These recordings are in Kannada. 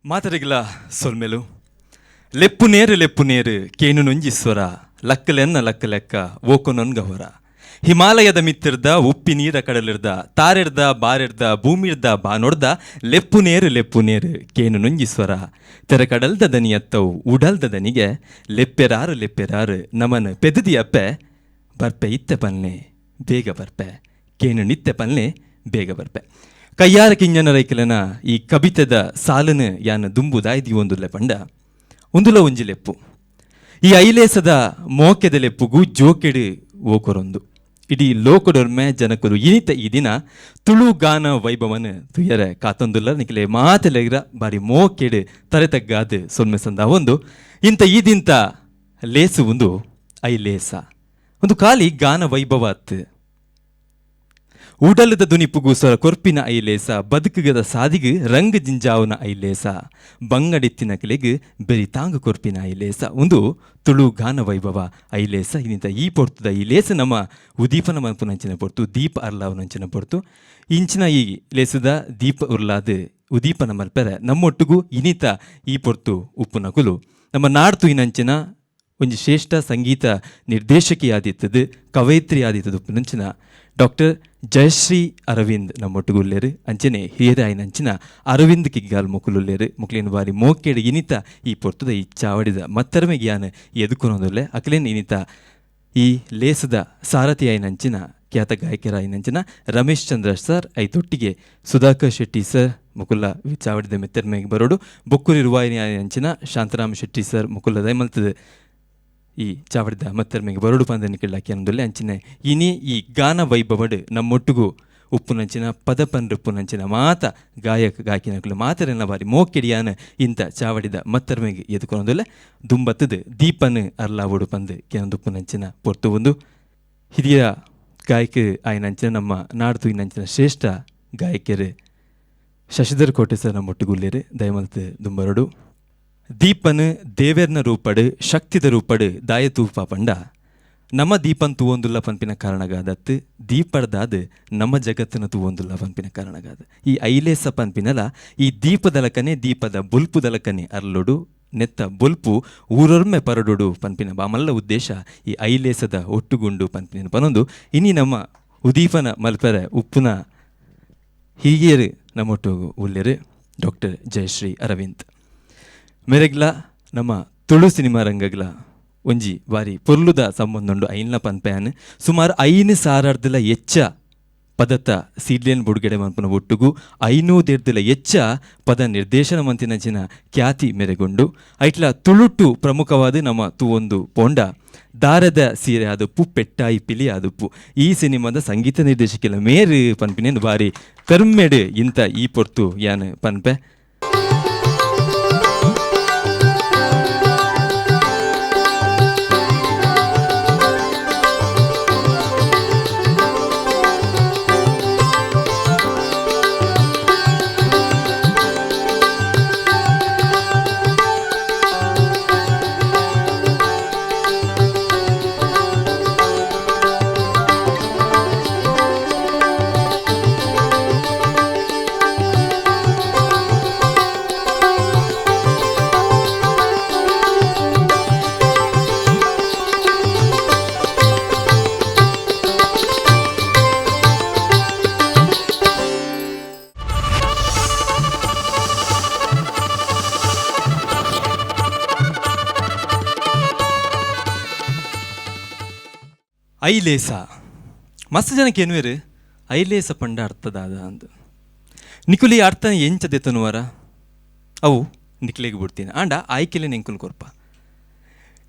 ಮಾತರಿಗಿಲ ಸೊಲ್ಮೆಲು ಲೆಪ್ಪು ನೇರು ಕೇನು ನೊಂಜಿಸ್ವರ ಲಕ್ಕಲೆನ್ನ ಲಕ್ಕ ಲೆಕ್ಕ ಓಕೊನೊನ್ಗ ಹೊರ ಹಿಮಾಲಯದ ಮಿತ್ತಿರ್ದ ಉಪ್ಪಿ ನೀರ ಕಡಲಿರ್ದ ತಾರೆರ್ದ ಬಾರೆರ್ದ ಭೂಮಿರ್ದ ಬಾನೊಡ್ದ ಲೆಪ್ಪು ನೇರು ಕೇನು ನೊಂಜಿಸ್ವರ ತೆರಕಡಲ್ದ ದನಿಯತ್ತವು ಉಡಲ್ದ ದನಿಗೆ ಲೆಪ್ಪೆರಾರು ನಮನ ಪೆದದಿಯಪ್ಪೆ ಬರ್ಪೆ ಇತ್ತೆ ಪನ್ನೆ ಬೇಗ ಬರ್ಪೆ ಕೇನು ನಿತ್ತೆ ಪನ್ನೆ ಬೇಗ ಬರ್ಪೆ ಕಯ್ಯಾರ ಕಿಂಜನ ರೈಕಲನ ಈ ಕವಿತೆದ ಸಾಲನು ಯಾನ ದುಂಬುದಾಯ್ದಿ ಒಂದುಲೆ ಪಂಡ ಒಂದುಲ ಒಂಜಿ ಲೆಪ್ಪು ಈ ಐಲೇಸದ ಮೋಕೆದ ಲೆಪ್ಪುಗೂ ಜೋಕೆಡು ಓಕೊರೊಂದು ಇಡೀ ಲೋಕಡೊರ್ಮೆ ಜನಕರು ಇನಿತ ಈ ದಿನ ತುಳು ಗಾನ ವೈಭವನ ತುಯರೆ ಕಾತೊಂದುಲ್ಲ ನಿಖಲೆ ಮಾತೆಲೆಗ್ರ ಬಾರಿ ಮೋಕೆಡು ತರೆತಗ್ಗಾದ ಸೊಲ್ಮೆ ಸಂದ ಒಂದು ಇಂಥ ಈದಿಂತ ಲೇಸು ಒಂದು ಐಲೇಸ ಒಂದು ಖಾಲಿ ಗಾನ ವೈಭವ ಅತ್ತು ಉಡಲದ ದುನಿಪುಗು ಸ್ವರ ಕೊರ್ಪಿನ ಐಲೇಸ ಬದುಕುಗದ ಸಾದಿಗು ರಂಗ ಜಿಂಜಾವನ ಐಲೇಸ ಬಂಗಡೆತ್ತಿನ ಕಿಲೆಗು ಬೆರಿ ತಾಂಗ ಕೊರ್ಪಿನ ಐಲೇಸ ಒಂದು ತುಳು ಗಾನ ವೈಭವ ಐಲೇಸ ಇನ್ನಿಂದ ಈ ಪೊರ್ತದ ಈ ಲೇಸ ನಮ್ಮ ಉದೀಪನ ಮನಪು ನಂಚಿನ ಪೊರ್ತು ದೀಪ ಅರ್ಲಾವ ನಂಚಿನ ಪೊರ್ತು ಇಂಚಿನ ಈ ಲೇಸದ ದೀಪ ಉರ್ಲಾದ ಉದೀಪನ ಮಲ್ಪೆರೆ ನಮ್ಮೊಟ್ಟಿಗೂ ಇನಿತ ಈ ಪೊರ್ತು ಉಪ್ಪು ನಕುಲು ನಮ್ಮ ನಾಡ್ತು ಇನ್ನಂಚಿನ ಒಂಜಿ ಶ್ರೇಷ್ಠ ಸಂಗೀತ ನಿರ್ದೇಶಕಿ ಆದಿತ್ತದು ಕವಯಿತ್ರಿ ಆದಿತ್ತದು ಉಪ್ಪು ನಂಚಿನ ಡಾಕ್ಟರ್ ಜಯಶ್ರೀ ಅರವಿಂದ್ ನಮ್ಮೊಟ್ಟುಗುಲ್ಲೇರು ಅಂಚನೆ ಹಿರಿಯರಾಯಿನಂಚಿನ ಅರವಿಂದ್ ಕಿಗ್ಗಾಲ್ ಮುಕುಲುಲ್ಲೇರು ಮುಕ್ಲೇನು ಬಾರಿ ಮೋಕೆಡು ಇನಿತ ಈ ಪೊರ್ತದ ಈ ಚಾವಡಿದ ಮತ್ತರಮೆ ಜ್ಞಾನ ಎದುಕೊನೊಂದುಲ್ಲೆ ಅಕಲೇನು ಇನಿತ ಈ ಲೇಸದ ಸಾರಥಿ ಆಯ್ನಂಚಿನ ಖ್ಯಾತ ಗಾಯಕರಾಯಿನಂಚಿನ ರಮೇಶ್ ಚಂದ್ರ ಸರ್ ಐತೊಟ್ಟಿಗೆ ಸುಧಾಕರ್ ಶೆಟ್ಟಿ ಸರ್ ಮುಕುಲ್ಲ ಚಾವಡಿದ ಮೆತ್ತರ್ಮೆಗೆ ಬರೋಡು ಬೊಕ್ಕೂರಿ ರುವಾಯಿನಿ ಆಯ್ನಂಚಿನ ಶಾಂತರಾಮ್ ಶೆಟ್ಟಿ ಸರ್ ಮುಕುಲ್ಲ ದಯಮಲ್ತದ ಈ ಚಾವಡಿದ ಮತ್ತರ್ಮೆಗೆ ಬರೋಡು ಪಂದನಿ ಕಿಳ್ಳಾಕಿ ಅನ್ನೋದಲ್ಲೇ ಅಂಚಿನ ಇನಿ ಈ ಗಾನ ವೈಭವಡು ನಮ್ಮೊಟ್ಟಿಗೂ ಉಪ್ಪು ನಂಚಿನ ಪದ ಪನ್ರುಪ್ಪು ನಂಚಿನ ಮಾತ ಗಾಯಕಿನಗಳು ಮಾತರೆಲ್ಲ ಬಾರಿ ಮೋಕೆಡಿಯಾನ ಇಂಥ ಚಾವಡಿದ ಮತ್ತರ್ಮೆಗೆ ಎದುಕೊಳೋದಲ್ಲೇ ದುಂಬತ್ತದು ದೀಪನ್ ಅರ್ಲಾವೋಡು ಪಂದು ಕೆಲವೊಂದು ನಂಚಿನ ಪೊರ್ತು ಒಂದು ಹಿರಿಯ ಗಾಯಕ ಆಯ್ನಂಚಿನ ನಮ್ಮ ನಾಡ್ತು ನಂಚಿನ ಶ್ರೇಷ್ಠ ಗಾಯಕರು ಶಶಿಧರ್ ಕೋಟೆ ಸರ್ ನಮ್ಮೊಟ್ಟಿಗುಲ್ಲೇರು ದಯಮಲ್ತು ದುಂಬರಡು ದೀಪನ್ ದೇವೇರ್ನ ರೂಪಡು ಶಕ್ತಿದ ರೂಪಡು ದಾಯತೂಪ ಪಂಡ ನಮ್ಮ ದೀಪನ್ ತೂವೊಂದುಲ್ಲ ಪನ್ಪಿನ ಕಾರಣಗಾದತ್ತು ದೀಪಡ್ದಾದ ನಮ್ಮ ಜಗತ್ತಿನ ತೂವೊಂದುಲ್ಲ ಪನ್ಪಿನ ಕಾರಣಗಾದ ಈ ಐಲೇಸ ಪನ್ಪಿನಲ ಈ ದೀಪದಲಕನೆ ದೀಪದ ಬುಲ್ಪುದಲಕನೆ ಅರ್ಲೊಡು ನೆತ್ತ ಬುಲ್ಪು ಊರೊರ್ಮೆ ಪರಡೊಡು ಪನ್ಪಿನ ಬಾಮಲ್ಲ ಉದ್ದೇಶ ಈ ಐಲೇಸದ ಒಟ್ಟುಗುಂಡು ಪನ್ಪಿನ ಪನೊಂದು ಇನಿ ನಮ್ಮ ಉದೀಪನ ಮಲ್ಪರ ಉಪ್ಪುನ ಹಿರಿಯರು ನಮ್ಮೊಟ್ಟು ಉಲ್ಲೇರು ಡಾಕ್ಟರ್ ಜಯಶ್ರೀ ಅರವಿಂದ್ ಮೇರೆಗ್ಲ ನಮ್ಮ ತುಳು ಸಿನಿಮಾ ರಂಗಗ್ಲ ಒಂಜಿ ಬಾರಿ ಪೊರ್ಲುದ ಸಂಬಂಧುಂಡು ಐನ್ಲ ಪನ್ಪೆಯನ್ ಸುಮಾರು 5,000 ಎಚ್ಚ ಪದತ್ತ ಸೀಡ್ಲೇನ್ ಬುಡ್ಗಡೆ ಮನ್ಪುನ ಒಟ್ಟುಗು 500 ಎಚ್ಚ ಪದ ನಿರ್ದೇಶನ ಮಂತಿನಂಚಿನ ಖ್ಯಾತಿ ಮೆರೆಗೊಂಡು ಐಟ್ಲ ತುಳುಟ್ಟು ಪ್ರಮುಖವಾದ ನಮ್ಮ ತೂವೊಂದು ಪೋಂಡ ದಾರದ ಸೀರೆ ಆದುಪ್ಪು ಪೆಟ್ಟಾಯಿ ಪಿಲಿ ಆದುಪ್ಪು ಈ ಸಿನಿಮಾದ ಸಂಗೀತ ನಿರ್ದೇಶಕಿಲ ಮೇರು ಪನ್ಪಿನೇನು ಬಾರಿ ಕರ್ಮೆಡು ಇಂಥ ಈ ಪೊರ್ತು ಯಾನ್ ಪನ್ಪೆ ಐಲೇಸ ಮಸ್ತ್ ಜನಕ್ಕೆ ಏನುವೇರು ಐಲೇಸ ಪಂಡ ಅರ್ಥದಾದ ಅಂದು ನಿಕುಲಿ ಅರ್ಥ ಎಂಚದೆತ್ತನುವರ ಅವು ನಿಕ್ಲೆಗೆ ಬಿಡ್ತೀನಿ ಆಂಡ ಆಯ್ಕೆಲೆ ನೆಂಕುಲು ಕೊರ್ಪ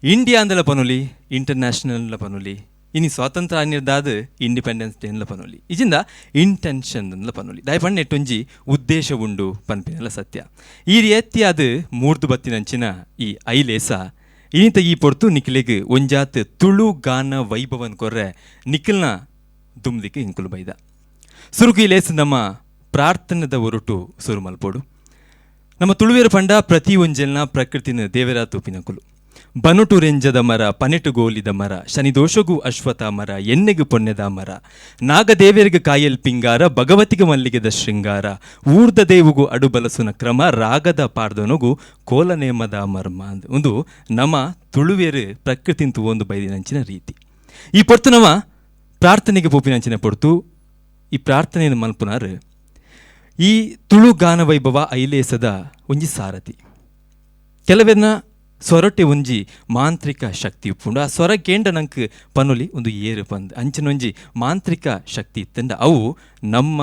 ಇಂಡಿಯಾ ಅಂದಲ ಪನುಲಿ ಇಂಟರ್ನ್ಯಾಷನಲ್ ಪನುಲಿ ಇನಿ ಸ್ವಾತಂತ್ರ್ಯ ಅನ್ನಿರ್ದಾದ ಇಂಡಿಪೆಂಡೆನ್ಸ್ ಡೇ ಅನ್ಲ ಪನುಲಿ ಇಜಿಂದ ಇಂಟೆನ್ಷನ್ ಅಂದಲ ಪನುಲಿ ದಾಯ ಪಂಡ ಎಟ್ಟೊಂಜಿ ಉದ್ದೇಶ ಉಂಡು ಪನ್ಪಿನಲ್ಲ ಸತ್ಯ ಈ ರೀತಿ ಅದು ಮೂರ್ದು ಬತ್ತಿನಂಚಿನ ಈ ಐಲೇಸ ಇನಿತ ಈ ಪೊರ್ತು ನಿಖಿಲೆಗ್ ಒಂಜಾತ್ ತುಳು ಗಾನ ವೈಭವನ್ ಕೊರ್ರೆ ನಿಖಿಲ್ನ ದುಮ್ದಿಕ್ಕೆ ಇಂಕುಲು ಬೈದ ಸುರುಕು ಈ ಲೇಸ್ ನಮ್ಮ ಪ್ರಾರ್ಥನೆದ ಹೊರಟು ಸುರು ಮಲ್ಪೋಡು ನಮ್ಮ ತುಳುವೇರು ಪಂಡ ಪ್ರತಿ ಒಂಜೆಲ್ನ ಪ್ರಕೃತಿನ ದೇವರ ತೂಪಿನಕುಲು ಬನುಟು ರೆಂಜದ ಮರ ಪನೆಟು ಗೋಲಿದ ಮರ ಶನಿದೋಷಗೂ ಅಶ್ವಥ ಮರ ಎಣ್ಣೆಗೆ ಪೊನ್ನೆದ ಮರ ನಾಗದೇವರಿಗೆ ಕಾಯಲ್ ಪಿಂಗಾರ ಭಗವತಿಗೆ ಮಲ್ಲಿಗೆದ ಶೃಂಗಾರ ಊರ್ದ ದೇವುಗೂ ಅಡು ಬಲಸುನ ಕ್ರಮ ರಾಗದ ಪಾಡ್ದೊನಗು ಕೋಲನೇಮದ ಮರ್ಮ ಒಂದು ನಮ್ಮ ತುಳುವೇರು ಪ್ರಕೃತಿಂತು ಒಂದು ಬೈದಿನಂಚಿನ ರೀತಿ ಈ ಪೊರ್ತು ನಮ್ಮ ಪ್ರಾರ್ಥನೆಗೆ ಪೋಪಿನಂಚಿನ ಪೊರ್ತು ಈ ಪ್ರಾರ್ಥನೆಯನ್ನು ಮಲ್ಪುನಾರು ಈ ತುಳು ಗಾನ ವೈಭವ ಐಲೇಸದ ಒಂಜಿ ಸಾರಥಿ ಕೆಲವೆನ್ನ ಸೊರಟೆ ಒಂಜಿ ಮಾಂತ್ರಿಕ ಶಕ್ತಿ ಉಪ್ಪುಂಡು ಆ ಸ್ವರ ಕೇಂಡ ನಂಗೆ ಪನುಲಿ ಒಂದು ಏರು ಬಂದು ಅಂಚಿನೊಂಜಿ ಮಾಂತ್ರಿಕ ಶಕ್ತಿ ಇತ್ತಂಡ ಅವು ನಮ್ಮ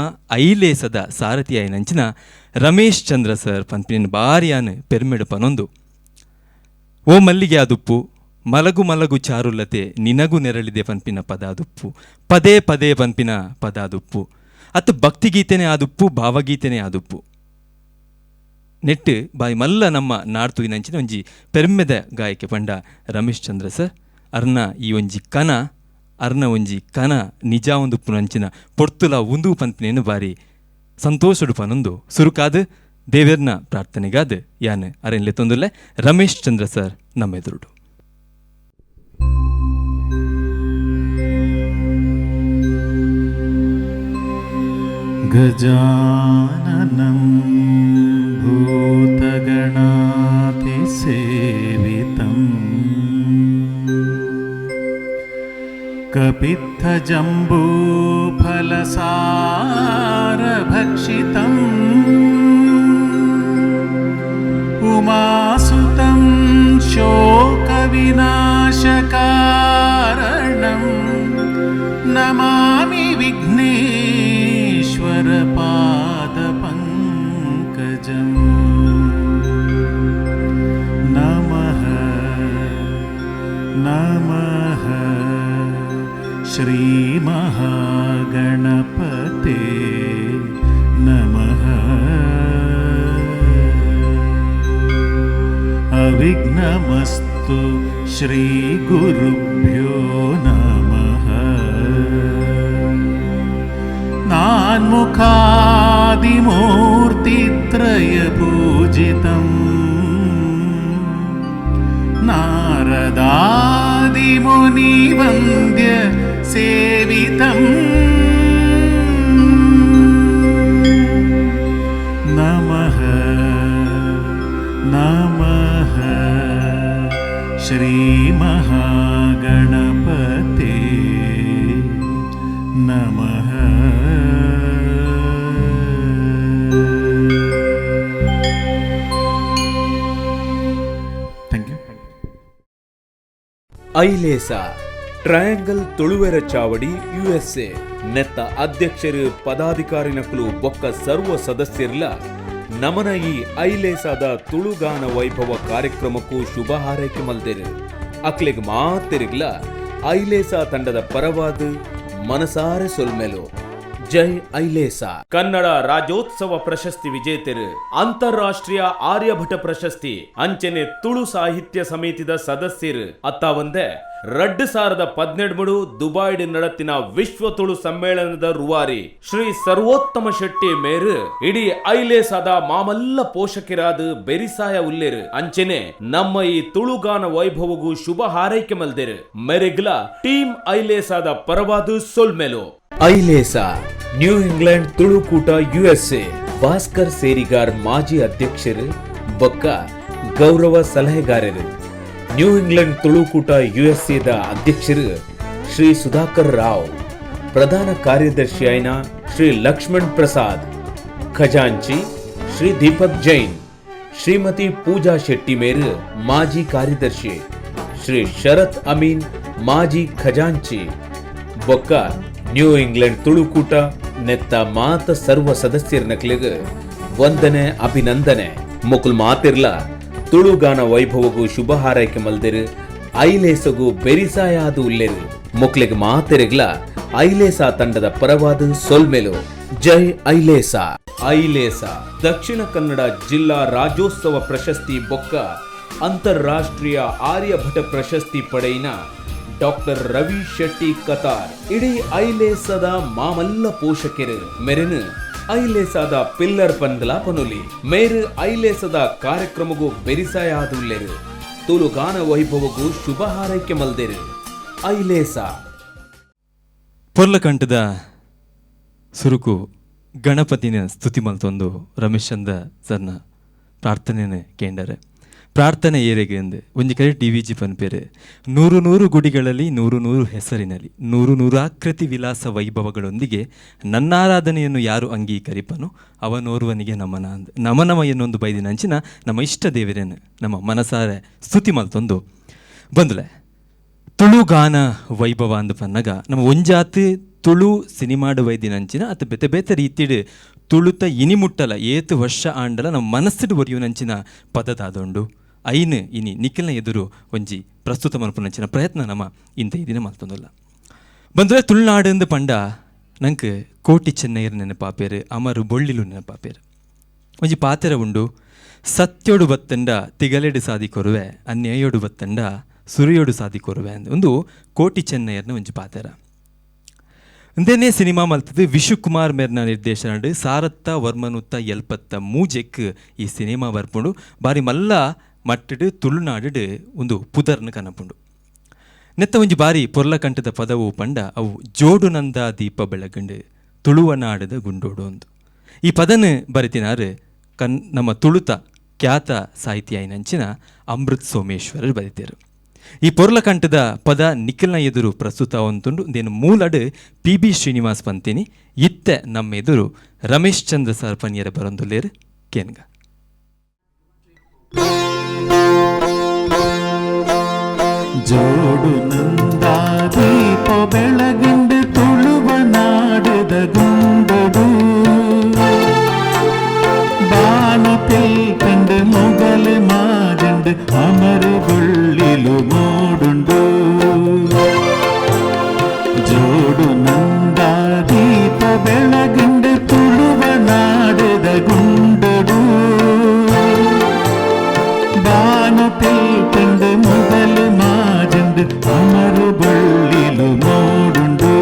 ಐಲೇಸದ ಸಾರಥಿ ಆಯ್ನಂಚಿನ ರಮೇಶ್ ಚಂದ್ರ ಸರ್ ಪನ್ಪಿನ ಬಾರಿಯಾನು ಪೆರ್ಮೆಡು ಪನೊಂದು ಓ ಮಲ್ಲಿಗೆ ಆದುಪ್ಪು ಮಲಗು ಮಲಗು ಚಾರುಲತೆ ನಿನಗು ನೆರಳಿದೆ ಪನ್ಪಿನ ಪದಾದುಪ್ಪು ಪದೇ ಪದೇ ಪನ್ಪಿನ ಪದಾದುಪ್ಪು ಅತ್ತು ಭಕ್ತಿಗೀತೆನೇ ಆದುಪ್ಪು ಭಾವಗೀತೆನೇ ಆದುಪ್ಪು ನೆಟ್ಟು ಬಾಯಿ ಮಲ್ಲ ನಮ್ಮ ನಾಡ್ತುವಿನಂಚಿನ ಒಂಜಿ ಪೆರ್ಮೆದ ಗಾಯಕ್ಕೆ ಪಂಡ ರಮೇಶ್ ಚಂದ್ರ ಸರ್ ಅರ್ನ ಈ ಒಂಜಿ ಒಂಜಿ ಕನ ನಿಜ ಒಂದು ಪುನಂಚಿನ ಪೊರ್ತುಲ ಉಂದು ಪಂಪಿನೇನು ಬಾರಿ ಸಂತೋಷಡು ಪನೊಂದು ಸುರುಕಾದ ದೇವೇರ್ನ ಪ್ರಾರ್ಥನೆಗಾದ ಯಾನ್ ಅರೆನ್ಲೆ ತೊಂದುಲ್ಲೆ ರಮೇಶ್ ಚಂದ್ರ ಸರ್ ನಮ್ಮೆದುರುಡು ಗಜಾನನಂ ಭೂತಗಣಾತಿಸೇವಿತಂ ಕಪಿತ್ಥಜಂಬೂಫಲಸಾರಭಕ್ಷಿತಂ ಉಮಾಸುತಂ ಶೋಕವಿನಾಶಕಾರಣಂ ನಮಾಮಿ ವಿಘ್ನೇಶ್ವರ ಪಾದಪಂಕಜಂ ನಮಃ ನಮಃ ಶ್ರೀಮಹಾಗಣಪತೆ ನಮಃ ಅವಿಘ್ನಮಸ್ತು ಶ್ರೀಗುರುಭ್ಯೋ ನಮಃ ನಾನ್ಮುಖಾದಿಮೂರ್ತಿತ್ರಯಪೂಜಿತಂ ನಾರದಾದಿಮುನಿವಂದ್ಯ ಸೇವಿತಂ ನಮಃ ನಮಃ ಶ್ರೀಮಹಾಗಣಪತೆ ನಮಃ. ಐಲೇಸ ಟ್ರಯಾಂಗಲ್ ತುಳುವೆರ ಚಾವಡಿ ಯುಎಸ್ಎ ನೆತ್ತ ಅಧ್ಯಕ್ಷರು ಪದಾಧಿಕಾರಿನಕಲು ಬೊಕ್ಕ ಸರ್ವ ಸದಸ್ಯರ್ಲ ನಮನ ಈ ಐಲೇಸಾದ ತುಳುಗಾನ ವೈಭವ ಕಾರ್ಯಕ್ರಮಕ್ಕೂ ಶುಭ ಹಾರೈಕೆ ಮಲ್ದೇರು ಅಕ್ಲೆಗ್ ಮಾತಿರ್ಗ್ಲ ಐಲೇಸಾ ತಂಡದ ಪರವಾದ ಮನಸಾರೆ ಸೊಲ್ಮೆಲು ಜೈ ಐಲೇಸ. ಕನ್ನಡ ರಾಜ್ಯೋತ್ಸವ ಪ್ರಶಸ್ತಿ ವಿಜೇತರು, ಅಂತಾರಾಷ್ಟ್ರೀಯ ಆರ್ಯಭಟ ಪ್ರಶಸ್ತಿ ಅಂಚನೆ ತುಳು ಸಾಹಿತ್ಯ ಸಮಿತಿದ ಸದಸ್ಯರು ಅತ್ತ ಒಂದೇ 2017 ದುಬಾಯಿ ನಡತಿನ ವಿಶ್ವ ತುಳು ಸಮ್ಮೇಳನದ ರೂವಾರಿ ಶ್ರೀ ಸರ್ವೋತ್ತಮ ಶೆಟ್ಟಿ ಮೇರು ಇಡೀ ಐಲೇಸಾದ ಮಾಮಲ್ಲ ಪೋಷಕರಾದ ಬೆರಿಸಾಯ ಉಲ್ಲೇರು ಅಂಚನೆ ನಮ್ಮ ಈ ತುಳುಗಾನ ವೈಭವಗೂ ಶುಭ ಹಾರೈಕೆ ಮಲ್ದೇರು ಮೆರೆಗ್ಲ ಟೀಮ್ ಐಲೇಸಾದ ಪರವಾದ ಸೊಲ್ಮೆಲು. Ailesa new England Tulukoota USA Bhaskar Serigar ಮಾಜಿ ಅಧ್ಯಕ್ಷರು ಬೊಕ್ಕ ಗೌರವ ಸಲಹೆಗಾರರು. ನ್ಯೂ ಇಂಗ್ಲೆಂಡ್ ತುಳುಕೂಟ ಯುಎಸ್ಎದ ಅಧ್ಯಕ್ಷರು ಶ್ರೀ ಸುಧಾಕರ್ ರಾವ್, ಪ್ರಧಾನ ಕಾರ್ಯದರ್ಶಿಯಾಯಿನ ಶ್ರೀ ಲಕ್ಷ್ಮಣ್ ಪ್ರಸಾದ್, ಖಜಾಂಚಿ ಶ್ರೀ ದೀಪಕ್ ಜೈನ್, ಶ್ರೀಮತಿ ಪೂಜಾ ಶೆಟ್ಟಿ ಮೇರು ಮಾಜಿ ಕಾರ್ಯದರ್ಶಿ, ಶ್ರೀ ಶರತ್ ಅಮೀನ್ ಮಾಜಿ ಖಜಾಂಚಿ ಬೊಕ್ಕ ನ್ಯೂ ಇಂಗ್ಲೆಂಡ್ ತುಳುಕೂಟ ನೆತ್ತ ಮಾತ ಸರ್ವ ಸದಸ್ಯರನಕ್ಲೆಗ್ ವಂದನೆ ಅಭಿನಂದನೆ ಮುಕುಲ್ ಮಾತಿರ್ಲ ತುಳುಗಾನ ವೈಭವಗೂ ಶುಭ ಹಾರೈಕೆ ಮಲ್ದೇರು ಐಲೇಸಗೂ ಬೆರಿಸಾಯಾದು ಉಲ್ಲೇರು ಮುಕ್ಲೆಗ್ ಮಾತೆರೆಗ್ಲ ಐಲೇಸಾ ತಂಡದ ಪರವಾದ ಸೊಲ್ಮೆಲು ಜೈ ಐಲೇಸ. ಐಲೇಸ ದಕ್ಷಿಣ ಕನ್ನಡ ಜಿಲ್ಲಾ ರಾಜ್ಯೋತ್ಸವ ಪ್ರಶಸ್ತಿ ಬೊಕ್ಕ ಅಂತಾರಾಷ್ಟ್ರೀಯ ಆರ್ಯಭಟ ಪ್ರಶಸ್ತಿ ಪಡೆಯಿನ ಡಾಕ್ಟರ್ ರವಿ ಶೆಟ್ಟಿ ಕತಾರ್ ಇಡೀ ಐಲೇಸದ ಮಾಮಲ್ಲ ಪೋಷಕರು ಮೆರೆನು ಐಲೇಸಾದ ಪಿಲ್ಲರ್ ಪಂದಲ ಪನುಲಿ ಮೇರು ಐಲೇಸದ ಕಾರ್ಯಕ್ರಮಗೂ ಬೆರಿಸಾಯಾದುಲ್ಲೆರು ತುಳು ಗಾನ ವೈಭವಗೂ ಶುಭ ಹಾರೈಕೆ ಮಲ್ದೇರು ಐಲೇಸ ಪೊರ್ಲಕಂಠದ ಸುರುಕು ಗಣಪತಿನ ಸ್ತುತಿ ಮಲ್ತೊಂದು ರಮೇಶ್ ಚಂದ್ರ ಸರ್ನ ಪ್ರಾರ್ಥನೆಯನ್ನು ಕೇಂಡರೆ ಪ್ರಾರ್ಥನೆ ಏರೆಗೆ ಅಂದು ಒಂಜಿ ಕಡೆ ಟಿ ವಿ ಜಿ ಪನ್ಪೇರು 100 ಗುಡಿಗಳಲ್ಲಿ 100 ಹೆಸರಿನಲ್ಲಿ 100 ಆಕೃತಿ ವಿಲಾಸ ವೈಭವಗಳೊಂದಿಗೆ ನನ್ನಾರಾಧನೆಯನ್ನು ಯಾರು ಅಂಗೀಕರಿಪನು ಅವನೋರ್ವನಿಗೆ ನಮನ ಅಂದು ನಮನಮ ಎನ್ನೊಂದು ಬೈದಿನಂಚಿನ ನಮ್ಮ ಇಷ್ಟ ದೇವರೇನು ನಮ್ಮ ಮನಸಾರೆ ಸ್ತುತಿ ಮಲ್ತೊಂದು ಬಂದಲೆ ತುಳು ಗಾನ ವೈಭವ ಅಂದು ಪನ್ನಗ ನಮ್ಮ ಒಂಜಾತು ತುಳು ಸಿನಿಮಾಡು ವೈದಿನಂಚಿನ ಅತ ಬೆತೆ ಬೇತೆ ರೀತಿಡ್ ತುಳುತ ಇನಿಮುಟ್ಟಲ ಏತು ವರ್ಷ ಆಂಡಲ ನಮ್ಮ ಮನಸ್ಸಿಡು ಒರಿಯುನಂಚಿನ ಪದದಾದೊಂಡು ಐನ್ ಇನಿ ನಿಖಿಲ್ನ ಎದುರು ಒಂಜಿ ಪ್ರಸ್ತುತ ಮಲ್ಪುನಂಚಿನ ಪ್ರಯತ್ನ ನಮ್ಮ ಇಂಥ ಈ ದಿನ ಮಲ್ತೊಂದುಲ್ಲ ಬಂದರೆ ತುಳುನಾಡು ಪಂಡ ನಂಗೆ ಕೋಟಿ ಚೆನ್ನೈಯರ್ ನೆನಪಾಪೇರು ಅಮರು ಬೊಳ್ಳಿಲು ನೆನಪಾಪೇರು ಒಂಜಿ ಪಾತೆರ ಉಂಡು ಸತ್ಯೋಡು ಬತ್ತಂಡ ತಿಗಲೆಡು ಸಾದಿ ಕೊರುವೆ ಅನ್ಯಾಯೋಡು ಬತ್ತಂಡ ಸುರಿಯೋಡು ಸಾದಿ ಕೊರುವೆ ಅಂದು ಒಂದು ಕೋಟಿ ಚೆನ್ನೈಯರ್ನ ಒಂಜಿ ಪಾತೆರ ಇಂದೇನೇ ಸಿನಿಮಾ ಮಲ್ತದ್ದು ವಿಶುಕುಮಾರ್ ಮೇರ್ನ ನಿರ್ದೇಶನ ಸಾರತ್ತ ವರ್ಮನುತ್ತ ಎಲ್ಪತ್ತ ಮೂಜೆಕ್ ಈ ಸಿನಿಮಾ ಬರ್ಪುಂಡು ಬಾರಿ ಮಲ್ಲ ಮಟ್ಟಡು ತುಳುನಾಡು ಒಂದು ಪುದರ್ನ ಕನಪುಂಡು ನೆತ್ತ ಒಂಜಿ ಬಾರಿ ಪೊರ್ಲಕಂಠದ ಪದವು ಪಂಡ ಅವು ಜೋಡು ನಂದ ದೀಪ ಬೆಳಗಂಡು ತುಳುವನಾಡದ ಗುಂಡೋಡು ಒಂದು ಈ ಪದನ ಬರಿತಿನಾರು ನಮ್ಮ ತುಳುತ ಖ್ಯಾತ ಸಾಹಿತಿ ಆಯ್ನಂಚಿನ ಅಮೃತ್ ಸೋಮೇಶ್ವರರು ಬರಿತೇರು ಈ ಪೊರ್ಲಕಂಠದ ಪದ ನಿಖಿಲ್ನ ಎದುರು ಪ್ರಸ್ತುತ ಒಂದುಂಡು ದೇನು ಮೂಲಡ್ PB ಶ್ರೀನಿವಾಸ್ ಪಂತಿನಿ ಇತ್ತೆ ನಮ್ಮ ಎದುರು ರಮೇಶ್ ಚಂದ್ರ ಸರ್ ಪನ್ಯರ ಬರೊಂದುಲ್ಲೇರು ಕೇನ್ಗ ಜೋಡು ನಂದ ದೀಪ ಬೆಳಗಿಂಡು ತುಳುವ ನಾಡದ ಗುಂಡಡು ಬಾಣത്തിൽ കണ്ട് മുഗൽ മാജണ്ട് അമര വെള്ളിലു മൂടുണ്ടു ജോಡು ನಂದ ದೀಪ ಬೆಳಗಿಂಡು ತುಳುವ ನಾಡದ ಗುಂಡಡು ಬಾಣത്തിൽ കണ്ട് മുഗൽ മാജണ്ട് അമര വെള്ളിലു മൂടുണ്ടു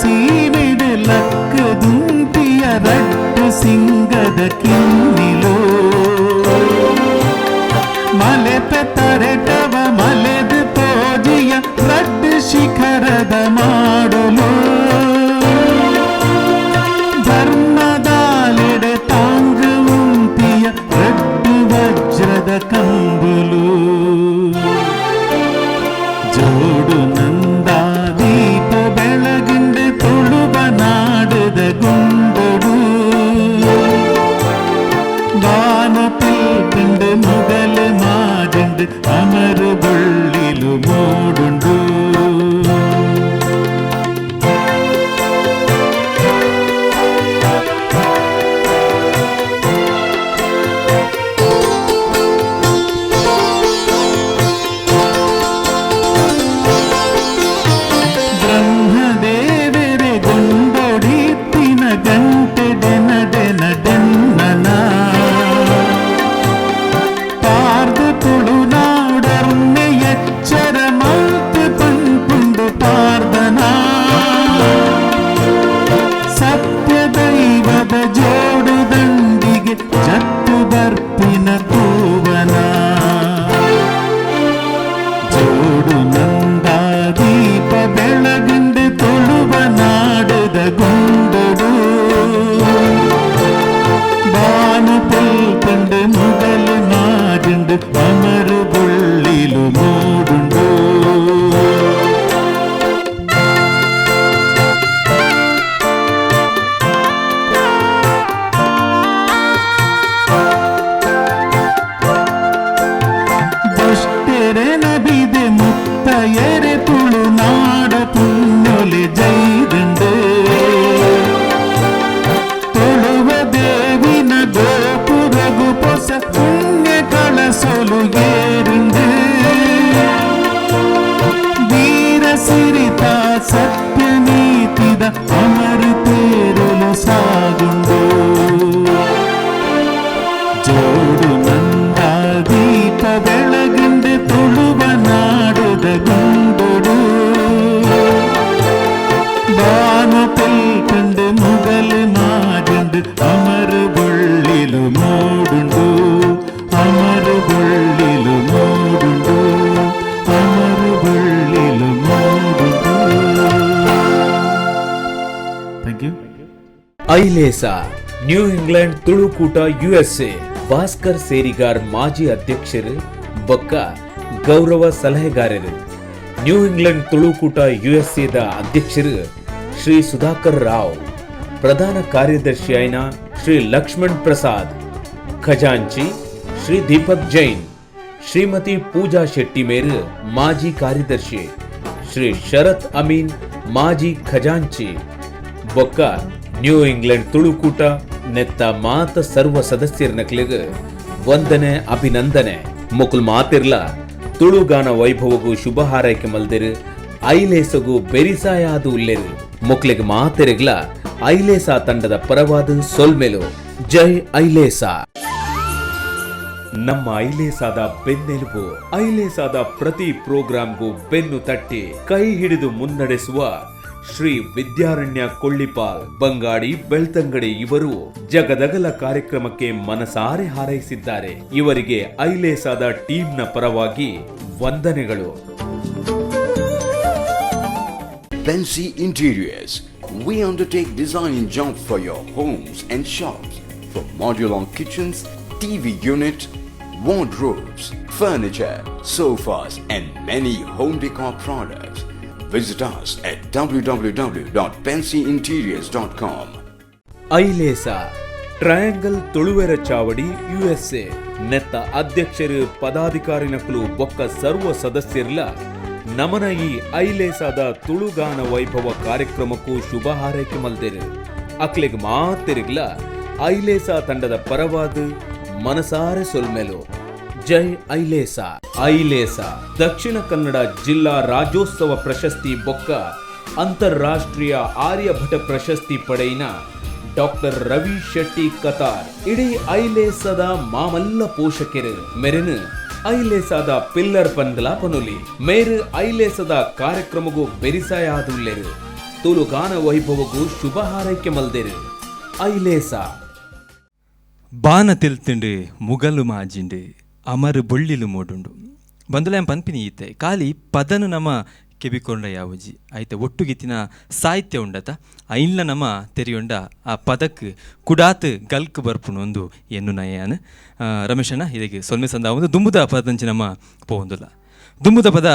ಸೀಮಿಡು ಲಕ್ಕ ದುಂತಿಯ ರಟ್ಟು ಸಿಂಗದ ಕಿನ್ನಿಲು ಮಲೆ ಪೆತ್ತರೆಟವ ಮಲೆದು ತೋಜಿಯ ರಟ್ಟು ಶಿಖರದ ಮಾಡಲು ಧರ್ಮದಾಲೆಡೆ ತಾಂಗು ಉಂತಿಯ ರಟ್ಟು ವಜ್ರದ ಕಂಬುಲು ಜೋಡು ನಂದ ದೀಪ ಬೆಳಗಿಂಡು ತುಳುವ ನಾಡದ ಗುಂಡಡು ಬಾನത്തിൽ കണ്ട് മുഗൽ മാജണ്ട് അമര വെള്ളിലു മൂടുണ്ടു ಬ್ರಹ್ಮದೇವರೆ ಗೊಂಡೊಡಿತ್ತಿನ ಗಂಟೆ ಡೆನ ಡೆನ ಡೆನ್ನನ ಪಾರ್ದು ತುಳುನಾಡರ್ನೆ ಎಚ್ಚರ ಮಲ್ತು ಪಂಪುಂಡು ಪಾರ್ದನ ಸತ್ಯ ದೈವದ ಜೋಡು ದಂಡಿಗೆ ಜತ್ತು ಬರ್ಪಿನ ಕೂವನ ಜೋಡು ನಂದ ದೀಪ ಬೆಳಗಿಂಡು ತುಳುವ ನಾಡದ ಗುಂಡಡು ಬಾನത്തിൽ കണ്ട് മുഗൽ മാജണ്ട് അമര വെള്ളിലു മൂടുണ്ടു ದುಷ್ಟರೆ ನಬಿದೆ ಮುತ್ತಯರೆ ತುಳುನಾಡ ಪುಣ್ಯೊಲೆ ಜೈದಂಡು ತುಳುವ ದೇವಿನ ಗೋಪುರಗು ಪೊಸ Ailesa new England Tulukoota USA Bhaskar Serigar ಮಾಜಿ ಅಧ್ಯಕ್ಷರು ಬೊಕ್ಕ ಗೌರವ ಸಲಹೆಗಾರರು. ನ್ಯೂ ಇಂಗ್ಲೆಂಡ್ ತುಳುಕೂಟ USA ದ ಅಧ್ಯಕ್ಷರು ಶ್ರೀ ಸುಧಾಕರ್ ರಾವ್, ಪ್ರಧಾನ ಕಾರ್ಯದರ್ಶಿಯಾಯಿನ ಶ್ರೀ ಲಕ್ಷ್ಮಣ್ ಪ್ರಸಾದ್, ಖಜಾಂಚಿ ಶ್ರೀ ದೀಪಕ್ ಜೈನ್, ಶ್ರೀಮತಿ ಪೂಜಾ ಶೆಟ್ಟಿ ಮೇರು ಮಾಜಿ ಕಾರ್ಯದರ್ಶಿ, ಶ್ರೀ ಶರತ್ ಅಮೀನ್ ಮಾಜಿ ಖಜಾಂಚಿ ಬೊಕ್ಕ ನ್ಯೂ ಇಂಗ್ಲೆಂಡ್ ತುಳುಕೂಟ ನೆತ್ತ ಮಾತ ಸರ್ವ ಸದಸ್ಯರನಕ್ಲಿಗ ವಂದನೆ ಅಭಿನಂದನೆ. ಮುಕುಲ್ ಮಾತಿರ್ಲ ತುಳುಗಾನ ವೈಭವಗೂ ಶುಭ ಹಾರೈಕೆ ಮಲ್ದಿರು, ಐಲೇಸಗೂ ಬೆರಿಸಾಯಾದು ಉಲ್ಲೆರು. ಮುಕ್ಲಿಗೆ ಮಾತೆರೆಗ್ಲ ಐಲೇಸ ತಂಡದ ಪರವಾದ ಸೊಲ್ಮೆಲು ಜೈ ಐಲೇಸ. ನಮ್ಮ ಐಲೇಸಾದ ಬೆನ್ನೆಲುಬು, ಐಲೇಸಾದ ಪ್ರತಿ ಪ್ರೋಗ್ರಾಂಗೂ ಬೆನ್ನು ತಟ್ಟಿ ಕೈ ಹಿಡಿದು ಮುನ್ನಡೆಸುವ ಶ್ರೀ ವಿದ್ಯಾರಣ್ಯ ಕೊಳ್ಳಿಪಾಲ್ ಬಂಗಾಡಿ ಬೆಳ್ತಂಗಡಿ ಇವರು ಜಗದಗಲ ಕಾರ್ಯಕ್ರಮಕ್ಕೆ ಮನಸಾರೆ ಹಾರೈಸಿದ್ದಾರೆ. ಇವರಿಗೆ ಐಲೇಸಾದ ಟೀಮ್ನ ಪರವಾಗಿ ವಂದನೆಗಳು. Fancy Interiors. We undertake design jobs for your homes and shops, for modular kitchens, TV unit, wardrobes, furniture, sofas and many home decor products. Visit us at www.fancyinteriors.com. Ailesa Triangle ತುಳುವೆರ ಚಾವಡಿ USA ನೆತ್ತ ಅಧ್ಯಕ್ಷರು ಪದಾಧಿಕಾರಿನಕಲು ಬೊಕ್ಕ ಸರ್ವ ಸದಸ್ಯರ್ಲ ನಮನ ಈ ಐಲೇಸಾದ ತುಳುಗಾನ ವೈಭವ ಕಾರ್ಯಕ್ರಮಕ್ಕೂ ಶುಭ ಹಾರೈಕೆ ಮಲ್ದೇರು. ಅಕ್ಲೆಗ್ ಮಾತಿರಿಗ್ಲ ಐಲೇಸ ತಂಡದ ಪರವಾದ ಮನಸಾರೆ ಸೊಲ್ಮೆಲು ಜೈ ಐಲೇಸ. ಐಲೇಸ ದಕ್ಷಿಣ ಕನ್ನಡ ಜಿಲ್ಲಾ ರಾಜ್ಯೋತ್ಸವ ಪ್ರಶಸ್ತಿ ಬೊಕ್ಕ ಅಂತಾರಾಷ್ಟ್ರೀಯ ಆರ್ಯಭಟ ಪ್ರಶಸ್ತಿ ಪಡೆಯಿನ ಡಾಕ್ಟರ್ ರವಿ ಶೆಟ್ಟಿ ಕತಾರ್ ಇಡೀ ಐಲೇಸದ ಮಾಮಲ್ಲ ಪೋಷಕರು ಮೆರೆನು ಐಲೇಸಾದ ಪಿಲ್ಲರ್ ಪನ್ಗಲ ಪನುಲಿ ಮೇರು ಐಲೇಸದ ಕಾರ್ಯಕ್ರಮಗೂ ಬೆರಿಸಾಯಾದುಲ್ಲೆರು. ತುಳುಗಾನ ವೈಭವಗೂ ಶುಭ ಹಾರೈಕೆ ಮಲ್ದೆರು. ಐಲೇಸ ಬಾನ ತಿಲ್ತುಂಡು ಮುಗಲು ಮಾಜಿಂಡು ಅಮರು ಬೊಳ್ಳಿಲು ಮೋಡುಂಡು ಬಂದುಲೇಂ ಪನ್ಪಿನಿ ಈತೆ ಖಾಲಿ ಪದನು ನಮ್ಮ ಕೆಬಿಕೊಂಡ ಯಾವುಜಿ ಆಯ್ತು ಒಟ್ಟುಗಿತ್ತಿನ ಸಾಹಿತ್ಯ ಉಂಡತ ಐನ್ಲ ನಮ್ಮ ತೆರಿಯೊಂಡ ಆ ಪದಕ್ಕೆ ಕುಡಾತ್ ಗಲ್ಕ್ ಬರ್ಪುಣು ಒಂದು ಎನ್ನು ನಯಾನು ರಮೇಶಣ್ಣ ಇದಕ್ಕೆ ಸೊಲ್ಮೆ ಸಂದ ಒಂದು ದುಂಬುದ ಪದಂಚಿ ನಮ್ಮ ಪೋಂದುಲ್ಲ ದುಂಬುದ ಪದ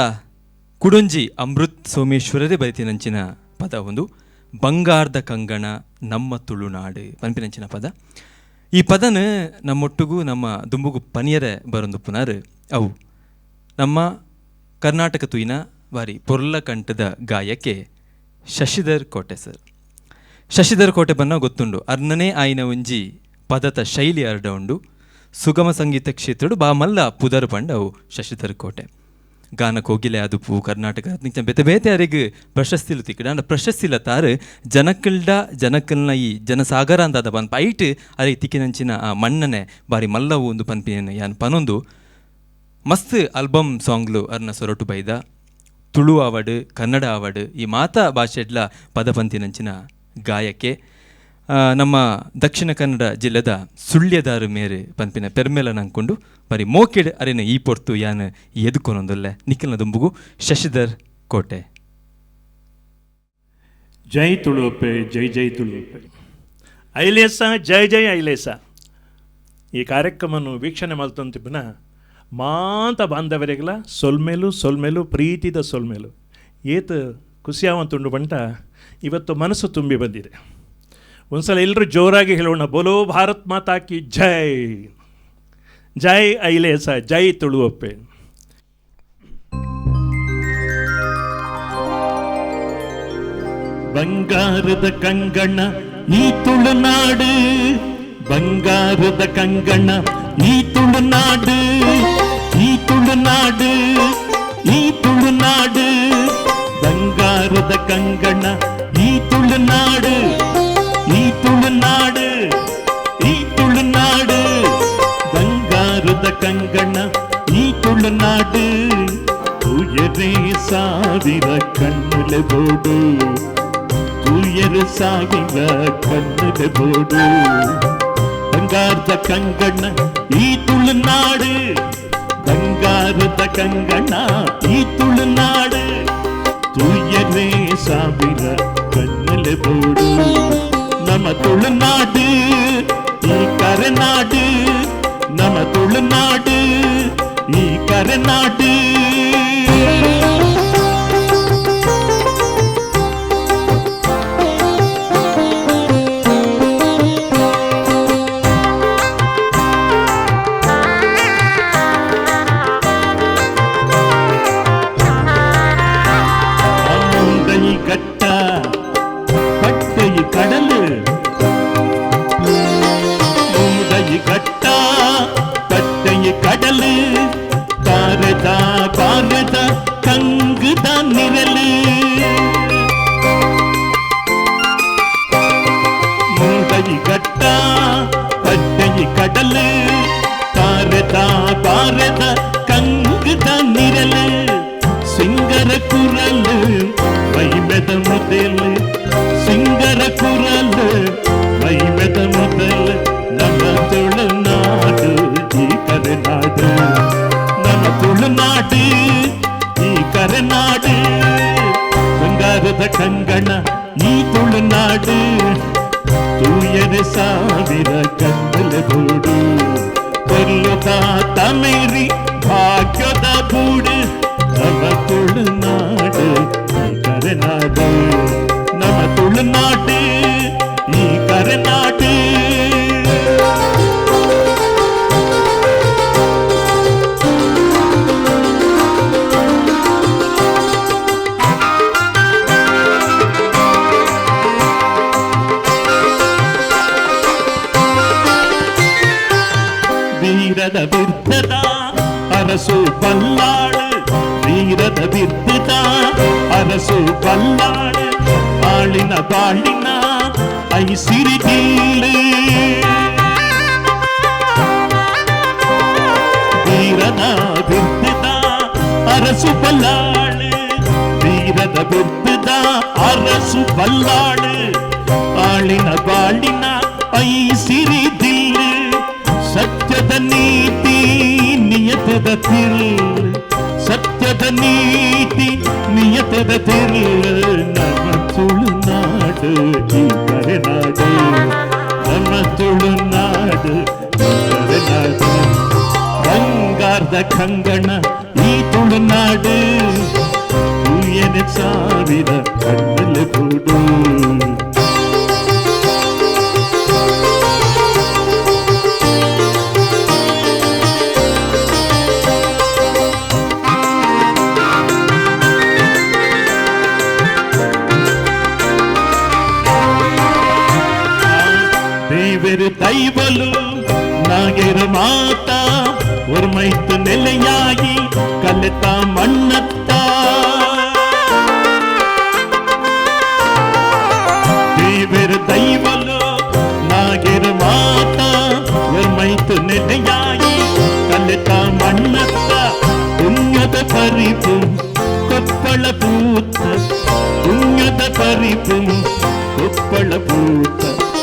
ಕುಡೊಂಜಿ ಅಮೃತ್ ಸೋಮೇಶ್ವರರೇ ಬರಿತಿನಂಚಿನ ಪದ ಒಂದು ಬಂಗಾರದ ಕಂಗಣ ನಮ್ಮ ತುಳುನಾಡು ಪನ್ಪಿನಂಚಿನ ಪದ. ಈ ಪದನ ನಮ್ಮೊಟ್ಟಿಗೂ ನಮ್ಮ ದುಂಬುಗು ಪನಿಯರೆ ಬರೊಂದು ಪುನರ್ ಅವು ನಮ್ಮ ಕರ್ನಾಟಕ ತುಯಿನ ಬಾರಿ ಪೊರ್ಲ ಕಂಠದ ಗಾಯಕ್ಕೆ ಶಶಿಧರ್ ಕೋಟೆ ಸರ್. ಶಶಿಧರ್ ಕೋಟೆ ಬನ್ನ ಗೊತ್ತುಂಡು ಅರ್ನನೇ ಆಯ್ನ ಒಂಜಿ ಪದದ ಶೈಲಿ ಅರ್ಡ ಉಂಡು ಸುಗಮ ಸಂಗೀತ ಕ್ಷೇತ್ರಡು ಬಾ ಮಲ್ಲ ಪುದರ್ ಪಂಡ ಅವು ಶಶಿಧರ್ ಕೋಟೆ ಗಾನ ಕೋಗಿಲೆ ಅದುಪು ಕರ್ನಾಟಕ ಬೇತೆ ಬೇತೆ ಅರಿಗೆ ಪ್ರಶಸ್ತಿಲು ತಿಕ್ಕಡ ಅಂಡ ಪ್ರಶಸ್ತಿಲ ತಾರು ಜನಕಲ್ನ ಈ ಜನಸಾಗರ ಅಂತಾದ ಪನ್ಪ ಐಟ್ ಅರೆ ತಿಕ್ಕಿನಂಚಿನ ಆ ಮಣ್ಣನೆ ಬಾರಿ ಮಲ್ಲವು ಒಂದು ಪನ್ಪಿನ ಯಾನ್ ಪನೊಂದು ಮಸ್ತ್ ಆಲ್ಬಮ್ ಸಾಂಗ್ಲು ಅರ್ನ ಸೊರಟು ಬೈದ ತುಳು ಅವಾರ್ಡ್ ಕನ್ನಡ ಅವಾರ್ಡ್ ಈ ಮಾತಾ ಭಾಷೆಡ್ಲ ಪದಪಂತಿನಂಚಿನ ಗಾಯಕ್ಕೆ ನಮ್ಮ ದಕ್ಷಿಣ ಕನ್ನಡ ಜಿಲ್ಲೆದ ಸುಳ್ಯದಾರು ಮೇರೆ ಪಂಪಿನ ಪೆರ್ಮೆಲ ನಂಕೊಂಡು ಬರೀ ಮೋಕೆಡ್ ಅರೆನ ಈ ಪೊರ್ತು ಯಾನ್ ಎದುಕೊನೊಂದೊಲ್ಲೆ ನಿಖಿಲ್ನ ದುಂಬುಗು ಶಶಿಧರ್ ಕೋಟೆ. ಜೈ ತುಳುಪೆ ಜೈ ಜೈ ತುಳುಪೆ ಐಲೇಸ ಜೈ ಜೈ ಐಲೇಸ. ಈ ಕಾರ್ಯಕ್ರಮವನ್ನು ವೀಕ್ಷಣೆ ಮಾಡ್ತಂತಿಪ್ಪನ ಮಾತ ಬಾಂಧವರಿಗೆಲ್ಲ ಸೊಲ್ಮೆಲು ಪ್ರೀತಿದ ಸೊಲ್ಮೆಲು ಏತು ಖುಷಿಯಾವಂತುಂಡು ಬಂಟ ಇವತ್ತು ಮನಸ್ಸು ತುಂಬಿ ಬಂದಿದೆ. ಒಂದ್ಸಲ ಎಲ್ಲರೂ ಜೋರಾಗಿ ಹೇಳೋಣ, ಬೋಲೋ ಭಾರತ್ ಮಾತಾ ಕಿ ಜೈ, ಜೈ ಐಲೇಸ, ಜೈ ತುಳುವಪ್ಪೆ. ಬಂಗಾರದ ಕಂಗಣ ಈ ತುಳುನಾಡು, ಬಂಗಾರದ ಕಂಗಣ ಈ ತುಳುನಾಡು, ಈ ತುಳುನಾಡು, ಈ ತುಳುನಾಡು, ಬಂಗಾರದ ಕಂಗಣ ಈ ತುಳುನಾಡು, ಈ ತುಳುನಾಡು, ಈ ತುಳುನಾಡು, ಬಂಗಾರದ ಕಂಗಣ ಈ ತುಳುನಾಡು. ತುಯರೇ ಸಾವಿರ ಕಣ್ಣುಲೆ ಬೋಡು, ತುಯರು ಸಾವಿರ ಕಣ್ಣುಲೆ ಬೋಡು, ಬಂಗಾರದ ಕಂಗಣ ಈ ತುಳುನಾಡು, ಬಂಗಾರದ ಕಂಗಣ ಈ ತುಳುನಾಡು. ತುಯರೇ ಸಾವಿರ ಕಣ್ಣುಲೆ ಬೋಡು, ನಮ್ಮ ತುಳುನಾಡು ಈ ಕರೆನಾಡು, ನಮ್ಮ ತುಳುನಾಡು ಈ ಕರೆನಾಡು. கட்ட பட்டை கடலு மூடை கட்டா பட்டை கடலு பாரதா பாரதா கங்குதான் நிழலு. மூடை கட்டா பட்டை கடலு பாரதா பாரதா கங்குதான் நிழலு. சிங்கர குரலு மைமெத முதல், சிங்கர குரல் மைமெத முதல். ನಮ್ಮ ತುಳುನಾಡು ಈ ಕರೆನಾಡು, ನಮ್ಮ ತುಳುನಾಡು ಈ ಕರೆನಾಡು. ಬಂಗಾರದ ಕಂಗಣ ಈ ತುಳುನಾಡು, ತೂಯರೆ ಸಾವಿರ ಕತ್ತಲ ಗೂಡು. ಕೊಲ್ಲುತ್ತ ತಮೇರಿ ಭಾಗ್ಯದ ಗೂಡು, ನಮ್ಮ ತುಳುನಾಡು ಈ ಕರೆನಾಡು, ನಮ್ಮ ತುಳುನಾಡು ಈ ಕರೆನಾಡು. ವೀರದ ಬಿರ್ತದ ಅರಸು ಬಲ್ಲಾಳು, ವೀರದ ಬಿರ್ತದ ಅರಸು ಬಲ್ಲಾಳು. ಆಳಿನ ಬಾಳಿನ ಐಸಿರಿಗಿಲ್ಲು, ವೀರದ ಬಿರ್ತದ ಅರಸು ಬಲ್ಲಾಳು, ವೀರದ ಬಿರ್ತದ ಅರಸು ಬಲ್ಲಾಳು. ಆಳಿನ ಬಾಳಿನ ಐಸಿರಿಗಿಲ್ಲು. ಸತ್ಯದ ನೀತಿ ನಿಯತದ ತಿರು, ಸತ್ಯದ ನೀತಿ ನಿಯತದ ತಿರು. ನಮ್ಮ ತುಳುನಾಡು ಈ ಕರೆನಾಡು, ನಮ್ಮ ತುಳುನಾಡು ಈ ಕರೆನಾಡು. ಬಂಗಾರದ ಕಂಗಣ ಈ ತುಳುನಾಡು, ತೂಯನೆ ಸಾವಿರ ಕಣ್ಣಲ ಗೂಡು. தைவலு நாகர மாதா ஒருமைத்து நிலையாகி கலத்தா மண்ணத்தா. தேவர் தைவலு நாகர மாதா ஒருமைத்து நிலையாகி கலத்தா மண்ணத்தா. புண்ணியத பறிப்பும் கொப்பள பூத்த, புண்ணியத பறிப்பும் கொப்பள பூத்த.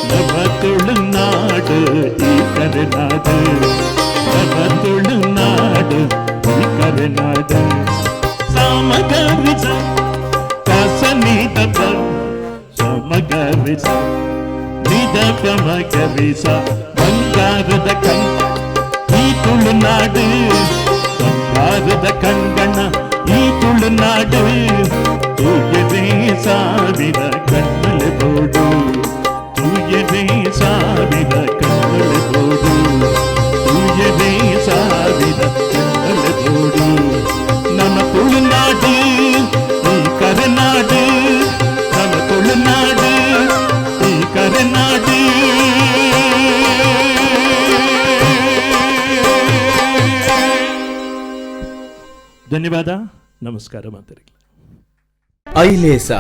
ನಮ್ಮ ತುಳುನಾಡು ಈ ಕರೆನಾಡು, ನಮ್ಮ ತುಳುನಾಡು ಈ ಕರೆನಾಡು. ಸಮಗರಿಸ ಕಸನಿದಪ ಸಮಗರಿಸ ನಿದಪ ಮಗರಿಸ. ಬಂಗಾರದ ಕಂಗ ಈ ತುಳುನಾಡು, ಬಂಗಾರದ ಕಂಗಣ ಈ ತುಳುನಾಡು. ತೂಯದೆ ಸಾವಿರ ಕಣ್ಣಲ ಗೋಡು, ತೂಯದೆ ಸಾವಿರ ಕಣ್ಣಲ ಗೋಡು, ತೂಯದೆ ಸಾವಿರ ಕಣ್ಣಲ ಗೋಡು. ನಮ್ಮ ತುಳುನಾಡು ಈ ಕರೆನಾಡು, ನಮ್ಮ ತುಳುನಾಡು ಈ ಕರೆನಾಡು. ಧನ್ಯವಾದ, ನಮಸ್ಕಾರ ಮಾತರಿಗೆ. Ailesa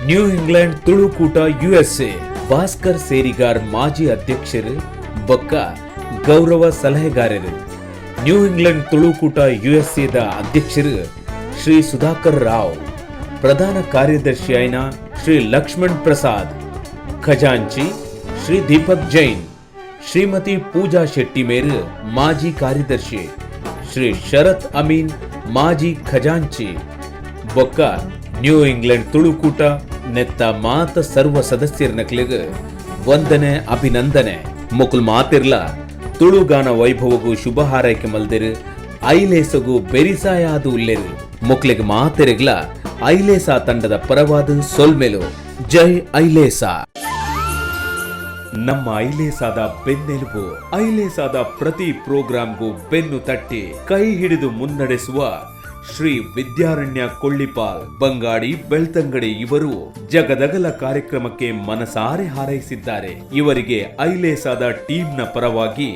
new England Tulukoota USA Bhaskar Serigar ಮಾಜಿ ಅಧ್ಯಕ್ಷರು ಬೊಕ್ಕ ಗೌರವ ಸಲಹೆಗಾರರು. ನ್ಯೂ ಇಂಗ್ಲೆಂಡ್ ತುಳುಕೂಟ USAದ ಅಧ್ಯಕ್ಷರು ಶ್ರೀ ಸುಧಾಕರ್ ರಾವ್, ಪ್ರಧಾನ ಕಾರ್ಯದರ್ಶಿಯಾಯಿನ ಶ್ರೀ ಲಕ್ಷ್ಮಣ್ ಪ್ರಸಾದ್, ಖಜಾಂಚಿ ಶ್ರೀ ದೀಪಕ್ ಜೈನ್, ಶ್ರೀಮತಿ ಪೂಜಾ ಶೆಟ್ಟಿ ಮೇರು ಮಾಜಿ ಕಾರ್ಯದರ್ಶಿ, ಶ್ರೀ ಶರತ್ ಅಮೀನ್ ಮಾಜಿ ಖಜಾಂಚಿ ಬೊಕ್ಕ ನ್ಯೂ ಇಂಗ್ಲೆಂಡ್ ತುಳುಕೂಟ ನೆತ್ತ ಮಾತ ಸರ್ವ ಸದಸ್ಯರ ನಕ್ಲೆಗ್ ವಂದನೆ ಅಭಿನಂದನೆ ಮುಕುಲ್ ಮಾತಿರ್ಲ ತುಳುಗಾನ ವೈಭವಗೂ ಶುಭ ಹಾರೈಕೆ ಮಲ್ದಿರು ಐಲೇಸಗೂ ಬೆರಿಸಾಯಾದು ಉಲ್ಲೆರು ಮುಕ್ಲಿಗೆ ಮಾತಿರಿಗ್ಲ ಐಲೇಸಾ ತಂಡದ ಪರವಾದ ಸೊಲ್ಮೆಲು ಜೈ ಐಲೇಸಾ. ನಮ್ಮ ಐಲೇಸಾದ ಬೆನ್ನೆಲುಬು, ಐಲೇಸಾದ ಪ್ರತಿ ಪ್ರೋಗ್ರಾಂಗೂ ಬೆನ್ನು ತಟ್ಟಿ ಕೈ ಹಿಡಿದು ಮುನ್ನಡೆಸುವ ಶ್ರೀ ವಿದ್ಯಾರಣ್ಯ ಕೊಳ್ಳಿಪಾಲ್ ಬಂಗಾಡಿ ಬೆಳ್ತಂಗಡಿ ಇವರು ಜಗದಗಲ ಕಾರ್ಯಕ್ರಮಕ್ಕೆ ಮನಸಾರೆ ಹಾರೈಸಿದ್ದಾರೆ. ಇವರಿಗೆ ಐಲೇಸಾದ ಟೀಮ್ನ ಪರವಾಗಿ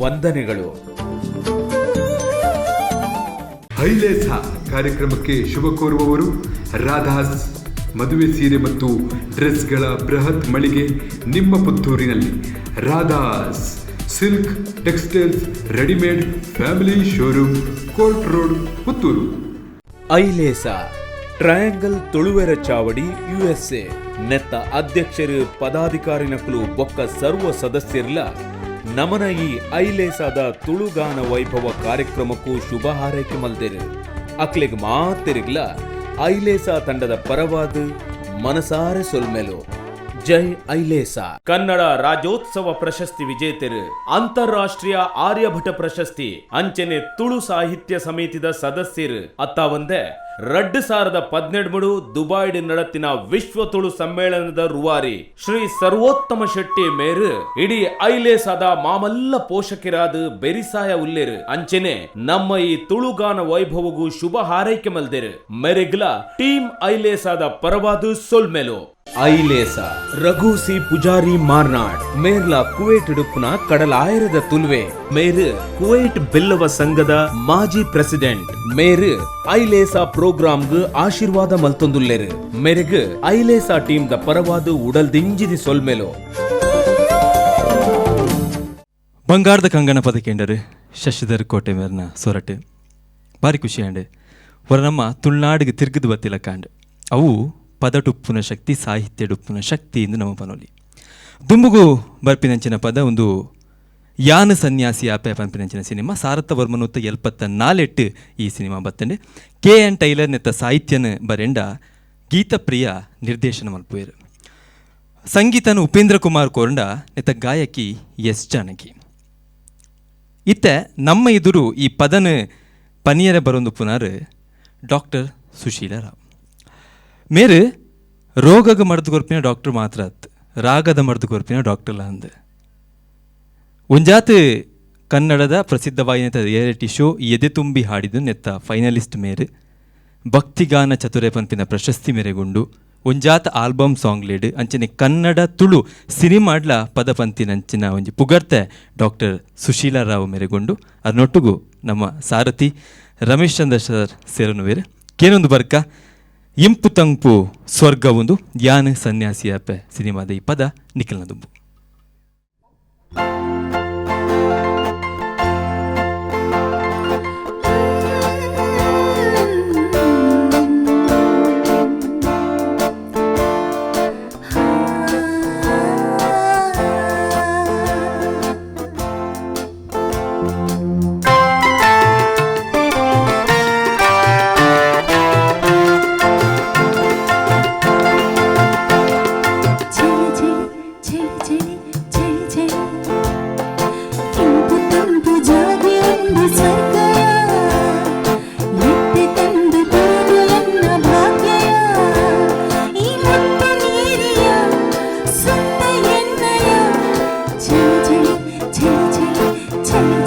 ವಂದನೆಗಳು. ಐಲೇಸಾ ಕಾರ್ಯಕ್ರಮಕ್ಕೆ ಶುಭ ಕೋರುವವರು ರಾಧಾಸ್ ಮದುವೆ ಸೀರೆ ಮತ್ತು ಡ್ರೆಸ್ಗಳ ಬೃಹತ್ ಮಳಿಗೆ ನಿಮ್ಮ ಪುತ್ತೂರಿನಲ್ಲಿ. Radha's silk textiles readymade family showroom, court road, Puttur. Ailesa Triangle ತುಳುವೆರ ಚಾವಡಿ USA ನೆತ್ತ ಅಧ್ಯಕ್ಷರು ಪದಾಧಿಕಾರಿನಕಲು ಬೊಕ್ಕ ಸರ್ವ ಸದಸ್ಯರ್ಲ ನಮನ ಈ ಐಲೇಸಾದ ತುಳುಗಾನ ವೈಭವ ಕಾರ್ಯಕ್ರಮಕ್ಕೂ ಶುಭ ಹಾರೈಕೆ ಮಲ್ದಿರು. ಅಕ್ಲಿಗ್ ಮಾತಿರಿಗ್ಲ ಐಲೇಸಾ ತಂಡದ ಪರವಾದ ಮನಸಾರೆ ಸೊಲ್ಮೆಲು ಜೈ ಐಲೇಸಾ. ಕನ್ನಡ ರಾಜ್ಯೋತ್ಸವ ಪ್ರಶಸ್ತಿ ವಿಜೇತರು, ಅಂತಾರಾಷ್ಟ್ರೀಯ ಆರ್ಯಭಟ ಪ್ರಶಸ್ತಿ ಅಂಚನೆ ತುಳು ಸಾಹಿತ್ಯ ಸಮಿತಿದ ಸದಸ್ಯರು ಅತ್ತಾವಂದೆ 2017 ದುಬಾಯ್ಡ್ ನಡತಿನ ವಿಶ್ವ ತುಳು ಸಮ್ಮೇಳನದ ರೂವಾರಿ ಶ್ರೀ ಸರ್ವೋತ್ತಮ ಶೆಟ್ಟಿ ಮೇರು ಇಡೀ ಐಲೇಸಾದ ಮಾಮಲ್ಲ ಪೋಷಕರಾದ ಬೆರಿಸಾಯ ಉಲ್ಲೇರು ಅಂಚನೆ ನಮ್ಮ ಈ ತುಳುಗಾನ ವೈಭವಗೂ ಶುಭ ಹಾರೈಕೆ ಮಲ್ದೇರು ಮೆರೆಗ್ಲ ಟೀಮ್ ಐಲೇಸಾದ ಪರವಾದ ಸೊಲ್ಮೆಲು ಐಲೇಸಾ ರಘುಸಿ ಪುಜಾರಿ ಮಾರ್ನಾಡ್ ಮೇರ್ಲ ಕುವೈಟ್ ಡುಪ್ಪುನ ಕಡಲಾಯರದ ತುಲ್ವೆ ಮೇರು ಕುವೈಟ್ ಬೆಲ್ಲವ ಸಂಘದ ಮಾಜಿ ಪ್ರೆಸಿಡೆಂಟ್ ಮೇರು ಐಲೇಸಾ ಪ್ರೋಗ್ರಾಂಗ್ ಆಶೀರ್ವಾದ ಮಲ್ತೊಂದುಲ್ಲೆರು ಮೆರೆಗ್ ಐಲೇಸಾ ಟೀಮ್ ದ ಪರವಾದ ಉಡಲ್ದಿಂಜಿದಿ ಸೊಲ್ಮೆಲು. ಬಂಗಾರದ ಕಂಗಣ ಪದಕೇಂಡರು ಶಶಿಧರ್ ಕೋಟೆ ಮೇರ್ನ ಸೊರಟು ಭಾರಿ ಖುಷಿ ಅಂಡ್ ಹೊರ ನಮ್ಮ ತುಳುನಾಡಿಗೆ ತಿರುಗಿದು ಬತ್ತಿಲ್ಲ ಕಾಂಡ್ ಅವು ಪದಟುಪ್ಪುನ ಶಕ್ತಿ ಸಾಹಿತ್ಯಡುಪ್ಪುನ ಶಕ್ತಿ ಎಂದು ನಮ್ಮ ಪನೋಲಿ ದುಂಬುಗು ಬರ್ಪಿನಂಚಿನ ಪದ ಒಂದು ಯಾನ ಸನ್ಯಾಸಿ ಆಪೆ ಪಂಪಿನಂಚಿನ ಸಿನಿಮಾ ಸಾರಥ ವರ್ಮನೂತ್ತ 74 ಈ ಸಿನಿಮಾ ಬತ್ತಂಡೆ KN ಟೈಲರ್ ನೆತ್ತ ಸಾಹಿತ್ಯನ ಬರೆಂಡ ಗೀತಪ್ರಿಯ ನಿರ್ದೇಶನ ಮಲ್ಪುವೆರು. ಸಂಗೀತನ ಉಪೇಂದ್ರ ಕುಮಾರ್ ಕೋರಂಡ ನೆತ್ತ ಗಾಯಕಿ S ಜಾನಕಿ. ಇತ್ತೆ ನಮ್ಮ ಎದುರು ಈ ಪದನ ಪನಿಯರ ಬರೊಂದು ಪುನರ್ ಡಾಕ್ಟರ್ ಸುಶೀಲಾ ರಾವ್ ಮೇರು ರೋಗಗ ಮರ್ದು ಕೊರ್ಪಿನ ಡಾಕ್ಟರ್ ಮಾತ್ರ ರಾಗದ ಮರ್ದು ಕೊರ್ಪಿನ ಡಾಕ್ಟರ್ಲ ಅಂದ ಒಂಜಾತ್ ಕನ್ನಡದ ಪ್ರಸಿದ್ಧವಾಯಿನ ರಿಯಾಲಿಟಿ ಶೋ ಎದೆ ತುಂಬಿ ಹಾಡಿದು ನೆತ್ತ ಫೈನಲಿಸ್ಟ್ ಮೇರು ಭಕ್ತಿಗಾನ ಚತುರೆ ಪಂಪಿನ ಪ್ರಶಸ್ತಿ ಮೇರೆಗೊಂಡು ಒಂಜಾತ ಆಲ್ಬಮ್ ಸಾಂಗ್ ಲೇಡ್ ಅಂಚನೆ ಕನ್ನಡ ತುಳು ಸಿನಿಮಾಡ್ಲ ಪದ ಪಂತಿನಂಚಿನ ಒಂಜಿ ಪುಗರ್ತೆ ಡಾಕ್ಟರ್ ಸುಶೀಲಾ ರಾವ್ ಮೇರೆಗೊಂಡು ಅದನ್ನೊಟ್ಟಿಗೂ ನಮ್ಮ ಸಾರಥಿ ರಮೇಶ್ ಚಂದ್ರ ಸರ್ ಸೇರನುವೇರು ಕೇನೊಂದು ಬರ್ಕ ಇಂಪು ತಂಪು ಸ್ವರ್ಗ ಒಂದು ಯಾನ ಸನ್ಯಾಸಿ ಅಪ್ಪೆ ಸಿನಿಮಾದ ಈ ಪದ ನಿಖಿಲ್ನ ದುಂಬು.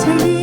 ಚಳಿ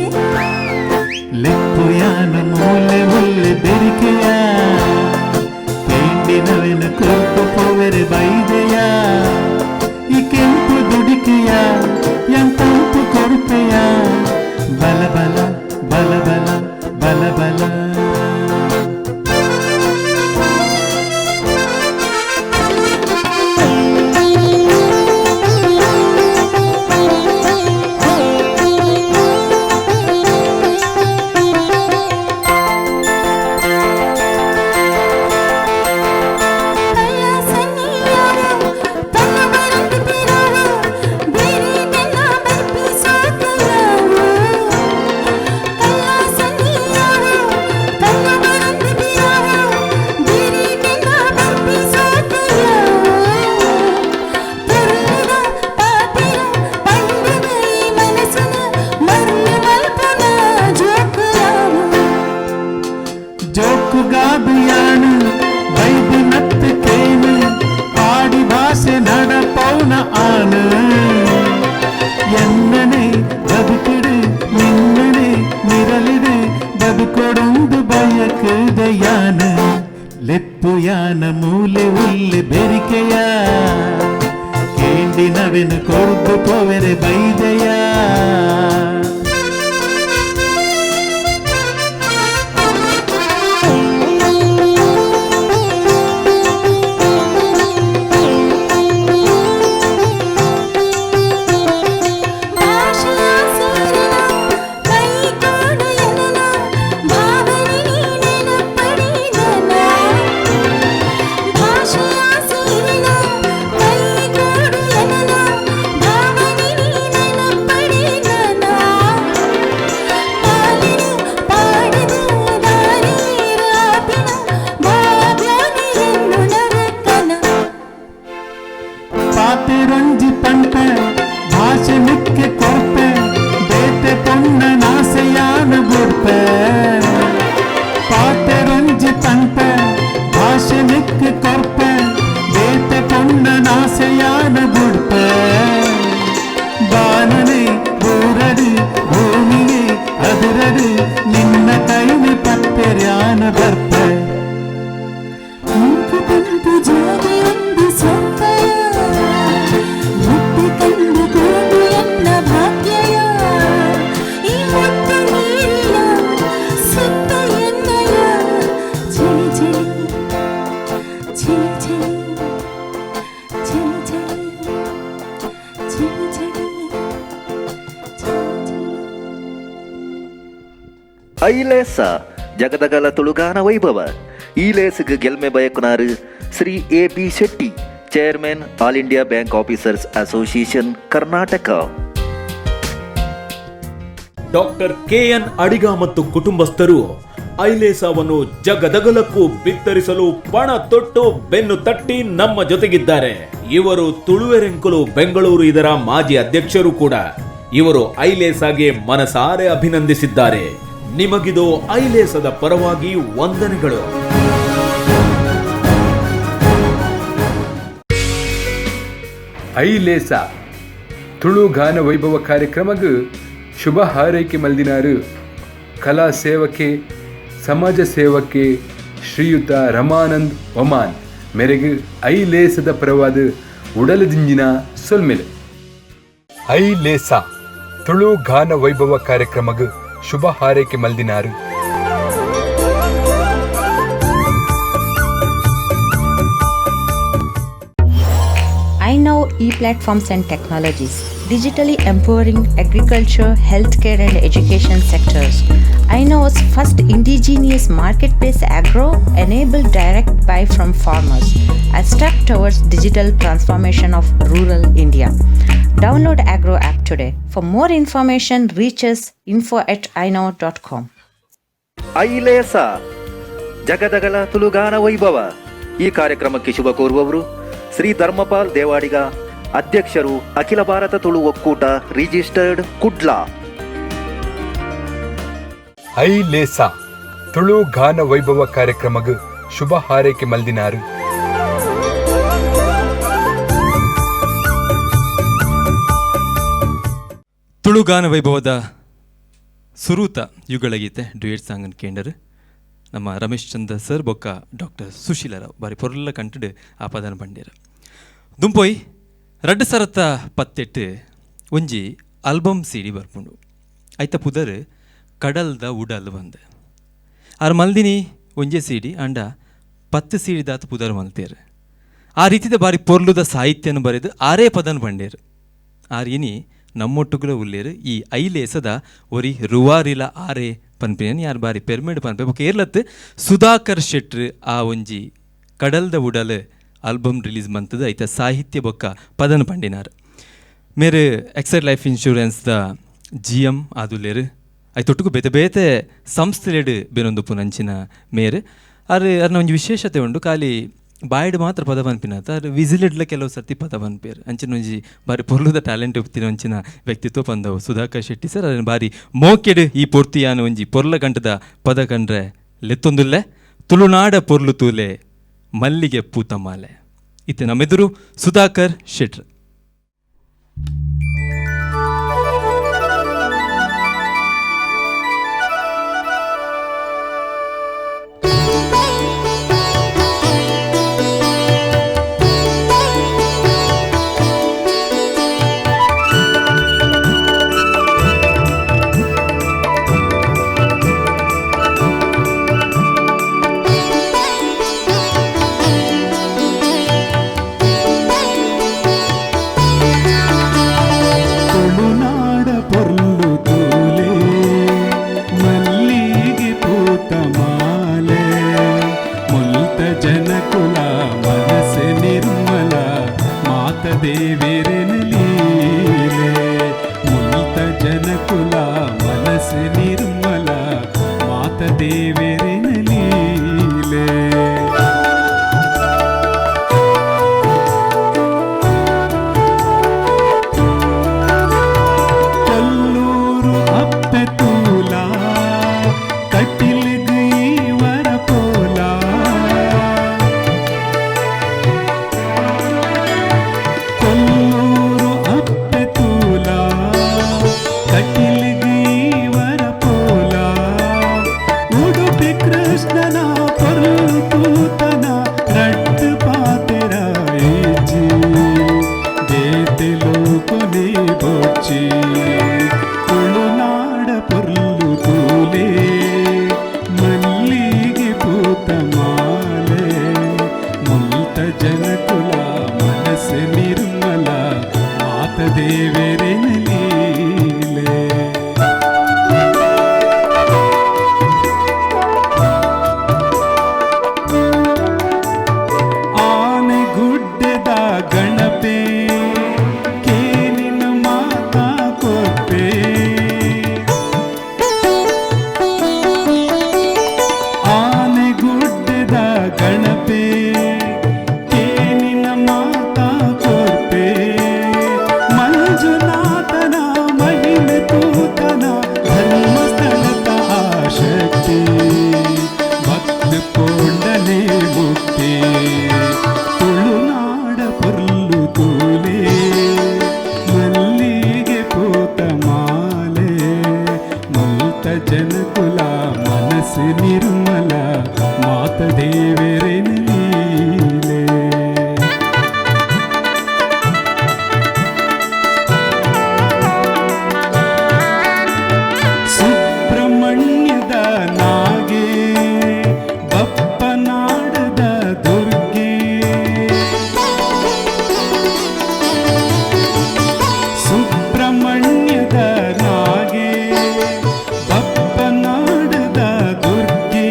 ಬಡು ನಿನ್ನ ಕೈನ ಪತ್ತೆರ್ಯಾನ ಬರ್ತೆ ಬಂತು ಜೋಗಿಯೊಂದು ಸ್ವಪ್ಪಯ ಮುತ್ತೆ ಕಂಡು ಕೂಡು ಎನ್ನ ಭಾಗ್ಯಯ ಈ ಮುತ್ತೆ ನೀರಿಯ ಸುತ್ತ ಎನ್ನಯ ಛಲಿ ಛಲಿ ಛಲಿ ಛಲಿ ಛಲಿ ಛಲಿ ಐಲೇಸ ಜಗದಗಲ ತುಳುಗಾನ ವೈಭವ ಈ ಲೇಸಿಗೆ ಗೆಲ್ಮೆ ಬಯಕುನಾರು Shri A B. Shetty, chairman all India bank officers association Karnataka. Doctor K N. Adiga ಮತ್ತು ಕುಟುಂಬಸ್ಥರು ಐಲೇಸವನ್ನು ಜಗದಗಲಕ್ಕೂ ಬಿತ್ತರಿಸಲು ಪಣ ತೊಟ್ಟು ಬೆನ್ನು ತಟ್ಟಿ ನಮ್ಮ ಜೊತೆಗಿದ್ದಾರೆ. ಇವರು ತುಳುವೆರೆಂಕುಲು ಬೆಂಗಳೂರು ಇದರ ಮಾಜಿ ಅಧ್ಯಕ್ಷರು ಕೂಡ. ಇವರು ಐಲೇಸಾಗೆ ಮನಸಾರೆ ಅಭಿನಂದಿಸಿದ್ದಾರೆ. ನಿಮಗಿದು ಐಲೇಸದ ಪರವಾಗಿ ವಂದನೆಗಳು. ಐಲೇಸ ತುಳುಗಾನ ವೈಭವ ಕಾರ್ಯಕ್ರಮಕ್ಕೆ ಶುಭ ಹಾರೈಕೆ ಮಲ್ದಿನಾರು ಕಲಾ ಸೇವಕೆ ಸಮಾಜ ಸೇವಕೆ ಶ್ರೀಯುತ ರಮಾನಂದ್ ಒಮಾನ್ ಮೇರೆಗೆ ಐಲೇಸದ ಪರವಾದ ಉಡಲದಿಂಜಿನ ಸೊಲ್ಮೆಲೆ. ಐಲೇಸ ತುಳುಗಾನ ವೈಭವ ಕಾರ್ಯಕ್ರಮಕ್ಕೆ ಶುಭ ಹಾರೈಕೆ ಮಲ್ದಿನಾರು. I know e-platforms and technologies, digitally empowering agriculture, healthcare and education sectors. I know's first indigenous marketplace agro enable direct buy from farmers, a step towards digital transformation of rural India. Download Agro app today. For more information, reach us info@inow.com. ಐಲೇಸ ಜಗದಗಲ ತುಳುಗಾನ ವೈಭವ ಈ ಕಾರ್ಯಕ್ರಮಕ್ಕೆ ಶುಭ ಕೋರುವವರು ಶ್ರೀ ಧರ್ಮಪಾಲ್ ದೇವಾಡಿಗ, ಅಧ್ಯಕ್ಷರು ಅಖಿಲ ಭಾರತ ತುಳು ಒಕ್ಕೂಟ, ರಿಜಿಸ್ಟರ್ಡ್ ಕುಡ್ಲಾ. ಐಲೇಸ ತುಳುಗಾನ ವೈಭವ ಕಾರ್ಯಕ್ರಮಕ್ಕೆ ಶುಭ ಹಾರೈಕೆ ಮಲ್ದಿನಾರು. ತುಳುಗಾನ ವೈಭವದ ಸುರೂತ ಯುಗಳ ಗೀತೆ ಡ್ಯೂಯೆಟ್ ಸಾಂಗ್ ಕೇಂದ್ರ ನಮ್ಮ ರಮೇಶ್ ಚಂದ್ರ ಸರ್ ಬೊಕ್ಕ ಡಾಕ್ಟರ್ ಸುಶೀಲರಾವ್ ಬಾರಿ ಪೊರ್ಲ ಕಂಟುಡು ಆ ಪದನ ಬಂಡೇರ ದುಂಪೋಯ್ 2018 ಒಂಜಿ ಆಲ್ಬಮ್ ಸಿಡಿ ಬರ್ಪುಂಡು ಐತ ಪುದರ್ ಕಡಲ್ದ ಉಡಲ್ ಬಂದೆ ಆರು ಮಲ್ದಿನಿ ಒಂಜೆ ಸಿಡಿ ಅಂಡ 10 ಸಿಡಿ ದಾತ ಪುದರ್ ಮಲ್ತೇರು ಆ ರೀತಿದ ಬಾರಿ ಪೊರ್ಲುದ ಸಾಹಿತ್ಯನ ಬರೆದು ಆರೇ ಪದನ ಬಂಡೇರು ಆರು ಇನಿ ನಮ್ಮೊಟ್ಟುಗಳ ಉಲ್ಲೇರು ಈ ಐಲೇಸದ ಒರಿ ರುವಾರಿಲ ಆರೇ ಪನ್ಪಿನ ಯಾರು ಬಾರಿ ಪೆರ್ಮೆಡ್ ಪನ್ಪೆ ಬೊಕ್ಕ ಏರ್ಲತ್ತು ಸುಧಾಕರ್ ಶೆಟ್ರ್ ಆ ಒಂಜಿ ಕಡಲ್ದ ಉಡಲ್ ಆಲ್ಬಮ್ ರಿಲೀಸ್ ಮಂತದ ಐತ ಸಾಹಿತ್ಯ ಬೊಕ್ಕ ಪದನ ಪಂಡಿನಾರು ಮೇರೆ ಎಕ್ಸೈಡ್ ಲೈಫ್ ಇನ್ಶೂರೆನ್ಸ್ದ GM ಆದುಲ್ಲೇರು ಐತೊಟ್ಟುಗು ಬೇತೆ ಬೇತೆ ಸಂಸ್ಥೆಲೆಡು ಬೇರೊಂದು ಪುನಂಚಿನ ಮೇರೆ ಅರೆ ಅರ್ನ ಒಂಜಿ ವಿಶೇಷತೆ ಉಂಡು ಖಾಲಿ ಬಾಯ್ಡ್ ಮಾತ್ರ ಪದ ಪನ್ಪಿನಾತ ಅದು ವಿಸಿಲಿಡ್ಲ ಕೆಲವು ಸರ್ತಿ ಪದ ಪನ್ಪೇರು ಅಂಚಿನ ಒಂಜಿ ಬಾರಿ ಪೊರ್ಲುದ ಟ್ಯಾಲೆಂಟ್ ತಿರುವಂಚಿನ ವ್ಯಕ್ತಿತ್ವ ಪಂದವು ಸುಧಾಕರ್ ಶೆಟ್ಟಿ ಸರ್ ಅದನ್ನು ಬಾರಿ ಮೋಕೆಡು ಈ ಪೊರ್ತಿಯಾನ ಒಂಜಿ ಪೊರ್ಲ ಗಂಟದ ಪದ ಕಂಡ್ರೆ ಲೆತ್ತೊಂದುಲ್ಲೆ ತುಳುನಾಡ ಪೊರ್ಲು ತೂಲೆ ಮಲ್ಲಿಗೆ ಪೂತಮಾಲೆ ಇತ್ತೆ ನಮ್ಮೆದುರು ಸುಧಾಕರ್ ಶೆಟ್ರ್. ಕಟಿಲ್ಗಿ ವರ ಪೋಲಾ ಜನಕುಲ ಮನಸ್ಸು ನಿರ್ಮಲ ಮಾತ ದೇವರೇನ ಲೀಲೆ ಸುಬ್ರಹ್ಮಣ್ಯದ ನಾಗೆ ಬಪ್ಪನಾಡದ ದುರ್ಗೆ ಸುಬ್ರಹ್ಮಣ್ಯದ ನಾಗೆ ಬಪ್ಪನಾಡದ ದುರ್ಗೆ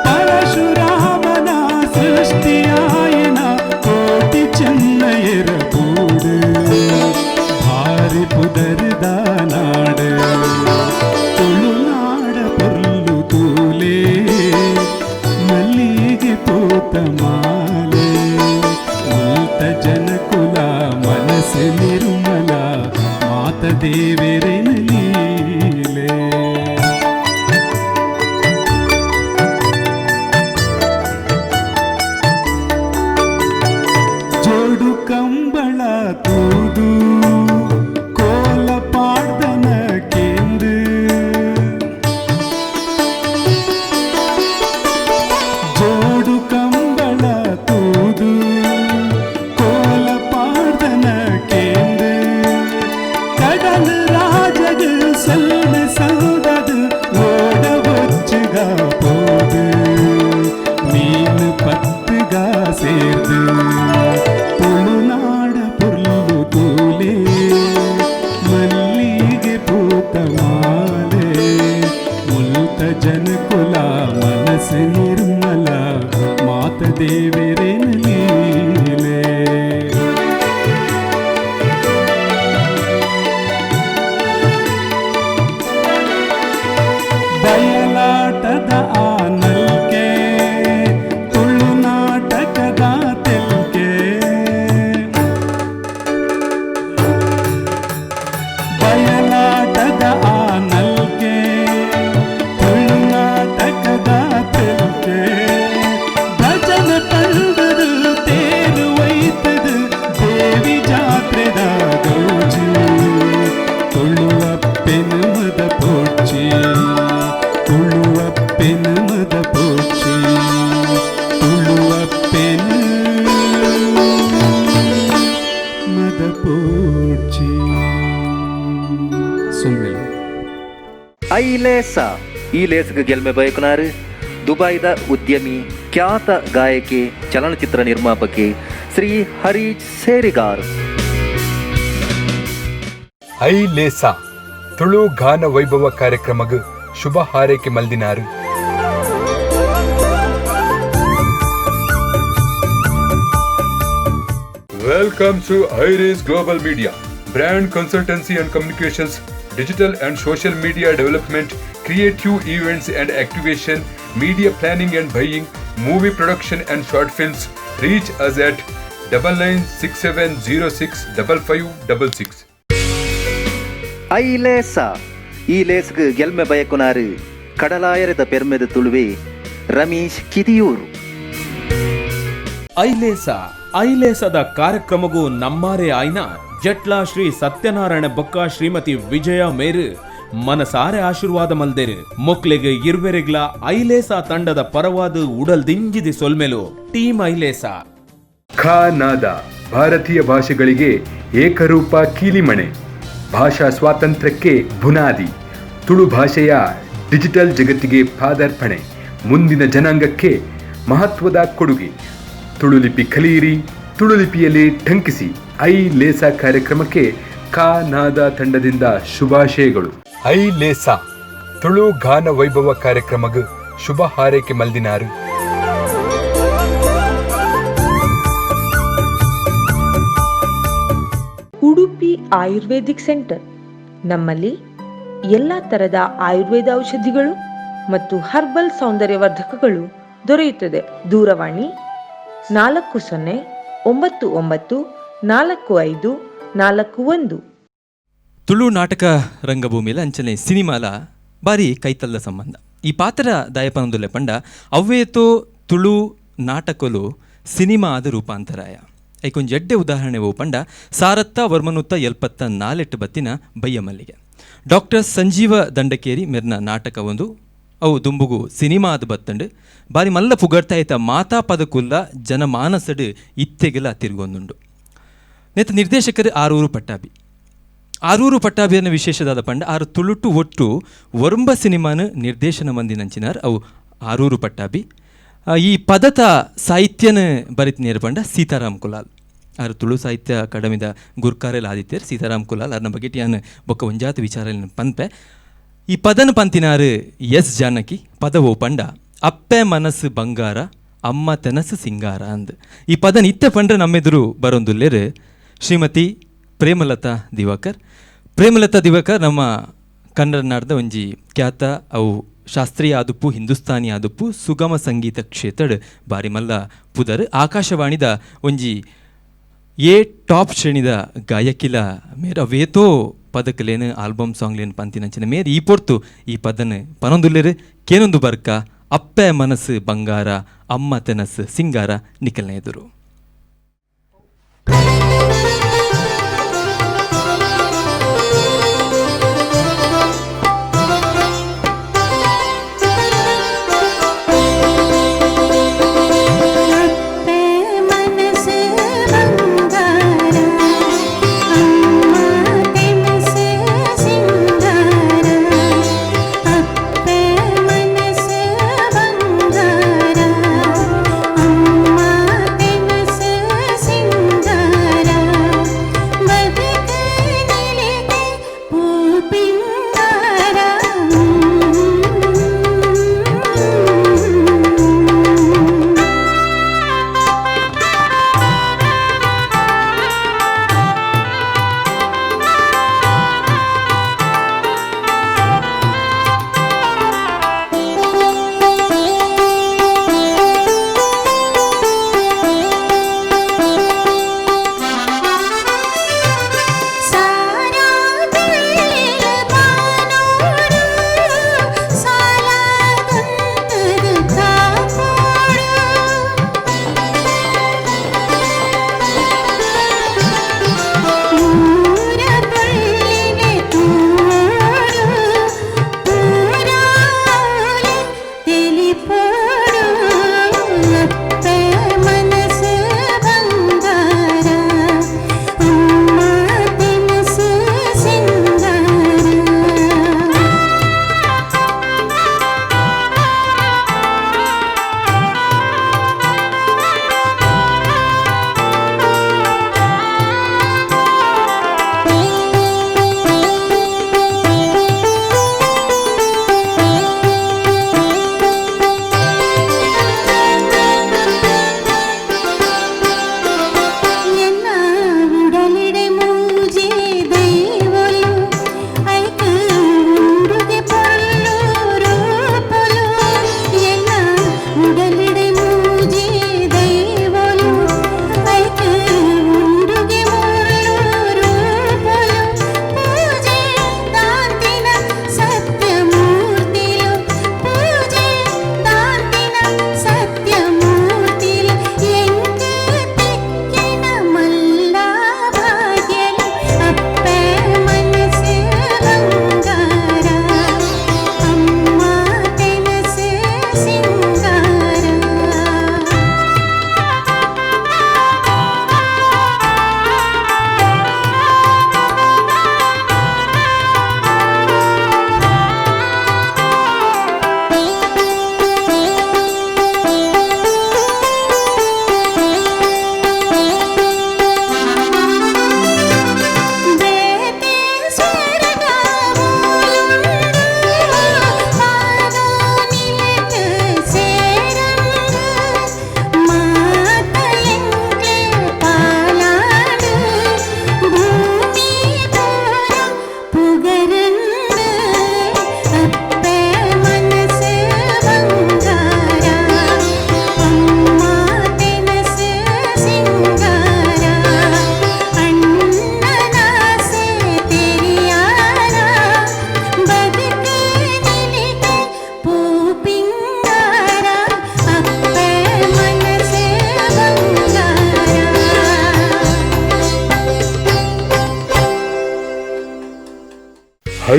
ಪರಶುರಾಮನ ಸೃಷ್ಟಿಯಾಯನ ಕೋಟಿ ಚೆನ್ನಯರ ಕೂಡು ಭಾರಿ ಪುದರದ ನಾಡು ತುಳುನಾಡ ಪೊರ್ಲು ತೂಲೆ ಮಲ್ಲಿಗೆ ಪೂತ ಮಾಲೆ ಮುಲ್ತ ಜನಕುಲ ಮನಸ್ಸು ನಿರ್ಮಲ ಮಾತ ದೇವರೇನ ಲೀಲೆ ಜೋಡು ಕಂಬಳ ತೂದು ಕೋಲ ಪಾಡ್ದನ ಕೇಂದ್ರ ಜೋಡು ಕಂಬಳ ತೂದು ಕೋಲ ಪಾಡ್ದನ ಕೇಂದ್ರ ಕಡಲ ರಾಜಗ ಸಲ್ಲ ಸೌದದು ಓಡ ಬೊಚ್ಚುಗ போது மீன் பத்துகா சேர்ந்து ತುಳುನಾಡ ಪೊರ್ಲು ತೂಲೆ ಮಲ್ಲಿಗೆ ಪೂತ ಮಾಲೆ ಮುಲ್ತ ಜನಕುಲ ಮನಸ್ಸು ನಿರ್ಮಲ ಮಾತ ದೇವರೇನ ಲೀಲೆ ಬಯಲಾಟದ ಆನಲ್ಕೆ ತುಳುನಾಟಕದ ತೆಲ್ಕೆ ಬಯಲಾಟದ ಆನಲ್ಕೆ ತುಳುನಾಟಕದ ತೆಲ್ಕೆ ಭಜನ ತಂಡದು ತೇರು ಒಯ್ತದು ದೇವಿ ಜಾತ್ರೆದ ಗೌಜಿ ತುಳುವಪ್ಪೆನ ಮದ ಪೋಚಿ ತುಳುವಪ್ಪೆನ ಮದ ಪೋಚಿ ತುಳುವಪ್ಪೆನ ಮದ ಪೋಚಿ ಸುಮ್ಮನೆ ಐಲೇಸ ಈ ಲೇಸ್ಗೆ ಗೆಲ್ಮೆ ಬಯಕುನಾರು ದುಬೈದ ಉದ್ಯಮಿ ಖ್ಯಾತ ಗಾಯಕಿ ಚಲನಚಿತ್ರ ನಿರ್ಮಾಪಕಿ ಶ್ರೀ ಹರೀಶ್ ಸೇರಿಗಾರ್ ಐಲೇಸ ತುಳು ಗಾನ ವೈಭವ ಕಾರ್ಯಕ್ರಮಗ್ ಶುಭ ಹಾರೈಕೆ ಮಲ್ದಿನಾರು welcome to Iris global media brand consultancy and communications digital and social media development, creative events and activation, media planning and buying, movie production and short films. Reach us at 9967065566. ಐಲೇಸ ಈ ಲೇಸ್ಗೆ ಗೆಲ್ಮೆ ಬಯಕುನಾರು ಕಡಲಾಯರದ ಪೆರ್ಮೆದ ತುಳುವೆ ರಮೇಶ್ ಕಿದಿಯೂರು. ಐಲೇಸದ ಕಾರ್ಯಕ್ರಮಗೂ ನಮ್ಮಾರೆ ಆಯ್ನ ಜಟ್ಲಾ ಶ್ರೀ ಸತ್ಯನಾರಾಯಣ ಬೊಕ್ಕ ಶ್ರೀಮತಿ ವಿಜಯ ಮೇರು ಮನಸಾರೆ ಆಶೀರ್ವಾದ ಮಲ್ದೇರು ಮೊಕ್ಲೆಗೆ ಇರ್ವೆರೆಗ್ಲ ಐಲೇಸ ತಂಡದ ಪರವಾದ ಉಡಲ್ ದಿಂಜಿದಿ ಸೊಲ್ಮೆಲು ಟೀಮ್ ಐಲೇಸ ಖಾನಾದ ಭಾರತೀಯ ಭಾಷೆಗಳಿಗೆ ಏಕರೂಪ ಕೀಲಿಮಣೆ, ಭಾಷಾ ಸ್ವಾತಂತ್ರ್ಯಕ್ಕೆ ಬುನಾದಿ, ತುಳು ಭಾಷೆಯ ಡಿಜಿಟಲ್ ಜಗತ್ತಿಗೆ ಪಾದಾರ್ಪಣೆ, ಮುಂದಿನ ಜನಾಂಗಕ್ಕೆ ಮಹತ್ವದ ಕೊಡುಗೆ. ತುಳುಲಿಪಿ ಕಲಿಯಿರಿ, ತುಳುಲಿಪಿಯಲ್ಲಿ ಠಂಕಿಸಿ. ಐಲೇಸ ಕಾರ್ಯಕ್ರಮಕ್ಕೆ ಖಾನಾದ ತಂಡದಿಂದ ಶುಭಾಶಯಗಳು. ಐಲೇಸ ತುಳು ಗಾನ ವೈಭವ ಕಾರ್ಯಕ್ರಮಗ್ ಶುಭ ಹಾರೈಕೆ ಮಲ್ದಿನಾರು. ಉಡುಪಿ ಆಯುರ್ವೇದಿಕ್ ಸೆಂಟರ್. ನಮ್ಮಲ್ಲಿ ಎಲ್ಲ ತರದ ಆಯುರ್ವೇದ ಔಷಧಿಗಳು ಮತ್ತು ಹರ್ಬಲ್ ಸೌಂದರ್ಯವರ್ಧಕಗಳು ದೊರೆಯುತ್ತದೆ. ದೂರವಾಣಿ 40994541. ತುಳು ನಾಟಕ ರಂಗಭೂಮಿಲ ಅಂಚನೆ ಸಿನಿಮಾಲ ಬಾರಿ ಕೈತಲ್ಲ ಸಂಬಂಧ. ಈ ಪಾತ್ರ ದಾಯಪನೊಂದುಲ್ಲೆ ಪಂಡ ಅವ್ವೇತೋ ತುಳು ನಾಟಕಲು ಸಿನಿಮಾ ಆದ ರೂಪಾಂತರಾಯ. ಐಕೊಂಜ್ ಎಡ್ಡೆ ಉದಾಹರಣೆ ಓ ಪಂಡ ಸಾರತ್ತ ವರ್ಮನುತ್ತ 74 ಬತ್ತಿನ ಬಯ್ಯ ಮಲ್ಲಿಗೆ. ಡಾಕ್ಟರ್ ಸಂಜೀವ ದಂಡಕೇರಿ ಮೆರ್ನ ನಾಟಕ ಒಂದು ಅವು ದುಂಬುಗು ಸಿನಿಮಾದ ಬತ್ತಂಡು ಬಾರಿ ಮಲ್ಲ ಪುಗಡ್ತಾ ಇತ್ತ ಮಾತಾ ಪದಕುಲ್ಲ ಜನಮಾನಸಡು ಇತ್ತೆಗೆಲ್ಲ ತಿರುಗೊಂದುಂಡು. ನೆತ್ತ ನಿರ್ದೇಶಕರು ಆರೂರು ಪಟ್ಟಾಭಿ. ಆರೂರು ಪಟ್ಟಾಭಿಯನ್ನ ವಿಶೇಷದಾದ ಪಂಡ ಆರು ತುಳುಟು ಒಟ್ಟು ಒರಂಬ ಸಿನಿಮಾನ ನಿರ್ದೇಶನ ಮಂದಿ ನಂಚಿನಾರ್ ಅವು ಆರೂರು ಪಟ್ಟಾಭಿ. ಈ ಪದತ ಸಾಹಿತ್ಯನ ಬರಿತ ನೇರ ಪಂಡ ಸೀತಾರಾಮ್ ಕುಲಾಲ್. ಆರು ತುಳು ಸಾಹಿತ್ಯ ಅಕಾಡೆಮಿದ ಗುರ್ಕಾರೆಲ್ ಆದಿತ್ಯರ್ ಸೀತಾರಾಮ್ ಕುಲಾಲ್ ಅರ್ನ ಬಗೆಟ್ ಯಾನ್ ಬೊಕ್ಕ ಒಂಜಾತ ವಿಚಾರ ಪಂಪೆ. ಈ ಪದನ ಪಂತಿನಾರು ಎಸ್ ಜಾನಕಿ ಪದವೋ ಪಂಡ ಅಪ್ಪೆ ಮನಸ್ಸು ಬಂಗಾರ ಅಮ್ಮ ತೆನಸು ಸಿಂಗಾರ ಅಂದ್. ಈ ಪದನ ಇತ್ತೆ ಪಂಡ್ರೆ ನಮ್ಮೆದುರು ಬರೊಂದುಲ್ಲೇರು ಶ್ರೀಮತಿ ಪ್ರೇಮಲತಾ ದಿವಾಕರ್. ಪ್ರೇಮಲತಾ ದಿವಾಕರ್ ನಮ್ಮ ಕನ್ನಡ ನಾಡ್ದ ಒಂಜಿ ಖ್ಯಾತ ಅವು ಶಾಸ್ತ್ರೀಯ ಆದುಪ್ಪು ಹಿಂದೂಸ್ತಾನಿ ಆದುಪ್ಪು ಸುಗಮ ಸಂಗೀತ ಕ್ಷೇತ್ರ ಬಾರಿ ಮಲ್ಲ ಪುದರ್. ಆಕಾಶವಾಣಿದ ಒಂಜಿ ಟಾಪ್ ಶ್ರೇಣಿದ ಗಾಯಕಿಲ ಮೇರ ವೇತೋ ಪದಕಲೇನು ಆಲ್ಬಮ್ ಸಾಂಗ್ಲೇನು ಪಂತಿನಂಚಿನ ಮೇರ್ ಈ ಪೊರ್ತು ಈ ಪದನ ಪನೊಂದುಲ್ಲೇರು ಕೇನೊಂದು ಬರ್ಕ ಅಪ್ಪೆ ಮನಸ್ಸು ಬಂಗಾರ ಅಮ್ಮ ತೆನಸ್ಸು ಸಿಂಗಾರ ನಿಕಲ್ನ ಎದುರು. Thank you.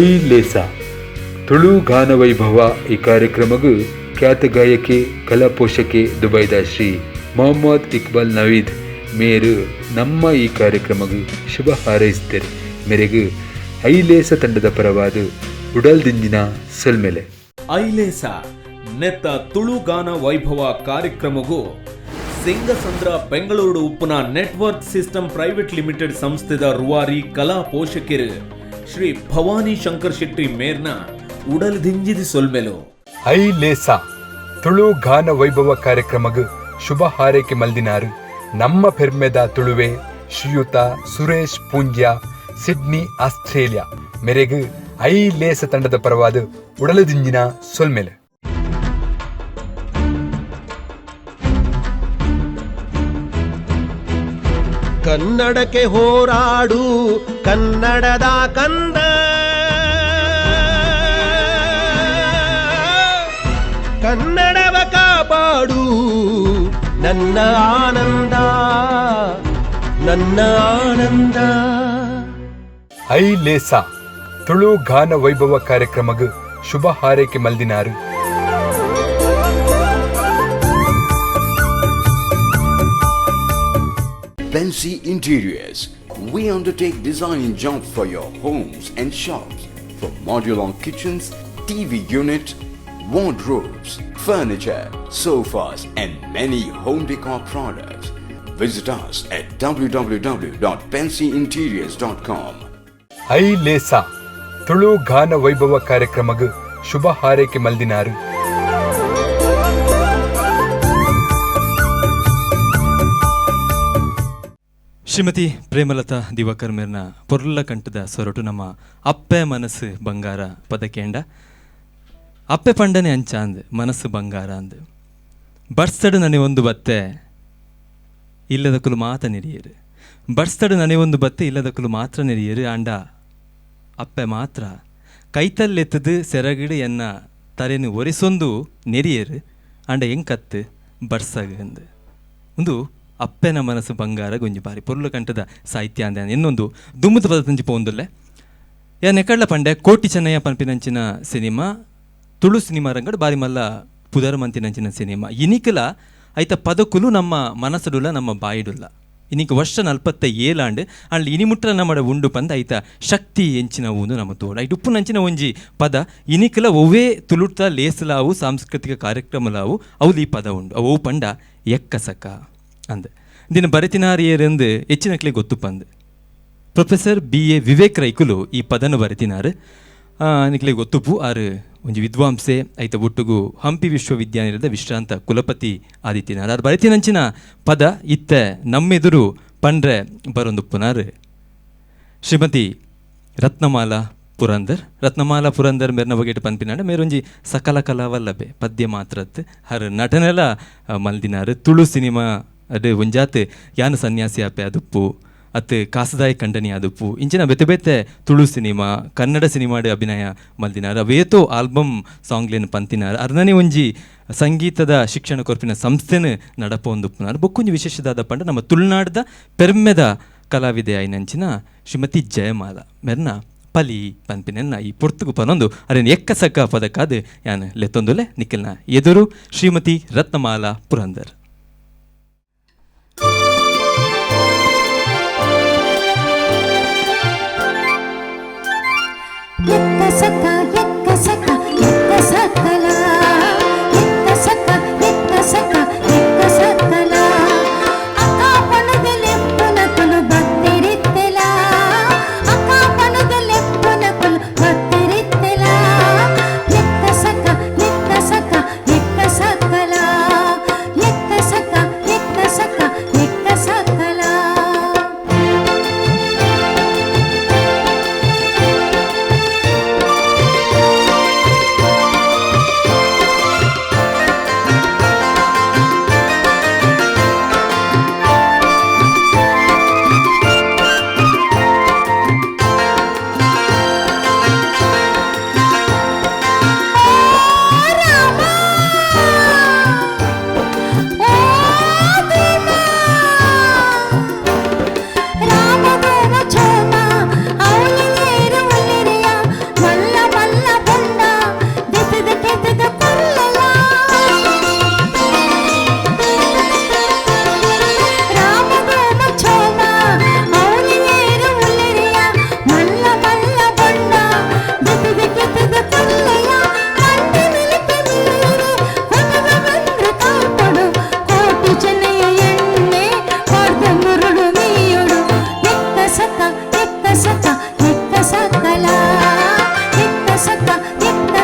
ಐಲೇಸ ತುಳು ಗಾನ ವೈಭವ ಈ ಕಾರ್ಯಕ್ರಮಗೂ ಖ್ಯಾತ ಗಾಯಕಿ ಕಲಾ ಪೋಷಕಿ ದುಬೈದ ಶ್ರೀ ಮೊಹಮ್ಮದ್ ಇಕ್ಬಾಲ್ ನವೀದ್ ಮೇರು ನಮ್ಮ ಈ ಕಾರ್ಯಕ್ರಮಗೂ ಶುಭ ಹಾರೈಸಿದ್ದಾರೆ. ಮೇರೆಗೂ ಐಲೇಸ ತಂಡದ ಪರವಾದ ಉಡಲ್ ದಿಂಜಿನ ಸೊಲ್ಮೆಲೆ ಐಲೇಸ ನೆತ್ತ ತುಳುಗಾನ ವೈಭವ ಕಾರ್ಯಕ್ರಮಗೂ ಸಿಂಗಸಂದ್ರ ಬೆಂಗಳೂರು ಉಪ್ಪುನ ನೆಟ್ವರ್ಕ್ ಸಿಸ್ಟಮ್ ಪ್ರೈವೇಟ್ ಲಿಮಿಟೆಡ್ ಸಂಸ್ಥೆದ ರೂವಾರಿ ಕಲಾ ಪೋಷಕರು ಶ್ರೀ ಭವಾನಿ ಶಂಕರ್ ಶೆಟ್ಟಿ ಮೇರ್ನ ಉಡಲ್ ದಿಂಜಿದಿ ಸೊಲ್ಮೆಲು ಐಲೇಸ ತುಳು ಗಾನ ವೈಭವ ಕಾರ್ಯಕ್ರಮಗೂ ಶುಭ ಹಾರೈಕೆ ಮಲ್ದಿನಾರು ನಮ್ಮ ಪೆರ್ಮೆದ ತುಳುವೆ ಶ್ರೀಯುತ ಸುರೇಶ್ ಪೂಂಜ್ಯ ಸಿಡ್ನಿ ಆಸ್ಟ್ರೇಲಿಯಾ ಮೇರೆಗೂ ಐಲೇಸ ತಂಡದ ಪರವಾದ ಉಡಲದಿಂಜಿನ ಸೊಲ್ಮೆಲೆ ಕನ್ನಡಕ್ಕೆ ಹೋರಾಡು ಕನ್ನಡದ ಕಂದ ಕನ್ನಡವ ಕಾಪಾಡು ನನ್ನ ಆನಂದ ನನ್ನ ಆನಂದ. ಐಲೇಸ ತುಳು ಗಾನ ವೈಭವ ಕಾರ್ಯಕ್ರಮಗೂ ಶುಭ ಹಾರೈಕೆ ಮಲ್ದಿನಾರು Fancy Interiors. We undertake design jobs for your homes and shops, for modular kitchens, TV unit, wardrobes, furniture, sofas and many home decor products. Visit us at www.fancyinteriors.com. ಐಲೇಸ Tulu ಗಾನ ವೈಭವ ಕಾರ್ಯಕ್ರಮಗೂ ಶುಭ ಹಾರೈಕೆ ಮಲ್ದಿನಾರು ಶ್ರೀಮತಿ ಪ್ರೇಮಲತಾ ದಿವಾಕರ್ ಮೇರ್ನ ಪೊರ್ಲ ಕಂಠದ ಸೊರಟು ನಮ್ಮ ಅಪ್ಪೆ ಮನಸ್ಸು ಬಂಗಾರ ಪದಕೇಂಡ ಅಪ್ಪೆ ಪಂಡನೆ ಅಂಚಾಂದ್ ಮನಸ್ಸು ಬಂಗಾರ ಅಂದ್ ಬಡ್ಸ್ತಡು ನನೆ ಒಂದು ಬತ್ತೆ ಇಲ್ಲದ ಕುಲು ಮಾತ ನೆರಿಯರು ಬಡ್ಸ್ತಡು ನನೆ ಒಂದು ಬತ್ತೆ ಇಲ್ಲದ ಕುಲು ಮಾತ್ರ ನೆರಿಯರು ಆಂಡ ಅಪ್ಪೆ ಮಾತ್ರ ಕೈತಲ್ಲೆತ್ತದು ಸೆರಗಿಡು ಎನ್ನ ತಲೆನು ಒರೆಸೊಂದು ನೆರಿಯರು ಆಂಡ ಎಂಕತ್ತು ಬಡ್ಸಗಂದು ಒಂದು ಅಪ್ಪೆನ ಮನಸ್ಸು ಬಂಗಾರ ಗೊಂಜಿ ಬಾರಿ ಪೊರ್ಲು ಕಂಠದ ಸಾಹಿತ್ಯ ಅಂದ ಇನ್ನೊಂದು ದುಮ್ಮದ ಪದ ತಂಜಿ ಪೋಂದುಲ್ಲೆ ಯಾ ನೆಕಡ್ಲ ಪಂಡೆ ಕೋಟಿ ಚೆನ್ನಯ್ಯ ಪಂಪಿನಂಚಿನ ಸಿನಿಮಾ ತುಳು ಸಿನಿಮಾ ರಂಗಡು ಬಾರಿ ಮಲ್ಲ ಪುದರ್ ಮಂತಿನಂಚಿನ ಸಿನಿಮಾ ಇನಿಕಲ ಐತ ಪದಕುಲು ನಮ್ಮ ಮನಸ್ಸುಡುಲ್ಲ ನಮ್ಮ ಬಾಯಿಡುಲ್ಲ ಇನಿಕ ವರ್ಷ 47 ಆಂಡ್ ಅಲ್ಲಿ ಇನಿಮುಟ್ರ ನಮ್ಮಡ ಉಂಡು ಪಂದ ಐತ ಶಕ್ತಿ ಎಂಚಿನ ಊನು ನಮ್ಮ ತೋಡ ಐಟು ಉಪ್ಪು ನಂಚಿನ ಒಂಜಿ ಪದ ಇನಿಕಲ ಒವ್ವೇ ತುಳುಟ ಲೇಸಲಾವು ಸಾಂಸ್ಕೃತಿಕ ಕಾರ್ಯಕ್ರಮಲಾವು ಅವ್ಲು ಈ ಪದ ಉಂಡು ಅವು ಪಂಡ ಎಕ್ಕಸಕ ಅಂದ ದಿನ ಬರೆತಿನಾರಿಯರೆಂದು ಹೆಚ್ಚಿನಕ್ಲೆ ಗೊತ್ತು ಪಂದ್ ಪ್ರೊಫೆಸರ್ BA ವಿವೇಕ್ ರೈಕುಲು ಈ ಪದನು ಬರೆತಿನಾರು ನಿಕ್ಲೆ ಗೊತ್ತುಪು ಆರು ಒಂಜಿ ವಿದ್ವಾಂಸೆ ಐತ ಒಟ್ಟುಗು ಹಂಪಿ ವಿಶ್ವವಿದ್ಯಾನಿಲಯದ ವಿಶ್ರಾಂತ ಕುಲಪತಿ ಆದಿತ್ಯನಾರು ಅದು ಬರೆತಿನಂಚಿನ ಪದ ಇತ್ತೆ ನಮ್ಮೆದುರು ಪಂಡ್ರೆ ಬರೊಂದುಪ್ಪುನಾರು ಶ್ರೀಮತಿ ರತ್ನಮಾಲಾ ಪುರಂದರ್ ಮೇರ್ನ ಬಗೆಟ್ ಪನ್ಪಿನಾಡ ಮೇರೊಂಜಿ ಸಕಲ ಕಲಾವಲ್ಲಭೆ ಪದ್ಯ ಮಾತ್ರತ್ ಹರ್ ನಟನೆಲ ಮಲ್ದಿನಾರು ತುಳು ಸಿನಿಮಾ ಅದು ಒಂಜಾತ್ ಯಾನ ಸನ್ಯಾಸಿ ಆಪೆ ಅದುಪ್ಪು ಅತ್ ಕಾಸದಾಯ ಕಂಡನಿ ಅದುಪ್ಪು ಇಂಚಿನ ಬೆತೆ ಬೆತೆ ತುಳು ಸಿನಿಮಾ ಕನ್ನಡ ಸಿನಿಮಾಡು ಅಭಿನಯ ಮಲ್ದಿನಾರು ಅವೇತೋ ಆಲ್ಬಮ್ ಸಾಂಗ್ಲೇನು ಪಂತಿನಾರು ಅರ್ನನೆ ಒಂಜಿ ಸಂಗೀತದ ಶಿಕ್ಷಣ ಕೊರ್ಪಿನ ಸಂಸ್ಥೆನ ನಡಪೊಂದುಪ್ಪುನಾರು ಬೊಕ್ಕೊಂಜಿ ವಿಶೇಷದಾದ ಪಂಡ ನಮ್ಮ ತುಳುನಾಡದ ಪೆರ್ಮೆದ ಕಲಾವಿದೆ ಆಯ್ನಂಚಿನ ಶ್ರೀಮತಿ ಜಯಮಾಲಾ ಮೆರ್ನ ಪಲಿ ಪನ್ಪಿನೆನ್ನ ಈ ಪೊರ್ತುಗು ಪನೊಂದು ಅರೇನು ಎಕ್ಕಸಕ್ಕ ಪದಕ್ಕಾದ ಯಾನು ಲೆತ್ತೊಂದುಲೆ ನಿಖಿಲ್ನ ಎದುರು ಶ್ರೀಮತಿ ರತ್ನಮಾಲಾ ಪುರಂದರ್. ಎಕ್ಕ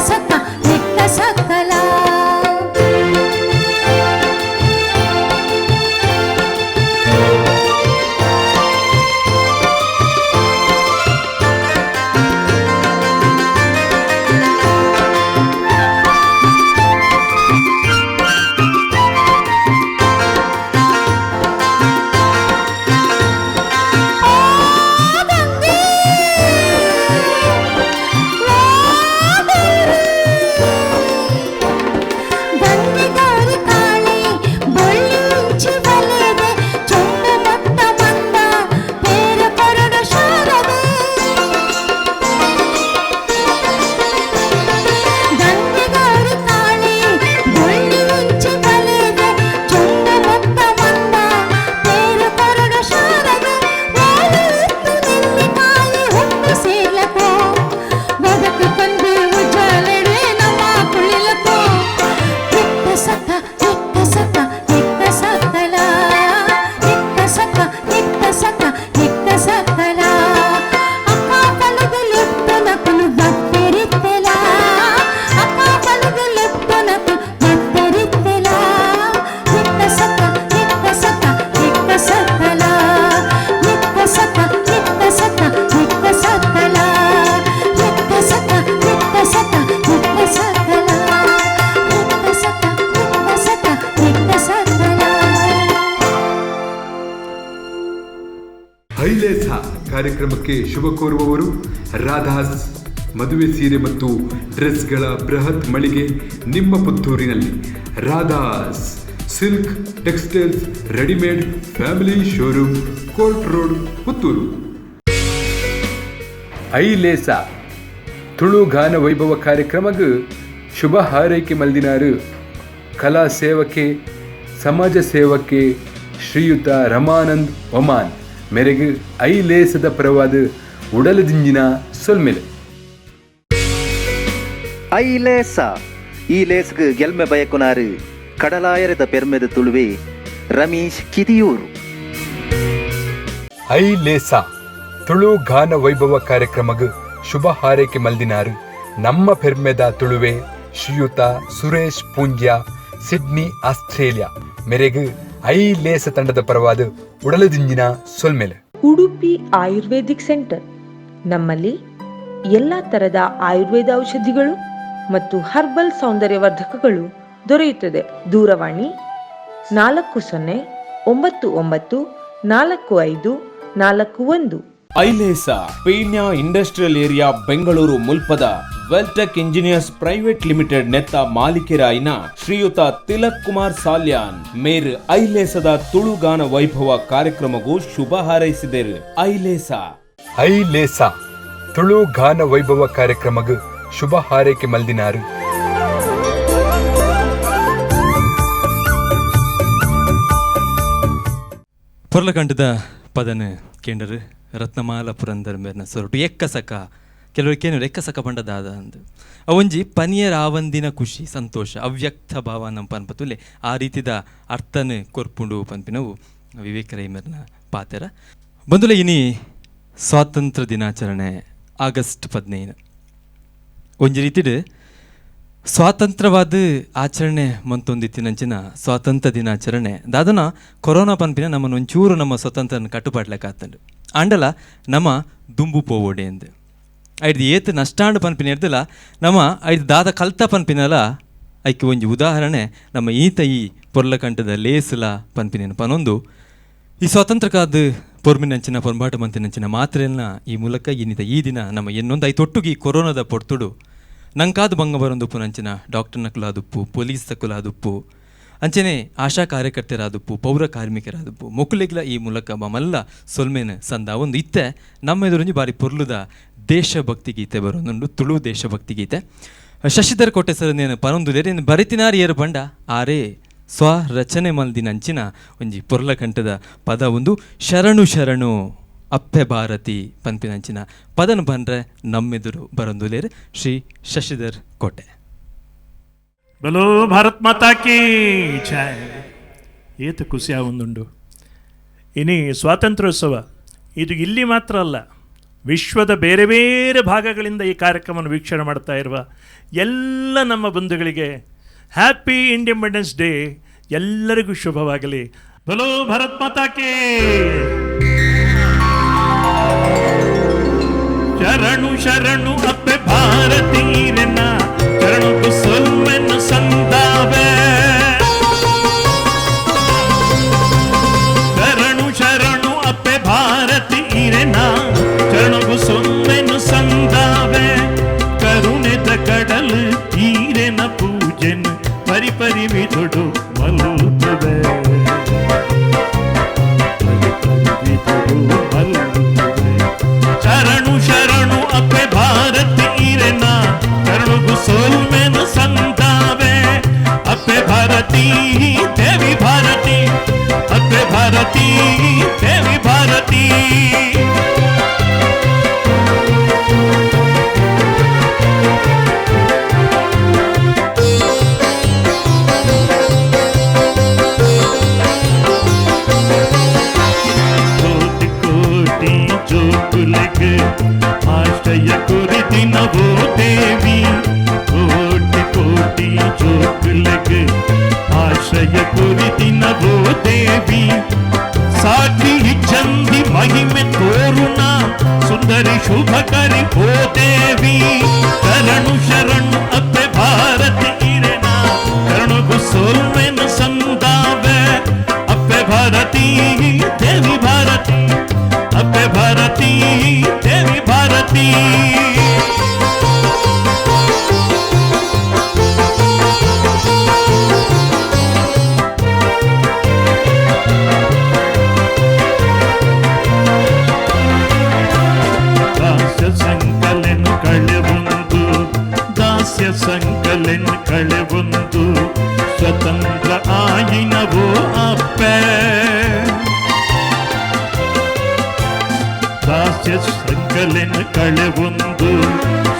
ಸಕ ನಿಕ್ಕ ಸಕಲ ಐಲೇಸ ಕಾರ್ಯಕ್ರಮಕ್ಕೆ ಶುಭ ಕೋರುವವರು ರಾಧಾಸ್ ಮದುವೆ ಸೀರೆ ಮತ್ತು ಡ್ರೆಸ್ಗಳ ಬೃಹತ್ ಮಳಿಗೆ ನಿಮ್ಮ ಪುತ್ತೂರಿನಲ್ಲಿ. Radha's silk textiles readymade family showroom, court road, Puttur. Ailesa Tulu ಗಾನ ವೈಭವ ಕಾರ್ಯಕ್ರಮಕ್ಕೆ ಶುಭ ಹಾರೈಕೆ ಮಲ್ದಿನಾರು ಕಲಾ ಸೇವಕೆ ಸಮಾಜ ಸೇವಕೆ ಶ್ರೀಯುತ ರಮಾನಂದ್ ಒಮಾನ್ ಮೇರೆಗೆ ಐಲೇಸದ ಪರವಾದ ಉಡಲದಿಂಜಿನ ಸೊಲ್ಮೆಲೆ. ಐಲೇಸ ಈ ಲೇಸ್ಗೆ ಗೆಲ್ಮೆ ಬಯಕುನಾರು ಕಡಲಾಯರದ ಪೆರ್ಮೆದ ತುಳುವೆ ರಮೇಶ್ ಕಿದಿಯೂರು. ಐಲೇಸ ತುಳು ಗಾನ ವೈಭವ ಕಾರ್ಯಕ್ರಮಕ್ಕೆ ಶುಭ ಹಾರೈಕೆ ಮಲ್ದಿನಾರು ನಮ್ಮ ಪೆರ್ಮೆದ ತುಳುವೆ ಶ್ರೀಯುತ ಸುರೇಶ್ ಪೂಂಜ್ಯ ಸಿಡ್ನಿ ಆಸ್ಟ್ರೇಲಿಯಾ ಮೇರೆಗೆ ಐಲೇಸ ತಂಡದ ಪರವಾದ ಉಡಲದಿಂಜಿನ ಸೊಲ್ಮೆಲೆ. ಉಡುಪಿ ಆಯುರ್ವೇದಿಕ್ ಸೆಂಟರ್. ನಮ್ಮಲ್ಲಿ ಎಲ್ಲ ತರದ ಆಯುರ್ವೇದ ಔಷಧಿಗಳು ಮತ್ತು ಹರ್ಬಲ್ ಸೌಂದರ್ಯವರ್ಧಕಗಳು ದೊರೆಯುತ್ತದೆ. ದೂರವಾಣಿ 4090994541. ಐಲೇಸ ಪೀಣ್ಯ ಇಂಡಸ್ಟ್ರಿಯಲ್ ಏರಿಯಾ ಬೆಂಗಳೂರು ಮುಲ್ಪದ ವೆಲ್ಟೆಕ್ ಇಂಜಿನಿಯರ್ಸ್ ಪ್ರೈವೇಟ್ ಲಿಮಿಟೆಡ್ ನೆತ್ತ ಮಾಲೀಕರಾಯಿನ ಶ್ರೀಯುತ ತಿಲಕ್ ಕುಮಾರ್ ಸಾಲ್ಯಾನ್ ಮೇರ್ ಐಲೇಸದ ತುಳುಗಾನ ವೈಭವ ಕಾರ್ಯಕ್ರಮಗೂ ಶುಭ ಹಾರೈಸಿದರು. ಐಲೇಸ ತುಳು ಗಾನ ವೈಭವ ಕಾರ್ಯಕ್ರಮಕ್ಕೆ ಶುಭ ಹಾರೈಕೆ ಮಲ್ದಿನಾರು. ಪೊರ್ಲಕಂಠದ ಪದನ ಕೇಂದ್ರ ರತ್ನಮಾಲ ಪುರಂದರ ಮೇರ್ನ ಸೊರಟು ಎಕ್ಕಸಕ ಕೆಲವರಿಗೆ ಎಕ್ಕಸಕ ಪಂಡದಾದ ಅಂದು ಅವೊಂಜಿ ಪನಿಯರ ಆವಂದಿನ ಖುಷಿ ಸಂತೋಷ ಅವ್ಯಕ್ತ ಭಾವ ನಮ್ಮ ಪನ್ಪತುಲೆ ಆ ರೀತಿದ ಅರ್ಥನ ಕೊರ್ಪುಂಡು ಪನ್ಪಿನವು ವಿವೇಕ ಮೇರ್ನ ಪಾತೆರ ಬಂದುಲೆ ಇನಿ ಸ್ವಾತಂತ್ರ್ಯ ದಿನಾಚರಣೆ ಆಗಸ್ಟ್ 15 ಒಂಜಿ ರೀತಿಡ್ ಸ್ವಾತಂತ್ರ್ಯವಾದ ಆಚರಣೆ ಮಂತೊಂದಿತ್ತಿನಂಚಿನ ಸ್ವಾತಂತ್ರ್ಯ ದಿನಾಚರಣೆ ದಾದನ ಕೊರೋನಾ ಪನ್ಪಿನ ನಮ್ಮನ್ನು ಒಂಚೂರು ನಮ್ಮ ಸ್ವತಂತ್ರನ ಕಟ್ಟುಪಾಡ್ಲಕ್ಕಾತಂಡು ಆಂಡಲ ನಮ್ಮ ದುಂಬು ಪೋವೋಡೆ ಅಂದು ಐದು ಏತ್ ನಷ್ಟಾಂಡು ಪನ್ಪಿನ ಇರ್ದಲ್ಲ ನಮ್ಮ ಐದು ದಾದ ಕಲ್ತ ಪನ್ಪಿನಲ್ಲ ಐಕೆ ಒಂಜಿ ಉದಾಹರಣೆ ನಮ್ಮ ಈತ ಈ ಪೊರ್ಲಕಂಠದ ಲೇಸಲ ಪನ್ಪಿನ ಪನೊಂದು ಈ ಸ್ವಾತಂತ್ರ್ಯಕಾದ ಪೊರ್ಮಿನಂಚಿನ ಪೊಂಬಾಟ ಮಂತಿನಂಚಿನ ಮಾತ್ರೆಯನ್ನ ಈ ಮೂಲಕ ಇನ್ನಿತ ಈ ದಿನ ನಮ್ಮ ಇನ್ನೊಂದು ಐತೊಟ್ಟುಗಿ ಕೊರೋನಾದ ಪೊರ್ತುಡು ನಂಕಾದ ಭಂಗ ಬರೊಂದು ಪುನಂಚಿನ ಡಾಕ್ಟರ್ನ ಕುಲಾದುಪ್ಪು ಪೊಲೀಸ್ ಕುಲಾದುಪ್ಪು ಅಂಚನೆ ಆಶಾ ಕಾರ್ಯಕರ್ತರಾದುಪ್ಪು ಪೌರ ಕಾರ್ಮಿಕರಾದುಪ್ಪು ಮೊಕ್ಕಲಿಗ್ಲ ಈ ಮೂಲಕ ಮಮಲ್ಲ ಸೊಲ್ಮೇನ ಸಂದ ಒಂದು ಇತ್ತೆ ನಮ್ಮ ಎದುರುಂಜಿ ಬಾರಿ ಪೊರ್ಲುದ ದೇಶಭಕ್ತಿ ಗೀತೆ ಬರೋದು ತುಳು ದೇಶಭಕ್ತಿ ಗೀತೆ ಶಶಿಧರ್ ಕೋಟೆ ಸರನೇನು ಪರೊಂದುಲೇರಿ ಬರಿತಿನಾರಿ ಏರು ಬಂಡ ಆರೇ ಸ್ವ ರಚನೆ ಮಲ್ದಿನಂಚಿನ ಒಂಜಿ ಪೊರ್ಲಕಂಠದ ಪದ ಒಂದು ಶರಣು ಶರಣು ಅಪ್ಪೆ ಭಾರತಿ ಪನ್ಪಿನಂಚಿನ ಪದನ ಬಂದ್ರೆ ನಮ್ಮೆದುರು ಬರೊಂದುಲೇರು ಶ್ರೀ ಶಶಿಧರ್ ಕೋಟೆ. ಬಲೋ ಭಾರತ್ ಮಾತಾ ಕೀ ಜೈ. ಏತ ಖುಷಿ ಒಂದುಂಡು ಇನಿ ಸ್ವಾತಂತ್ರ್ಯೋತ್ಸವ ಇದು ಇಲ್ಲಿ ಮಾತ್ರ ಅಲ್ಲ, ವಿಶ್ವದ ಬೇರೆ ಬೇರೆ ಭಾಗಗಳಿಂದ ಈ ಕಾರ್ಯಕ್ರಮವನ್ನು ವೀಕ್ಷಣೆ ಮಾಡ್ತಾ ಇರುವ ಎಲ್ಲ ನಮ್ಮ ಬಂಧುಗಳಿಗೆ ಹ್ಯಾಪಿ ಇಂಡಿಪೆಂಡೆನ್ಸ್ ಡೇ, ಎಲ್ಲರಿಗೂ ಶುಭವಾಗಲಿ. ಬಲೋ ಭಾರತ್ ಮಾತಾ ಕೇ. ಶರಣು ಶರಣು ಅಪ್ಪೆ ಭಾರತೀರನ ಶರಣು ಕುಸುಮೆನ್ನು ಸಂದಾವೆ. ಶರಣು ಶರಣು ಅಪ್ಪೆ ಭಾರತೀರನ ಶರಣು ಕುಸುಮೆನ್ನು ಸಂದಾವೆ. ಕರುಣೆದ ಕಡಲು ಈರೆನ ಪೂಜೆನು ಪರಿ ಪರಿ ವಿಧುಡು ಮಲ್ಲುತ್ತವೆ. ಶರಣು ಶರಣು ಅಪ್ಪೆ ಭಾರತೀರನ ಶರಣು ಕುಸುಮೆನು ಸಂದಾವೆ. ಅಪ್ಪೆ ಭಾರತೀ ದೇವಿ ಭಾರತಿ, ಅಪ್ಪೆ ಭಾರತೀ ದೇವಿ ಭಾರತಿ. ಕೋಟಿ ಕೋಟಿ ಜೋಕುಲೆಗೆ ಆಶ್ರಯ ಕುರಿತಿನವೋ ದೇವಿ. ಕೋಟಿ ಕೋಟಿ ಜೋಕುಲೆಗೆ ಆಶ್ರಯ ಕುರಿತಿನವೋ ದೇವಿ. ಸಾಕ್ಷಿ ಚಂದಿ ಮಹಿಮೆ ತೋರುಣ ಸುಂದರಿ ಶುಭಕರಿ ಓ ದೇವಿ. ಶರಣು ಶರಣು ಅಪ್ಪೆ ಭಾರತೀರನ ಶರಣು ಕುಸುಮೆನು ಸಂದಾವೆ. ಅಪ್ಪೆ ಭಾರತೀ ದೇವಿ ಭಾರತಿ, ಅಪ್ಪೆ ಭಾರತೀ ದೇವಿ ಭಾರತಿ. ದಾಸ್ಯ ಸಂಕಲನ ಕಳೆವೊಂದು, ದಾಸ್ಯ ಸಂಕಲನ ಕಳೆವೊಂದು ಸ್ವತಂತ್ರ ಆಯಿನವೋ ಅಪ್ಪೆ. ದಾಸ್ಯ ಸಂಕಲನ ಕಳೆವೊಂದು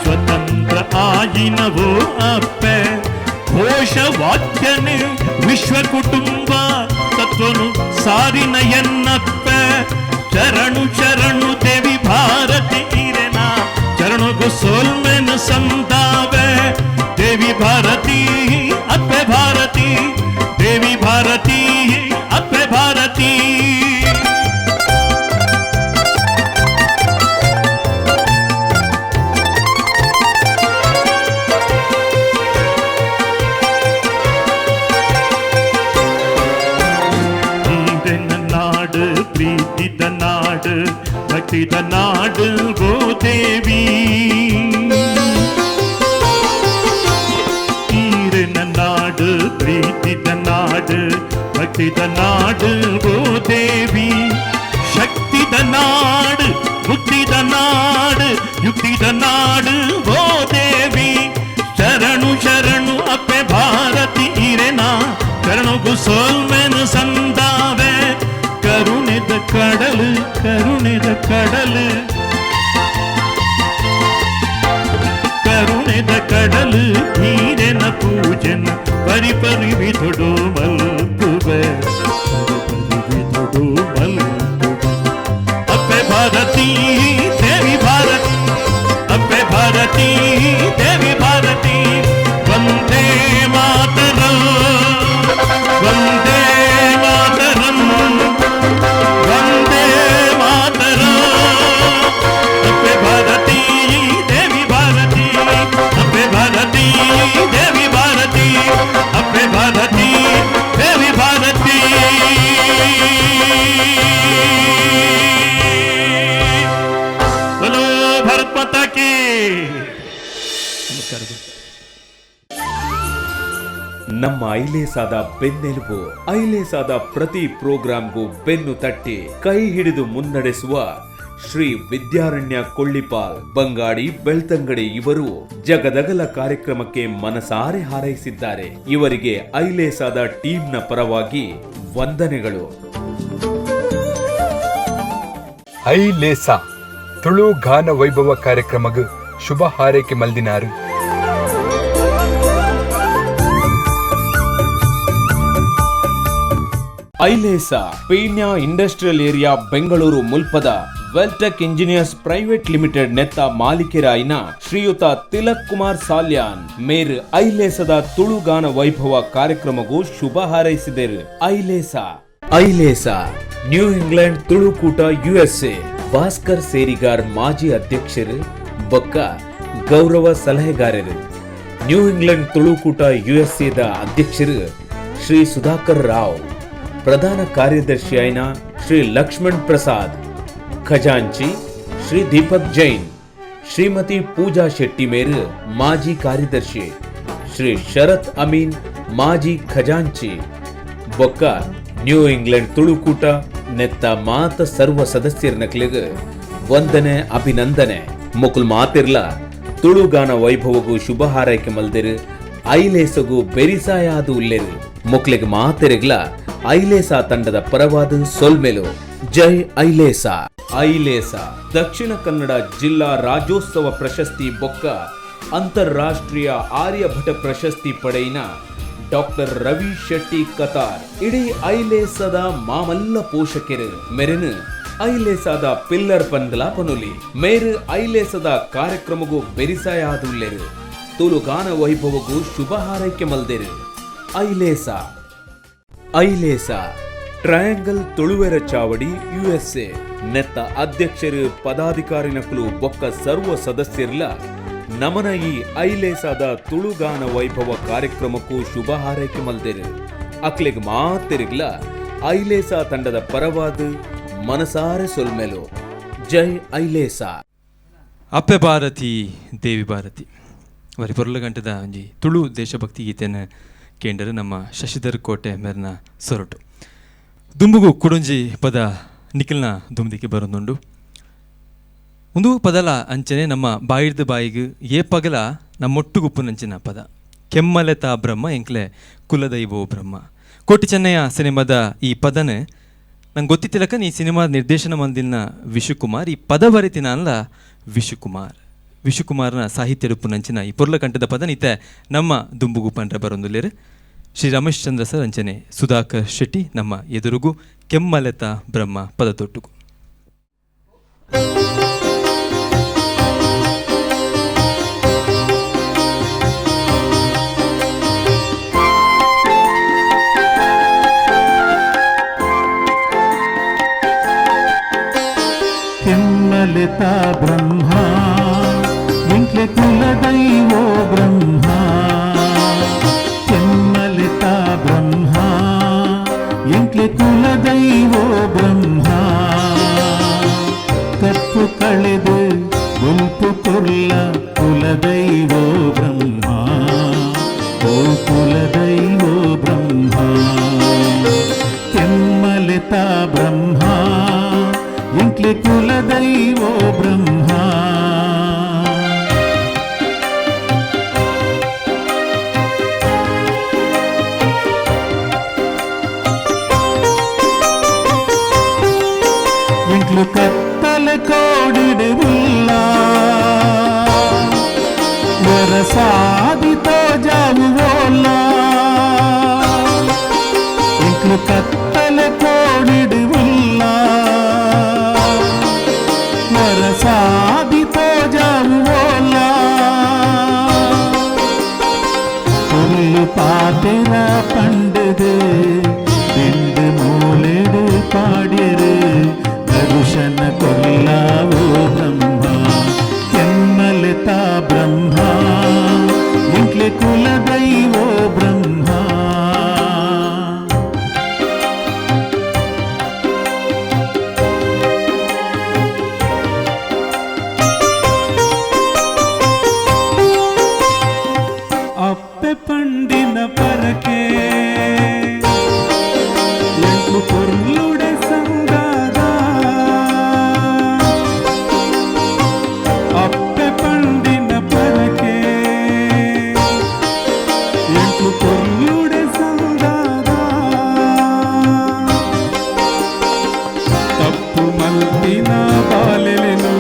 ಸ್ವತಂತ್ರ ಆಯಿನವೋ ಅಪ್ಪೆ. ಘೋಷವಾಕ್ಯನೆ ವಿಶ್ವ ಕುಟುಂಬ ತತ್ವನು ಸಾರಿನ ಎನ್ನಪ್ಪೆ. ಶರಣು ಶರಣು ದೇವಿ ಭಾರತೀರನ ಶರಣು ಕುಸುಮೆನು ಸಂದಾವೆ. ದೇವಿ ಭಾರತಿ ಅಪ್ಪೆ ಭಾರತಿ, ದೇವಿ ಭಾರತಿ ಅಪ್ಪೆ ಭಾರತಿ. ಈರೆನ ನಾಡು ಪ್ರೀತಿದ ನಾಡು ಭಕ್ತಿದ ನಾಡು ಓ ದೇವಿ. ಈರೆನ ನಾಡು ಪ್ರೀತಿದ ನಾಡು ಭಕ್ತಿದ ನಾಡು ಓ ದೇವಿ. ಶಕ್ತಿದ ನಾಡು ಬುದ್ಧಿದ ನಾಡು ಯುಕ್ತಿದ ನಾಡು ಓ ದೇವಿ. ಶರಣು ಶರಣು ಅಪ್ಪೆ ಭಾರತೀರನ ಶರಣು ಕುಸುಮೆನು ಸಂದಾವೆ. ಕರುಣೆದ ಕಡಲು ಕರುಣೆದ ಕಡಲು, ಕರುಣೆದ ಕಡಲು ನೀರಿನ ಪೂಜನ ಪರಿ ಪರಿ ವಿಧುಡು ಮಲ್ಪುವೆ. ವಿಧುಡು ಮಲ್ಪುವೆ. ಅಪ್ಪೆ ಭಾರತೀ ದೇವಿ ಭಾರತಿ, ಅಪ್ಪೆ ಭಾರತೀ ದೇವಿ ಭಾರತಿ. ವಂದೇ ಮಾತರಂ, ವಂದೇ ಮಾತರಂ, ವಂದೇ ಮಾತರಂ. ಅಪ್ಪೆ ಭಾರತೀ ದೇವಿ ಭಾರತಿ, ಅಪ್ಪೆ ಭಾರತೀ ದೇವಿ ಭಾರತಿ, ಅಪ್ಪೆ ಭಾರತೀ ದೇವಿ ಭಾರತಿ. ಬಲೋ ಭಾರತ್ ಮಾತಾ ಕೀ. ನಮಸ್ಕಾರ. ನಮ್ಮ ಐಲೇಸಾದ ಬೆನ್ನೆಲುಬು, ಐಲೇಸಾದ ಪ್ರತಿ ಪ್ರೋಗ್ರಾಂಗೂ ಬೆನ್ನು ತಟ್ಟಿ ಕೈ ಹಿಡಿದು ಮುನ್ನಡೆಸುವ ಶ್ರೀ ವಿದ್ಯಾರಣ್ಯ ಕೊಳ್ಳಿಪಾಲ್ ಬಂಗಾಡಿ ಬೆಳ್ತಂಗಡಿ ಇವರು ಜಗದಗಲ ಕಾರ್ಯಕ್ರಮಕ್ಕೆ ಮನಸಾರೆ ಹಾರೈಸಿದ್ದಾರೆ. ಇವರಿಗೆ ಐಲೇಸಾದ ಟೀಮ್ನ ಪರವಾಗಿ ವಂದನೆಗಳು. ಐಲೇಸಾ ತುಳು ಗಾನ ವೈಭವ ಕಾರ್ಯಕ್ರಮಗ ಶುಭ ಹಾರೈಕೆ ಮಲ್ದಿನಾರು. ಐಲೇಸಾ ಪೀಣ್ಯ ಇಂಡಸ್ಟ್ರಿಯಲ್ ಏರಿಯಾ ಬೆಂಗಳೂರು ಮುಲ್ಪದ ವೆಲ್ಟೆಕ್ ಇಂಜಿನಿಯರ್ಸ್ ಪ್ರೈವೇಟ್ ಲಿಮಿಟೆಡ್ ನೆತ್ತ ಮಾಲೀಕರಾಯಿನ ಶ್ರೀಯುತ ತಿಲಕ್ ಕುಮಾರ್ ಸಾಲ್ಯಾನ್ ಮೇರ್ ಐಲೇಸದ ತುಳುಗಾನ ವೈಭವ ಕಾರ್ಯಕ್ರಮಗೂ ಶುಭ ಹಾರೈಸಿದರು. Ailesa new England Tulukoota USA Bhaskar Serigar ಮಾಜಿ ಅಧ್ಯಕ್ಷರು ಬೊಕ್ಕ ಗೌರವ ಸಲಹೆಗಾರರು. ನ್ಯೂ ಇಂಗ್ಲೆಂಡ್ ತುಳುಕೂಟ USA ಅಧ್ಯಕ್ಷರು ಶ್ರೀ ಸುಧಾಕರ್ ರಾವ್, ಪ್ರಧಾನ ಕಾರ್ಯದರ್ಶಿಯಾಯಿನ ಶ್ರೀ ಲಕ್ಷ್ಮಣ್ ಪ್ರಸಾದ್, ಖಜಾಂಚಿ ಶ್ರೀ ದೀಪಕ್ ಜೈನ್, ಶ್ರೀಮತಿ ಪೂಜಾ ಶೆಟ್ಟಿ ಮೇರ್ ಮಾಜಿ ಕಾರ್ಯದರ್ಶಿ, ಶ್ರೀ ಶರತ್ ಅಮೀನ್ ಮಾಜಿ ಖಜಾಂಚಿ ಬೊಕ್ಕ ನ್ಯೂ ಇಂಗ್ಲೆಂಡ್ ತುಳುಕೂಟ ನೆತ್ತ ಮಾತ ಸರ್ವ ಸದಸ್ಯರ ನಕ್ಲಿಗೆ ವಂದನೆ ಅಭಿನಂದನೆ. ಮುಕುಲ್ ಮಾತಿರ್ಲ ತುಳುಗಾನ ವೈಭವಗೂ ಶುಭ ಹಾರೈಕೆ ಮಲ್ದಿರು. ಐಲೇಸಗೂ ಬೆರಿಸಾಯಾದು ಉಲ್ಲೆರು. ಮುಕ್ಲಿಗೆ ಮಾತೆರೆಗ್ಲ ಐಲೇಸಾ ತಂಡದ ಪರವಾದ ಸೊಲ್ಮೆಲು. ಜೈ ಐಲೇಸಾ. ದಕ್ಷಿಣ ಕನ್ನಡ ಜಿಲ್ಲಾ ರಾಜ್ಯೋತ್ಸವ ಪ್ರಶಸ್ತಿ ಬೊಕ್ಕ ಅಂತಾರಾಷ್ಟ್ರೀಯ ಆರ್ಯಭಟ ಪ್ರಶಸ್ತಿ ಪಡೆಯಿನ ಡಾಕ್ಟರ್ ರವಿ ಶೆಟ್ಟಿ ಕತಾರ್ ಇಡೀ ಐಲೇಸದ ಮಾಮಲ್ಲ ಪೋಷಕರು ಮೆರೆನು ಐಲೇಸದ ಪಿಲ್ಲರ್ ಪನ್ಗಲ ಪನುಲಿ ಮೇರು ಐಲೇಸದ ಕಾರ್ಯಕ್ರಮಗೂ ಬೆರಿಸಾಯಾದುಲ್ಲೆರು. ತುಳುಗಾನ ವೈಭವಗೂ ಶುಭ ಹಾರೈಕೆ ಮಲ್ದೆರು. ಐಲೇಸ ಟ್ರಯಾಂಗಲ್ ತುಳುವೆರ ಚಾವಡಿ USA ನೆತ್ತ ಅಧ್ಯಕ್ಷರು ಪದಾಧಿಕಾರಿ ನಕಲು ಬೊಕ್ಕ ಸರ್ವ ಸದಸ್ಯರ್ಲ ನಮನ ಈ ಐಲೇಸಾದ ತುಳುಗಾನ ವೈಭವ ಕಾರ್ಯಕ್ರಮಕ್ಕೂ ಶುಭ ಹಾರೈಕೆ ಮಲ್ದೆರು. ಅಕ್ಲೆಗ್ ಮಾತೆರಿಗ್ಲ ಐಲೇಸಾ ತಂಡದ ಪರವಾದ ಮನಸಾರೆ ಸೊಲ್ಮೆಲು. ಜೈ ಐಲೇಸಾ. ಅಪ್ಪೆ ಭಾರತಿ ದೇವಿ ಭಾರತಿ ವರಿ ಪೊರ್ಲ ಗಂಟದ ಒಂಜಿ ತುಳು ದೇಶಭಕ್ತಿ ಗೀತೆನ ಕೇಂದ್ರ ನಮ್ಮ ಶಶಿಧರ್ ಕೋಟೆ ಮೇರ್ನ ಸೊರಟು ದುಂಬುಗು ಕುಡೊಂಜಿ ಪದ ನಿಖಿಲ್ನ ದುಮ್ದಿಕ್ಕೆ ಬರೋದುಂಡು. ಒಂದು ಪದಲ ಅಂಚನೆ ನಮ್ಮ ಬಾಯಿಡ್ದ ಬಾಯಿಗೆ ಏ ಪಗಲ ನಮ್ಮೊಟ್ಟುಗುಪ್ಪು ನಂಚಿನ ಪದ ಕೆಮ್ಮಲೆತಾ ಬ್ರಹ್ಮ ಎಂಕ್ಲೆ ಕುಲದೈವೋ ಬ್ರಹ್ಮ. ಕೋಟಿ ಚೆನ್ನಯ್ಯ ಸಿನಿಮಾದ ಈ ಪದನ ನಂಗೆ ಗೊತ್ತಿತ್ತಿಲಕ ಈ ಸಿನಿಮಾ ನಿರ್ದೇಶನ ಮಂದಿನ ವಿಶುಕುಮಾರ್, ಈ ಪದ ಬರಿತಿನ ಅಲ್ಲ ವಿಶುಕುಮಾರ್ನ ಸಾಹಿತ್ಯ ರೂಪು ನಂಚಿನ ಈ ಪೊರ್ಲ ಕಂಠದ ಪದ ನಿತ್ತೆ ನಮ್ಮ ದುಂಬುಗು ಪಂಡ್ರೆ ಬರೊಂದುಲ್ಲೇರು. ಶ್ರೀ ರಮೇಶ್ ಚಂದ್ರ ಸರ್ ಅಂಚನೆ ಸುಧಾಕರ್ ಶೆಟ್ಟಿ ನಮ್ಮ ಎದುರುಗೂ ಕೆಮ್ಮಲೆತಾ ಬ್ರಹ್ಮ ಪದ ತೊಟ್ಟುಗು. ಕೆಮ್ಮಲೆತಾ ಬ್ರಹ್ಮ ಎಂಕ್ಲೆ ಕುಲದೈವೋ ಬ್ರಹ್ಮ. ಕೆಮ್ಮಲೆತಾ ಬ್ರಹ್ಮ ಎಂಕ್ಲೆ ಕುಲದೈವೋ ಬ್ರಹ್ಮ. ಕಪ್ಪು ಕಳೆದು ಗುಂಪು ಕೊಲ್ಲ ಕುಲದೈವೋ ಬ್ರಹ್ಮ. ಓ ಕುಲದೈವೋ ಬ್ರಹ್ಮ. ಕೆಮ್ಮಲೆತಾ ಬ್ರಹ್ಮ ಎಂಕ್ಲೆ ಕುಲದೈವೋ ಬ್ರಹ್ಮ. ಎಂಕ್ಲು ಕತ್ತಲೆ ಕೋಡಿಡುವುಲ್ಲ ವರಸಾದಿತೋ ಜಾವುವೋಲ್ಲ. ಎಂಕ್ಲು ಕತ್ತಲೆ ಕೋಡಿಡುವುಲ್ಲ ವರಸಾದಿತೋ ಜಾವುವೋಲ್ಲ. ಹುಲ್ಲು ಪಾತೆರ ಪಂಡದು ಬೆಂಡು ಮೂಲೆಡು ಪಾಡ್ಯರು ದರುಶನ ಕೊಲ್ಲಾವೋ ಬ್ರಹ್ಮ. ಕೆಮ್ಮಲೆತಾ ಬ್ರಹ್ಮ ಎಂಕ್ಲೆ ಕುಲದೈವೋ ಬ್ರಹ್ಮ. ಅಪ್ಪೆ ಪಂಡಿನ ಪರಕೆ ಎಂಕ್ಲು ಕೊರ್ಲುಡೆ ಸಂಗಾದ. ಅಪ್ಪೆ ಪಂಡಿನ ಪರಕೆ ಎಂಕ್ಲು ಕೊರ್ಲುಡೆ ಸಂಗಾದ. ತಪ್ಪು ಮಲ್ತಿನ ಬಾಲೆಲೆನು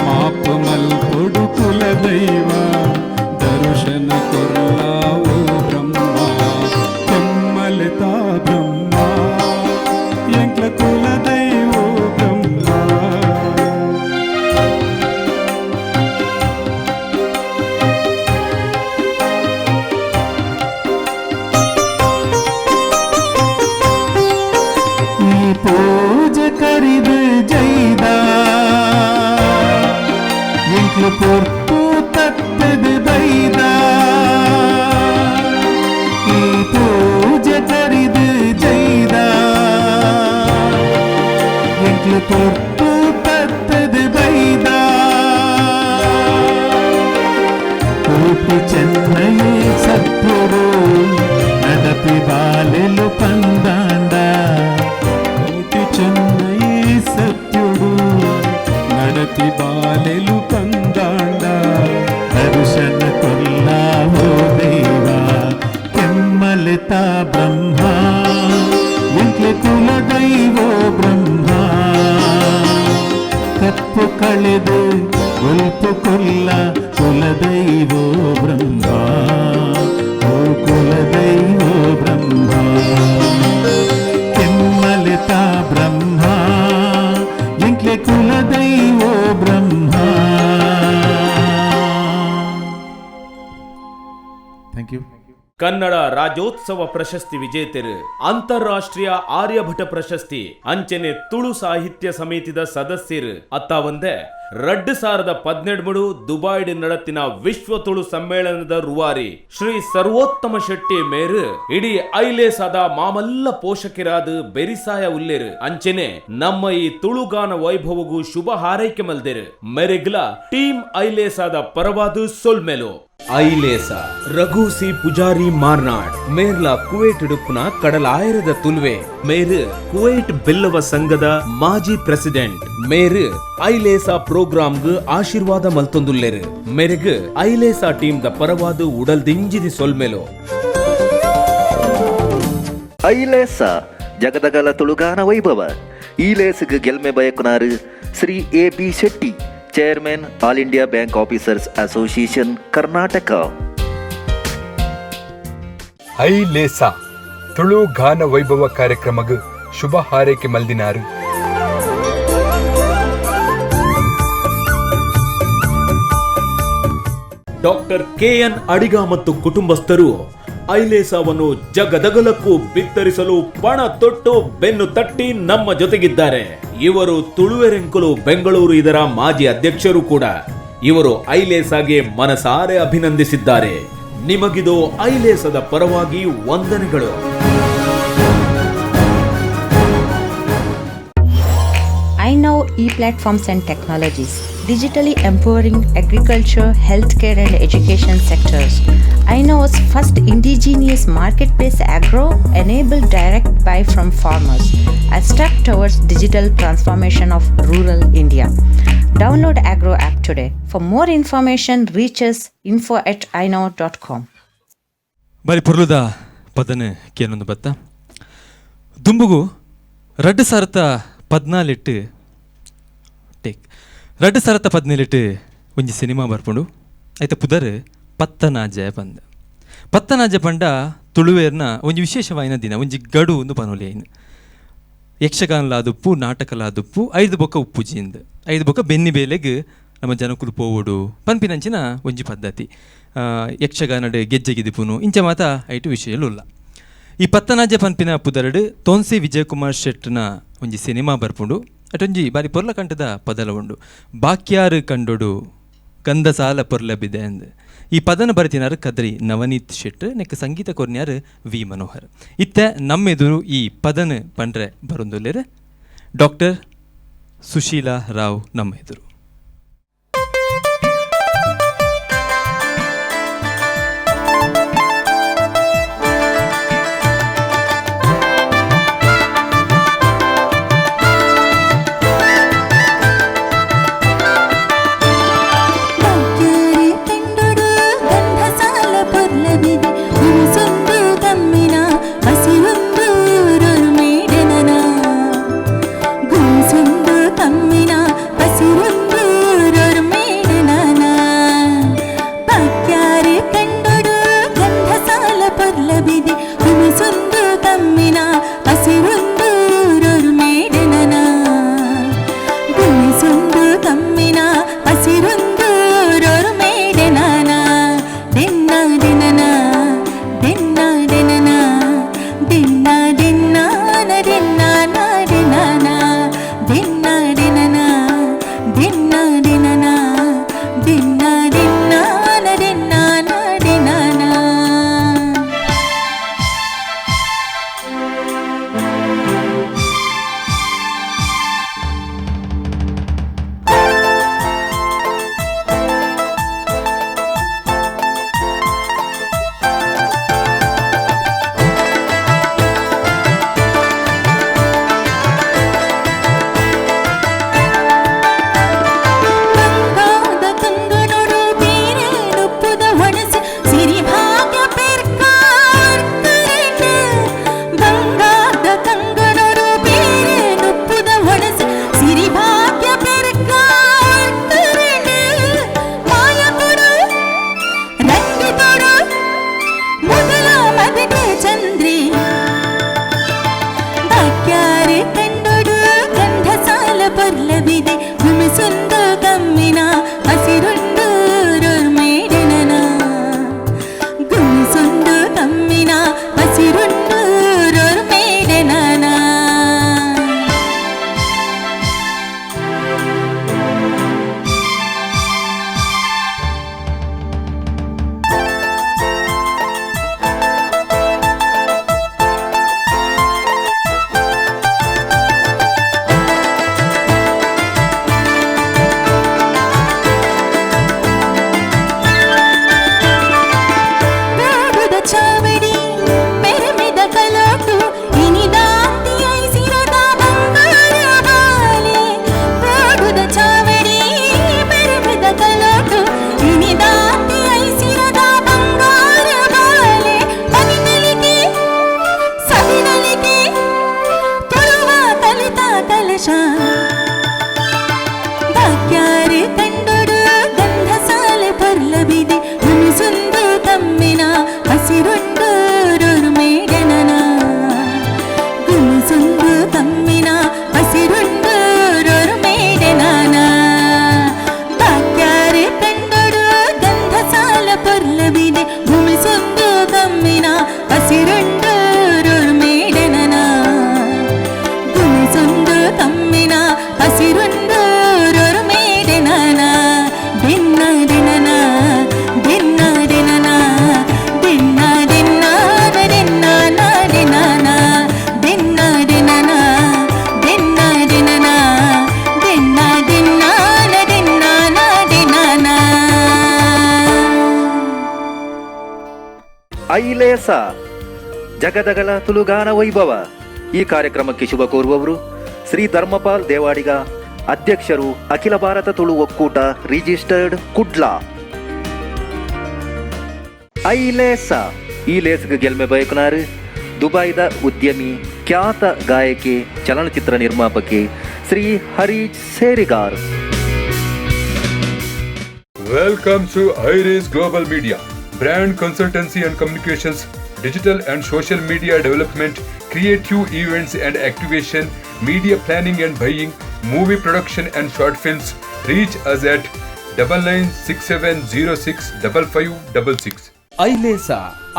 ಮಾಪು ಮಲ್ಪೊಡು ಕುಲದೈವ ದರುಶನ ಕೊರ್ಲಾವೋ ಬ್ರಹ್ಮ. ಕೆಮ್ಮಲೆತಾ ಬ್ರಹ್ಮ ಎಂಕ್ಲ ಕುಲದೈವೋ ಬ್ರಹ್ಮ. ತೊಟ್ಟು ತತ್ತದು ಬೈದ ಕೋಟಿ ಚೆನ್ನೈ ಸತ್ಯರು ನಡಪಿ ಬಾಲೆಲು ಪಂದಾಂಡ ಕೋಟಿ ಚೆನ್ನೈ ಸತ್ಯರು ನಡತಿ ಬಾಲೆಲು ಪಂದಾಂಡ ದರ್ಶನ ಕೊಲ್ಲಾವೋ ದೇವ ಕೆಮ್ಮಲಿತ ಬ್ರಹ್ಮ ಎಂಟ್ಲೆ ಕುಲ ದೈವೋ ಬ್ರಹ್ಮ ಕಪ್ಪು ಕಳೆದು ಒಲ್ಪು ಕೊಲ್ಲ ಕುಲದೈವೋ ಬ್ರಹ್ಮ ಓ ಕುಲದೈವೋ ಬ್ರಹ್ಮ ಕೆಮ್ಮಲಿತ ಬ್ರಹ್ಮ ಎಂಟ್ಲೆ ಕುಲದೈವೋ ಬ್ರಹ್ಮ. Thank you. ಕನ್ನಡ ರಾಜ್ಯೋತ್ಸವ ಪ್ರಶಸ್ತಿ ವಿಜೇತರು, ಅಂತಾರಾಷ್ಟ್ರೀಯ ಆರ್ಯಭಟ ಪ್ರಶಸ್ತಿ ಅಂಚನೆ ತುಳು ಸಾಹಿತ್ಯ ಸಮಿತಿದ ಸದಸ್ಯರು ಅತ್ತ ಒಂದೇ 2017 ದುಬಾಯಿ ನಡತಿನ ವಿಶ್ವ ತುಳು ಸಮ್ಮೇಳನದ ರೂವಾರಿ ಶ್ರೀ ಸರ್ವೋತ್ತಮ ಶೆಟ್ಟಿ ಮೇರು ಇಡೀ ಐಲೇಸಾದ ಮಾಮಲ್ಲ ಪೋಷಕರಾದ ಬೆರಿಸಾಯ ಉಲ್ಲೇರು ಅಂಚನೆ ನಮ್ಮ ಈ ತುಳುಗಾನ ವೈಭವಗೂ ಶುಭ ಹಾರೈಕೆ ಮಲ್ದೇರು ಮೆರೆಗ್ಲ ಟೀಮ್ ಐಲೇಸಾದ ಪರವಾದ ಸೊಲ್ಮೆಲು ಐಲೇಸ ರಘುಸಿ ಪುಜಾರಿ ಮಾರ್ನಾಡ್ ಮೇರ್ಲ ಕುವೈಟ್ ಡುಪ್ಪುನ ಕಡಲಾಯರದ ತುಲ್ವೆ ಮೇರು ಕುವೈಟ್ ಬೆಲ್ಲವ ಸಂಘದ ಮಾಜಿ ಪ್ರೆಸಿಡೆಂಟ್ ಮೇರು ಐಲೇಸ ಪ್ರೋಗ್ರಾಮ್ಗೆ ಆಶೀರ್ವಾದ ಮಲ್ತೊಂದುಲ್ಲೇರು ಮೆರೆಗ್ ಐಲೇಸ ಟೀಮ್ ದ ಪರವಾದ ಉಡಲ್ದಿಂಜಿದಿ ಸೊಲ್ಮೆಲು ಐಲೇಸ ಜಗದಗಲ ತುಳುಗಾನ ವೈಭವ ಈ ಲೇಸಿಗೆ ಗೆಲ್ಮೆ ಬಯಕುನಾರು Shri A B. Shetty, chairman all India bank officers association Karnataka. Ailesa Tulu ಗಾನ ವೈಭವ ಕಾರ್ಯಕ್ರಮಗ್ ಶುಭ ಹಾರೈಕೆ ಮಲ್ದಿನಾರು. Doctor K N. ಅಡಿಗ ಮತ್ತು ಕುಟುಂಬಸ್ಥರು ಐಲೇಸವನ್ನು ಜಗದಗಲಕ್ಕೂ ಬಿತ್ತರಿಸಲು ಪಣ ತೊಟ್ಟು ಬೆನ್ನು ತಟ್ಟಿ ನಮ್ಮ ಜೊತೆಗಿದ್ದಾರೆ. ಇವರು ತುಳುವೆರೆಂಕುಲು ಬೆಂಗಳೂರು ಇದರ ಮಾಜಿ ಅಧ್ಯಕ್ಷರು ಕೂಡ. ಇವರು ಐಲೇಸಾಗೆ ಮನಸಾರೆ ಅಭಿನಂದಿಸಿದ್ದಾರೆ. ನಿಮಗಿದು ಐಲೇಸದ ಪರವಾಗಿ ವಂದನೆಗಳು. I know e-platforms and technologies, digitally empowering agriculture, healthcare and education sectors. I know's first indigenous market-based agro-enabled direct buy from farmers, a step towards digital transformation of rural India. Download Agro app today. For more information, reach us info@iknow.com. ಬಾರಿ ಪುರ್ಲುದ ಪದನೆ ಕೇನೊಂದು ಬತ್ತ ದುಂಬುಗು 2014 2017 ಒಂಜಿ ಸಿನಿಮಾ ಬರ್ಪುಂಡು ಐತ ಪುದರ್ ಪತ್ತನಾಜೆ ಪಂದ. ಪತ್ತನಾಜೆ ಪಂಡ ತುಳುವೇರ್ನ ಒಂಜಿ ವಿಶೇಷವಾಯಿನ ದಿನ, ಒಂಜಿ ಗಡು ಒಂದು ಪನೊಲಿಯೈನು. ಯಕ್ಷಗಾನಲಾದುಪ್ಪು, ನಾಟಕಲಾದುಪ್ಪು, 5 ಬೊಕ್ಕ ಉಪ್ಪುಜಿಂದ 5 ಬೊಕ್ಕ ಬೆನ್ನಿ ಬೇಲೆಗ್ ನಮ್ಮ ಜನಕುಲು ಪೋವುಡು ಪನ್ಪಿನಂಚಿನ ಒಂಜಿ ಪದ್ಧತಿ. ಯಕ್ಷಗಾನಡ್ ಗೆಜ್ಜೆಗಿದಿಪುನು ಇಂಚ ಮಾತ ಐಟು ವಿಷಯಲುಲ್ಲ. ಈ ಪತ್ತನಾಜೆ ಪನ್ಪಿನ ಪುದರಡ್ ತೋನ್ಸಿ ವಿಜಯಕುಮಾರ್ ಶೆಟ್ನ ಒಂಜಿ ಸಿನಿಮಾ ಬರ್ಪುಂಡು. ಅಟೊಂಜಿ ಬಾರಿ ಪೊರ್ಲ ಕಂಠದ ಪದಲ ಉಂಡು. ಬಾಕ್ಯಾರು ಕಂಡೊಡು ಗಂಧ ಸಾಲ ಪೊರ್ಲ ಬಿದೆ ಅಂದ್. ಈ ಪದನ ಬರೆತಿನಾರು ಕದ್ರಿ ನವನೀತ್ ಶೆಟ್, ನೆಕ್ ಸಂಗೀತ ಕೊರ್ನ್ಯಾರು ವಿ ಮನೋಹರ್. ಇತ್ತೆ ನಮ್ಮೆದುರು ಈ ಪದನ ಪಂಡ್ರೆ ಬರೊಂದುಲ್ಲೇರು ಡಾಕ್ಟರ್ ಸುಶೀಲಾ ರಾವ್ ನಮ್ಮ ಎದುರು. ತಮ್ಮಿನ ಹಸಿರುಂಡೂರು ಮೇಡನನ ಗುಣಸೊಂದು ತಮ್ಮಿನ ಹಸಿರುಂಡೂರು ಮೇಡನನ ದಿನ ದಿನನ ದಿನ ದಿನನ ದಿನ ದಿನ ದಿನ ದಿನನ ದಿನ ದಿನನ ದಿನ ದಿನನ ದಿನ ದಿನ ದಿನ ದಿನನ ಐಲೇಸ ಜಗದಗಲ ತುಳುಗಾನ ವೈಭವ. ಈ ಕಾರ್ಯಕ್ರಮಕ್ಕೆ ಶುಭ ಕೋರುವವರು ಶ್ರೀ ಧರ್ಮಪಾಲ್ ದೇವಾಡಿಗ, ಅಧ್ಯಕ್ಷರು ಅಖಿಲ ಭಾರತ ತುಳು ಒಕ್ಕೂಟ, ರಿಜಿಸ್ಟರ್ಡ್ ಕುಡ್ಲಾ. ಐಲೇಸ ಈ ಲೇಸ್ಗೆ ಗೆಲ್ಮೆ ಬಯಕುನಾರು ದುಬೈದ ಉದ್ಯಮಿ, ಖ್ಯಾತ ಗಾಯಕಿ, ಚಲನಚಿತ್ರ ನಿರ್ಮಾಪಕಿ Shri Harish Serigar. Welcome to Iris Global Media. Brand consultancy and communications, digital and social media development, creative events and activation, media planning and buying, movie production and short films. Reach us at 9967065566.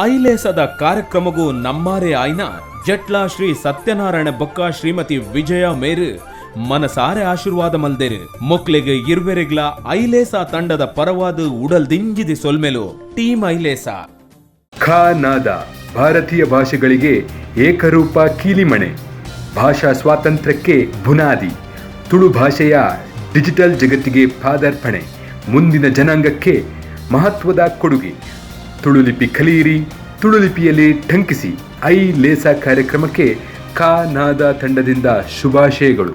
ಐಲೇಸದ ಕಾರ್ಯಕ್ರಮಗೂ ನಮ್ಮಾರೆ ಆಯ್ನ ಜಟ್ಲಾ ಶ್ರೀ ಸತ್ಯನಾರಾಯಣ ಬೊಕ್ಕ ಶ್ರೀಮತಿ ವಿಜಯ ಮೇರು ಮನಸಾರೆ ಆಶೀರ್ವಾದ ಮಲ್ದೇರು. ಮೊಕ್ಲೆಗೆ ಇರ್ವೆರೆಗ್ಲ ಐಲೇಸ ತಂಡದ ಪರವಾದ ಉಡಲ್ ದಿಂಜಿದಿ ಸೊಲ್ಮೆಲು ಟೀಮ್ ಐಲೇಸ. ಖಾನಾದ ಭಾರತೀಯ ಭಾಷೆಗಳಿಗೆ ಏಕರೂಪ ಕೀಲಿಮಣೆ, ಭಾಷಾ ಸ್ವಾತಂತ್ರ್ಯಕ್ಕೆ ಬುನಾದಿ, ತುಳು ಭಾಷೆಯ ಡಿಜಿಟಲ್ ಜಗತ್ತಿಗೆ ಪಾದಾರ್ಪಣೆ, ಮುಂದಿನ ಜನಾಂಗಕ್ಕೆ ಮಹತ್ವದ ಕೊಡುಗೆ. ತುಳುಲಿಪಿ ಕಲಿಯಿರಿ, ತುಳುಲಿಪಿಯಲ್ಲಿ ಠಂಕಿಸಿ. ಐಲೇಸ ಕಾರ್ಯಕ್ರಮಕ್ಕೆ ಖಾನಾದ ತಂಡದಿಂದ ಶುಭಾಶಯಗಳು.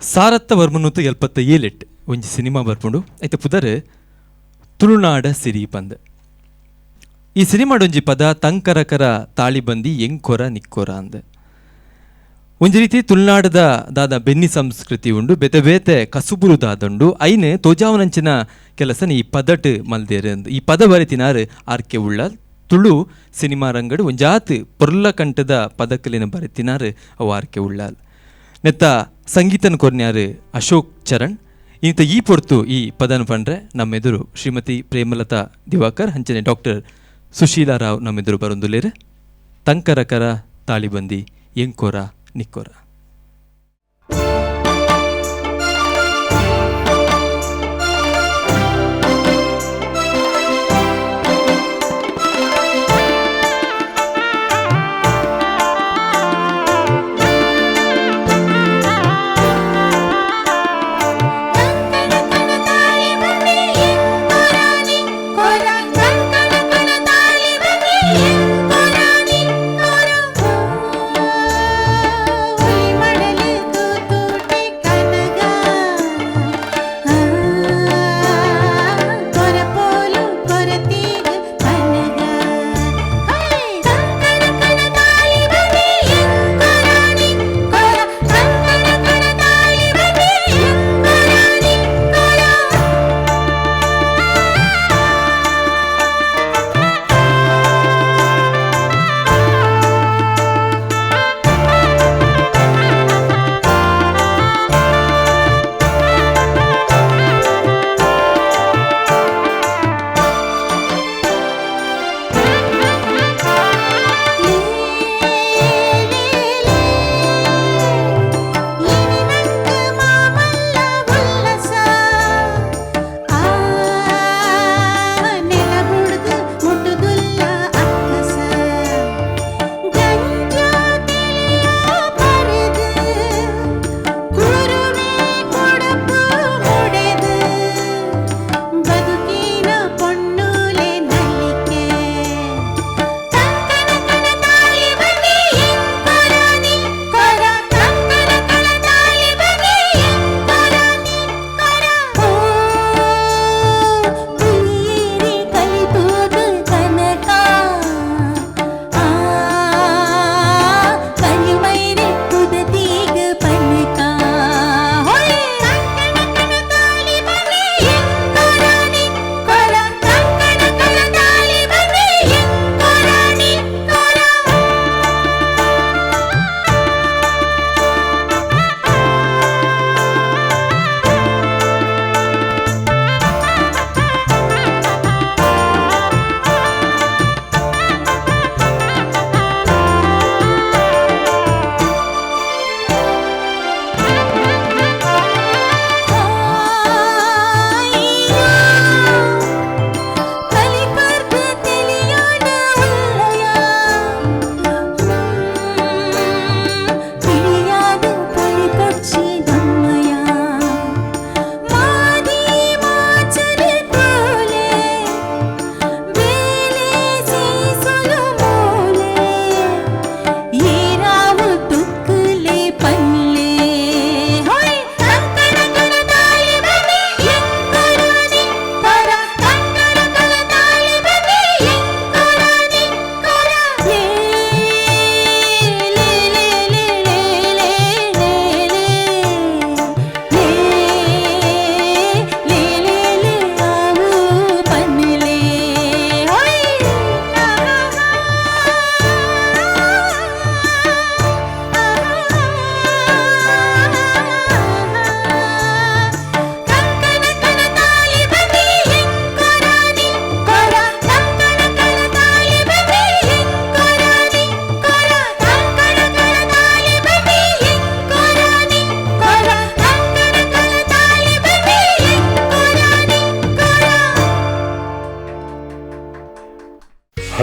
ಸಾರತ್ತ ವರ್ಮನೂತು 77 ಒಂಜಿ ಸಿನಿಮಾ ಬರ್ಪುಂಡು ಐತೆ ಪುದರ್ ತುಳುನಾಡ ಸಿರಿ ಪಂದ್. ಈ ಸಿನಿಮಾಡ್ ಒಂಜಿ ಪದ ತಂಕರಕರ ತಾಳಿಬಂದಿ ಎಂಕೊರ ನಿಕ್ಕೊರ ಅಂದ್. ಒಂಜಿ ರೀತಿ ತುಳುನಾಡದ ದಾದ ಬೆನ್ನಿ ಸಂಸ್ಕೃತಿ ಉಂಡು, ಬೇತೆ ಬೇತೆ ಕಸುಬುರು ದಾದಂಡು. ಐನ್ ತೋಜಾವನಂಚಿನ ಕೆಲಸನ ಈ ಪದಟ್ ಮಲ್ದೇರು ಅಂದ್. ಈ ಪದ ಬರೆತಿನಾರು ಆರ್ಕೆ ಉಳ್ಳ ತುಳು ಸಿನಿಮಾ ರಂಗಡು ಒಂಜಾತ್ ಪೊರ್ಲ ಕಂಠದ ಪದಕಲಿನ ಬರೆತಿನಾರು ಅವು ಆರ್ಕೆ ಉಳ್ಳಾಲ್. ನೆತ್ತ ಸಂಗೀತನ ಕೊರ್ನ್ಯಾರು ಅಶೋಕ್ ಚರಣ್. ಇಂತ ಈ ಪೊರ್ತು ಈ ಪದನ ಪಂಡ್ರೆ ನಮ್ಮೆದುರು ಶ್ರೀಮತಿ ಪ್ರೇಮಲತಾ ದಿವಾಕರ್ ಹಂಚನೆ ಡಾಕ್ಟರ್ ಸುಶೀಲಾ ರಾವ್ ನಮ್ಮೆದುರು ಬರೊಂದುಲ್ಲೇರು. ತಂಕರಕರ ತಾಳಿಬಂದಿ ಎಂಕೊರ ನಿಕ್ಕೊರ. ಕೊರ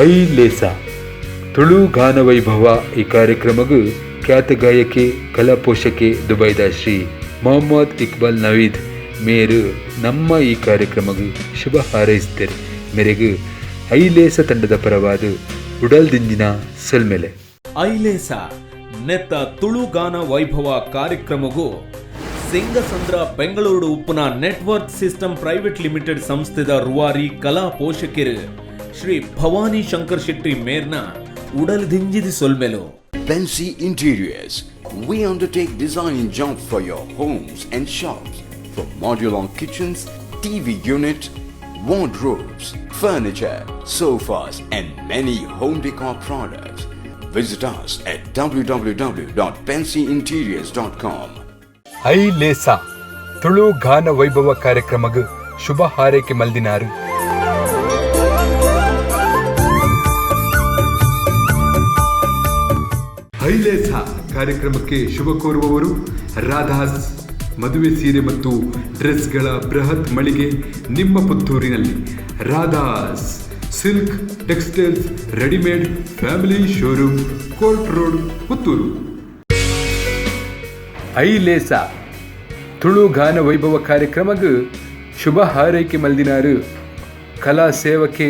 ಐಲೇಸ ತುಳು ಗಾನ ವೈಭವ ಈ ಕಾರ್ಯಕ್ರಮಗೂ ಖ್ಯಾತ ಗಾಯಕಿ ಕಲಾ ಪೋಷಕಿ ದುಬೈದ ಶ್ರೀ ಮೊಹಮ್ಮದ್ ಇಕ್ಬಾಲ್ ನವೀದ್ ಮೇರು ನಮ್ಮ ಈ ಕಾರ್ಯಕ್ರಮಗೂ ಶುಭ ಹಾರೈಸಿದ್ದಾರೆ. ಮೇರೆಗೂ ಐಲೇಸ ತಂಡದ ಪರವಾದ ಉಡಲ್ದಿಂಜಿನ ಸೊಲ್ಮೆಲೆ ಐಲೇಸ ನೆತ್ತ ತುಳುಗಾನ ವೈಭವ ಕಾರ್ಯಕ್ರಮಗೂ ಸಿಂಗಸಂದ್ರ ಬೆಂಗಳೂರು ಉಪ್ಪುನ ನೆಟ್ವರ್ಕ್ ಸಿಸ್ಟಮ್ ಪ್ರೈವೇಟ್ ಲಿಮಿಟೆಡ್ ಸಂಸ್ಥೆದ ರೂವಾರಿ ಕಲಾ ಪೋಷಕರು ಶ್ರೀ ಭವಾನಿ ಶಂಕರ್ ಶೆಟ್ಟಿ ಮೇರ್ನ ಉಡಲ್ದಿಂಜಿದ ಸೊಲ್ಮೆಲು. Fancy Interiors. We undertake design job for your homes and shops, for modular kitchens, TV unit, wardrobes, furniture, sofas and many home decor products. Visit us at www.fancyinteriors.com. ಐಲೇಸ Tulu ಗಾನ ವೈಭವ ಕಾರ್ಯಕ್ರಮಗೂ ಶುಭ ಹಾರೈಕೆ ಮಲ್ದಿನಾರು. ಐಲೇಸ ಕಾರ್ಯಕ್ರಮಕ್ಕೆ ಶುಭ ಕೋರುವವರು ರಾಧಾಸ್ ಮದುವೆ ಸೀರೆ ಮತ್ತು ಡ್ರೆಸ್ಗಳ ಬೃಹತ್ ಮಳಿಗೆ ನಿಮ್ಮ ಪುತ್ತೂರಿನಲ್ಲಿ. Radha's silk textiles readymade family showroom, court road, Puttur. Ailesa Tulu ಗಾನ ವೈಭವ ಕಾರ್ಯಕ್ರಮಗೂ ಶುಭ ಹಾರೈಕೆ ಮಲ್ದಿನಾರು. ಕಲಾ ಸೇವಕೆ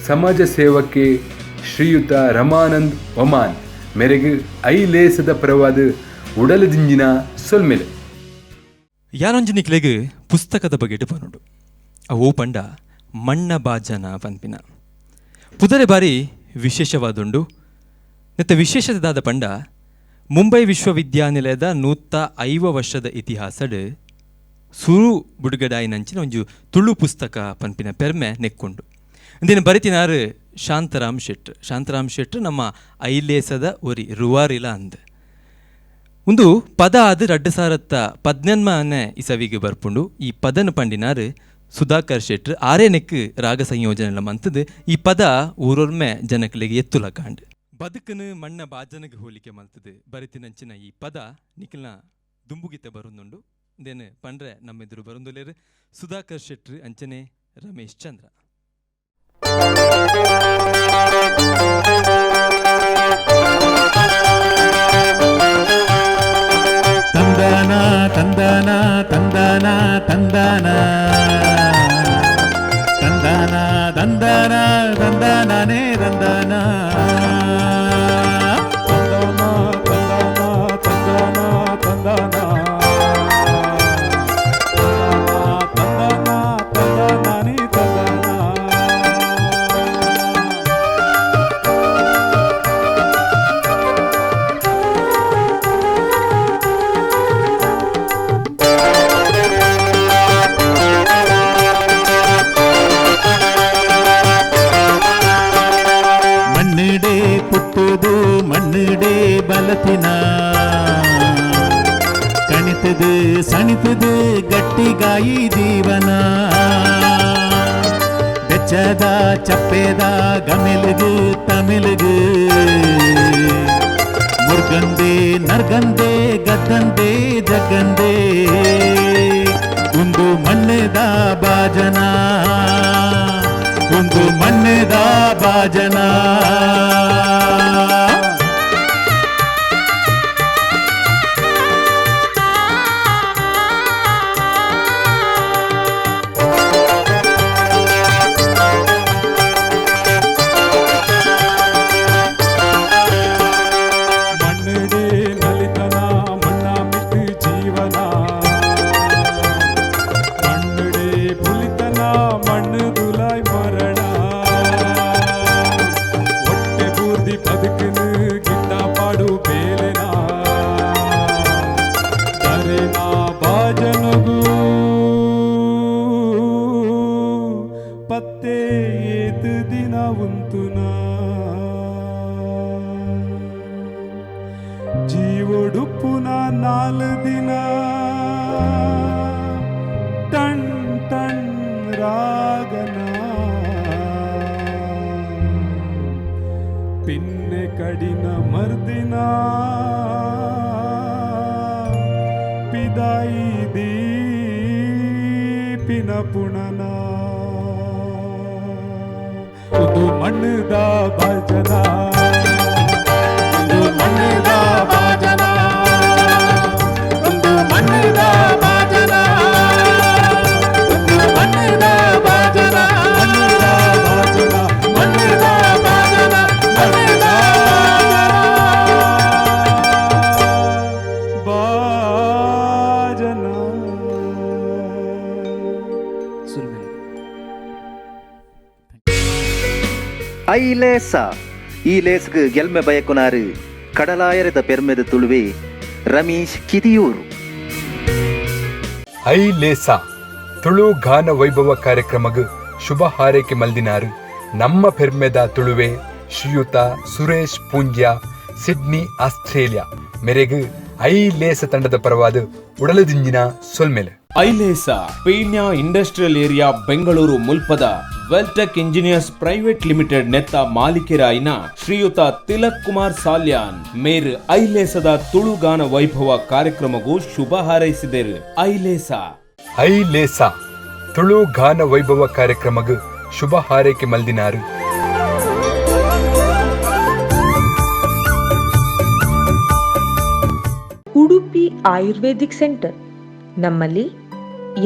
ಸಮಾಜ ಸೇವಕೆ ಶ್ರೀಯುತ ರಮಾನಂದ್ ಒಮಾನ್ ಮೇರೆಗೆ ಐಲೇಸದ ಪರವಾದ ಉಡಲದಿಂಜಿನ ಸೊಲ್ಮೆಲೆ. ಯಾನೊಂಜಿನಿಕ್ಲೆಗ್ ಪುಸ್ತಕದ ಬಗೆಟ್ ಪನುಡು ಅವು ಪಂಡ ಮಣ್ಣ ಬಾಜನ ಪನ್ಪಿನ ಪುದರೆ ಬಾರಿ ವಿಶೇಷವಾದುಂಡು. ನೆತ್ತ ವಿಶೇಷದಾದ ಪಂಡ ಮುಂಬೈ ವಿಶ್ವವಿದ್ಯಾನಿಲಯದ 105 ವರ್ಷದ ಇತಿಹಾಸಡ್ ಸುರು ಬುಡುಗಡಾಯಿನಂಚಿನ ಒಂಜು ತುಳು ಪುಸ್ತಕ ಪನ್ಪಿನ ಪೆರ್ಮೆ ನೆಕ್ಕೊಂಡು ಇಂದಿನ ಬರಿತಿನಾರು ಶಾಂತರಾಮ್ ಶೆಟ್ರ್ ನಮ್ಮ ಐಲೇಸದ ಒರಿ ರುವಾರಿಲ ಅಂದ್ ಒಂದು ಪದ ಅದು 2017 ಇಸವಿಗೆ ಬರ್ಪುಂಡು. ಈ ಪದನ ಪಂಡಿನಾರು ಸುಧಾಕರ್ ಶೆಟ್ರ್ ಆರೇನೆಕ್ ರಾಗ ಸಂಯೋಜನೆ ಮಂತದ್ ಈ ಪದ ಊರೊರ್ಮೆ ಜನಕಲಿಗೆ ಎತ್ತುಲ ಕಾಂಡ್ ಬದುಕನು ಮಣ್ಣ ಬಾಜನಗೆ ಹೋಲಿಕೆ ಮಲ್ತದು ಬರಿತಿನಂಚಿನ ಈ ಪದ ನಿಖಿಲ್ನ ದುಂಬುಗಿತೆ ಬರುಂದುಂಡು. ಇದೇನು ಪಂಡ್ರೆ ನಮ್ಮೆದುರು ಬರುಂದುಲೇರು ಸುಧಾಕರ್ ಶೆಟ್ರ್ ಅಂಚನೆ ರಮೇಶ್ ಚಂದ್ರ. ತಂದಾನ ತಂದಾನ ತಂದಾನ ತಂದಾನ ತಂದಾನ ತಂದಾನ ತಂದಾನೇ ತಂದಾನ ಮಣ್ಣಿಡೆ ಬಲತಿನ ಕಣಿತದು ಸಣಿತದು ಗಟ್ಟಿಗಾಯಿ ಜೀವನ ಬೆಚ್ಚದ ಚಪ್ಪೆದ ಗಮೆಲುಗು ತಮಿಳುಗು ಮುರ್ಗಂದೆ ನರ್ಗಂದೆ ಗದ್ದಂದೆ ಜಗ್ಗಂದೆ ಒಂದು ಮಣ್ಣೆದ ಬಾಜನ ಒಂದು ಮಣ್ಣೆದ ಬಾಜನ. ಜೀವೊಡುಪ್ಪುನ 4 ದಿನ ಟಣ್ ಟಣ್ ರಾಗನ ಪಿನ್ನೆ ಕಡಿನ ಮರ್ದಿನ ಪಿದಾಯಿ ದೀಪಿನ ಪುಣನ ಉದು ಮಣ್ಣದ ಭಜನ ಒಂದು ಮಣ್ಣದ ಭಜನ ಒಂದು ಮಣ್ಣದ ಭಜನ ಒಂದು ಮಣ್ಣದ ಭಜನ ಮಣ್ಣದ ಭಜನ ಮಣ್ಣದ ಭಜನ ಮಣ್ಣದ ಭಜನ ಸುಲ್ಮೆ ಐಲೇಸ ಈ ಲೇಸ್ಗ್ ಗೆಲ್ಮೆ ಬಯಕುನಾರು ಕಡಲಾಯರದ ಪೆರ್ಮೆದ ತುಳುವೆ ರಮೇಶ್ ಕಿದಿಯೂರು. ಐಲೇಸ ತುಳು ಗಾನ ವೈಭವ ಕಾರ್ಯಕ್ರಮಗ್ ಶುಭ ಹಾರೈಕೆ ಮಲ್ದಿನಾರು ನಮ್ಮ ಪೆರ್ಮೆದ ತುಳುವೆ ಶ್ರೀಯುತ ಸುರೇಶ್ ಪೂಂಜ್ಯ ಸಿಡ್ನಿ ಆಸ್ಟ್ರೇಲಿಯಾ ಮೇರೆಗ್ ಐಲೇಸ ತಂಡದ ಪರವಾದ ಉಡಲದಿಂಜಿನ ಸೊಲ್ಮೆಲೆ ಐಲೇಸ ಪೀಣ್ಯ ಇಂಡಸ್ಟ್ರಿಯಲ್ ಏರಿಯಾ ಬೆಂಗಳೂರು ಮುಲ್ಪದ ವೆಲ್ಟೆಕ್ ಇಂಜಿನಿಯರ್ಸ್ ಪ್ರೈವೇಟ್ ಲಿಮಿಟೆಡ್ ನೆತ್ತ ಮಾಲೀಕರಾಯಿನ ಶ್ರೀಯುತ ತಿಲಕ್ ಕುಮಾರ್ ಸಾಲ್ಯಾನ್ ಮೇರ್ ಐಲೇಸದ ತುಳುಗಾನ ವೈಭವ ಕಾರ್ಯಕ್ರಮಗೂ ಶುಭ ಹಾರೈಸಿದರು. ಐಲೇಸ ತುಳು ಗಾನ ವೈಭವ ಕಾರ್ಯಕ್ರಮಗ್ ಶುಭ ಹಾರೈಕೆ ಮಲ್ದಿನಾರು ಉಡುಪಿ ಆಯುರ್ವೇದಿಕ್ ಸೆಂಟರ್. ನಮ್ಮಲ್ಲಿ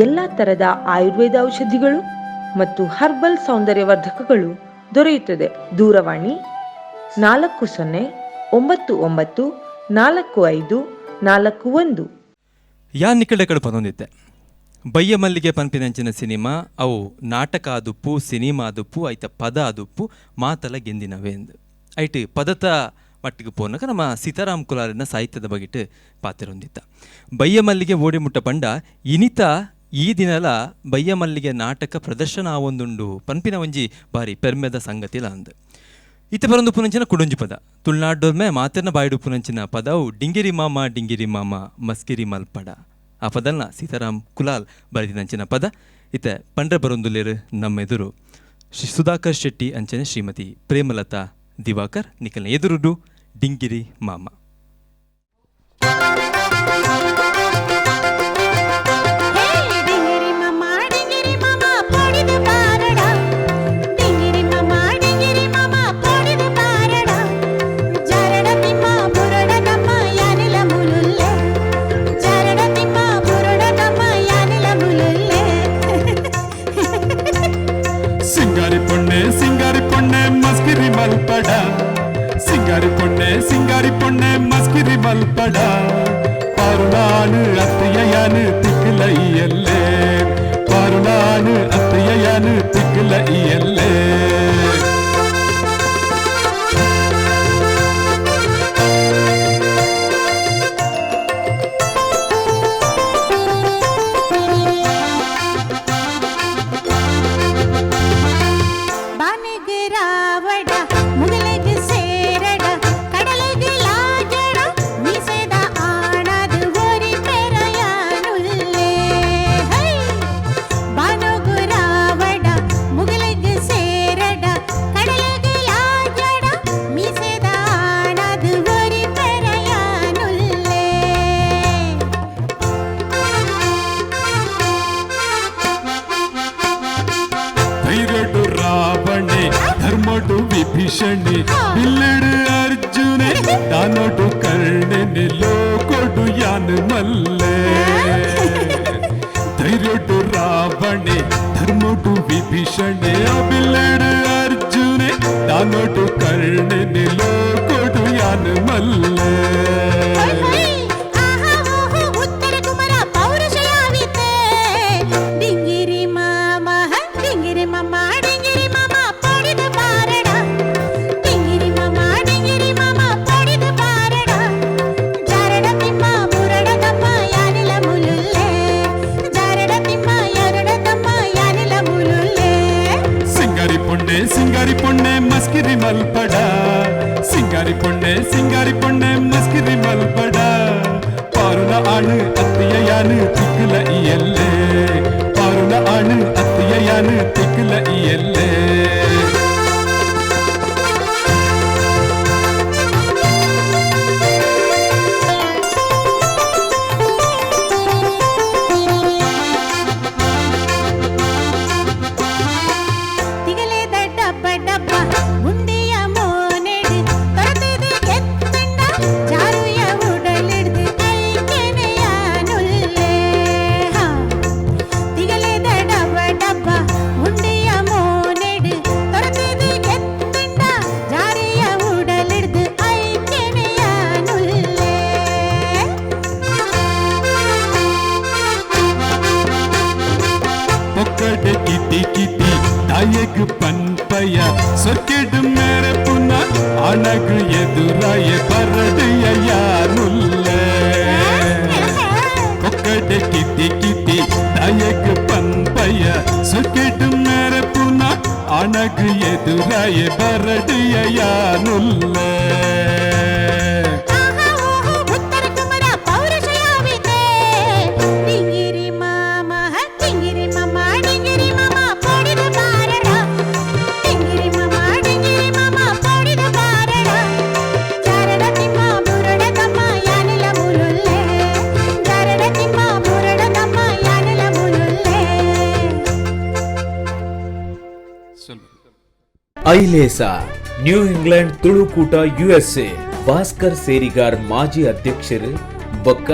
ಎಲ್ಲ ತರದ ಆಯುರ್ವೇದ ಔಷಧಿಗಳು ಮತ್ತು ಹರ್ಬಲ್ ಸೌಂದರ್ಯವರ್ಧಕಗಳು ದೊರೆಯುತ್ತದೆ. ದೂರವಾಣಿ 4090994541. ಯಾ ನಿಕಡೆಗಳು ಪದೊಂದಿತ್ತೆ ಬಯ್ಯ ಮಲ್ಲಿಗೆ ಪನ್ಪಿನಂಚಿನ ಸಿನಿಮಾ ಅವು ನಾಟಕ ಆದುಪ್ಪು ಸಿನಿಮಾ ಆದುಪ್ಪು ಐತ ಪದ ಆದುಪ್ಪು ಮಾತಲ ಗೆಂದಿನವೇಂದು ಐಟ್ ಪದತ ಮಟ್ಟಿಗೆ ಪೋನಕ ನಮ್ಮ ಸೀತಾರಾಮ್ ಕುಲಾರಿನ ಸಾಹಿತ್ಯದ ಬಗೆಟ್ ಪಾತ್ರೊಂದಿತ್ತ. ಬಯ್ಯ ಮಲ್ಲಿಗೆ ಓಡಿ ಮುಟ್ಟ ಪಂಡ ಇನಿತ ಈ ದಿನಲ ಬಯ್ಯ ಮಲ್ಲಿಗೆ ನಾಟಕ ಪ್ರದರ್ಶನ ಆವೊಂದುಂಡು ಪನ್ಪಿನ ಒಂಜಿ ಬಾರಿ ಪೆರ್ಮೆದ ಸಂಗತಿಲ ಅಂದ್ ಇತ್ತ ಪರೊಂದು ಪುನಂಚಿನ ಕುಡುಂಜಿ ಪದ ತುಳುನಾಡೋರ್ಮೆ ಮಾತೆರ್ನ ಬಾಯಿಡು ಪುನಂಚಿನ ಪದವು ಡಿಂಗಿರಿ ಮಾಮ ಮಸ್ಕಿರಿ ಮಲ್ಪಡ. ಆ ಪದಲ್ನ ಸೀತಾರಾಮ್ ಕುಲಾಲ್ ಬರೆದಿನಂಚಿನ ಪದ ಇತ್ತ ಪಂಡ್ರೆ ಬರೊಂದುಲೇರು ನಮ್ಮೆದುರು ಶ್ರೀ ಸುಧಾಕರ್ ಶೆಟ್ಟಿ ಅಂಚನೆ ಶ್ರೀಮತಿ ಪ್ರೇಮಲತಾ ದಿವಾಕರ್ ನಿಖಲ್ನ ಎದುರುಡು ಡಿಂಗಿರಿ ಮಾಮ. ಸಿಂಗಾರಿ ಪೊಣ್ಣೆ ಮಸ್ಕಿರಿ ಮಲ್ಪಡ ಸಿಂಗಾರಿ ಪೊಣ್ಣೆ ಮಸ್ಕಿರಿ ಮಲ್ಪಡ ಪಾರುನಾನು ಅತ್ತೆಯನು ತಿಕ್ಕಲೈಯಲ್ಲೇ ಪಾರುನಾನು ಅತ್ತೆಯನು ತಿಕ್ಕಲೈಯಲ್ಲೇ ವಿಭೀಷಣಿ ಬಿಲ್ಲಡು ಅರ್ಜುನೆ ತಾನೊಡು ಕರ್ಣನೆ ಲೋಕೊಡು ಯಾನು ಮಲ್ಲೆ ಧೈರ್ಯಡು ರಾವಣೆ ಧರ್ಮಡು ವಿಭೀಷಣೆ ಬಿಲ್ಲಡು ಅರ್ಜುನೆ ತಾನೊಡು ಕರ್ಣನೆ ಲೋಕೊಡು ಯಾನು ಮಲ್ಲೆ. ಸಿಂಗಾರಿ ಪೊಣ್ಣೆ ಮಸ್ಕಿರಿ ಮಲ್ಪಡ ಸಿಂಗಾರಿ ಪೊಣ್ಣೆ ಮಸ್ಕಿರಿ ಮಲ್ಪಡ ಪಾರುನ ಆಣು ಅತ್ತಿಯ ಯಾನು ತಿಕ್ಕಲ ಇಯಲ್ಲೇ ಪಾರುನ ಆಣು ಅತ್ತಿಯ ಯಾನು ತಿಕ್ಕಲ ಇಯಲ್ಲೇ. ಆನಗು ಎದುರಾಯ ಬರಡೆಯ ಯಾನುಲ್ಲೆ ಒಕ್ಕಡೆ ಕಿತ್ತಿ ಕಿತ್ತಿ ದಯಗ್ ಪಂಪಯ ಸುಕೆಡು ಮೇರೆ ಪುನಃ ಆನಗು ಎದುರಾಯ ಬರಡೆಯ ಯಾನುಲ್ಲೆ Ailesa new England Tulukoota USA Bhaskar Serigar ಮಾಜಿ ಅಧ್ಯಕ್ಷರು ಬೊಕ್ಕ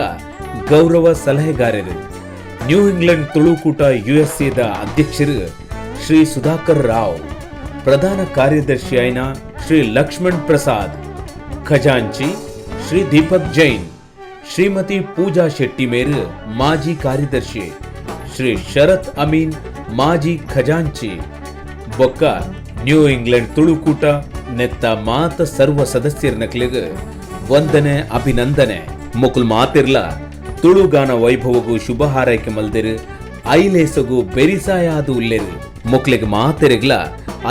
ಗೌರವ ಸಲಹೆಗಾರರು. ನ್ಯೂ ಇಂಗ್ಲೆಂಡ್ ತುಳುಕೂಟ USAದ ಅಧ್ಯಕ್ಷರು ಶ್ರೀ ಸುಧಾಕರ್ ರಾವ್, ಪ್ರಧಾನ ಕಾರ್ಯದರ್ಶಿಯಾಯಿನ ಶ್ರೀ ಲಕ್ಷ್ಮಣ್ ಪ್ರಸಾದ್, ಖಜಾಂಚಿ ಶ್ರೀ ದೀಪಕ್ ಜೈನ್, ಶ್ರೀಮತಿ ಪೂಜಾ ಶೆಟ್ಟಿ ಮೇರು ಮಾಜಿ ಕಾರ್ಯದರ್ಶಿ, ಶ್ರೀ ಶರತ್ ಅಮೀನ್ ಮಾಜಿ ಖಜಾಂಚಿ ಬೊಕ್ಕ ನ್ಯೂ ಇಂಗ್ಲೆಂಡ್ ತುಳುಕೂಟ ನೆತ್ತ ಮಾತ ಸರ್ವ ಸದಸ್ಯರನಕ್ಲಿಗ ವಂದನೆ ಅಭಿನಂದನೆ. ಮುಕುಲ್ ಮಾತಿರ್ಲ ತುಳುಗಾನ ವೈಭವಗೂ ಶುಭ ಹಾರೈಕೆ ಮಲ್ದಿರು ಐಲೇಸಗೂ ಬೆರಿಸಾಯಾದು ಉಲ್ಲೆರು ಮುಕ್ಲಿಗೆ ಮಾತೆರೆಗ್ಲ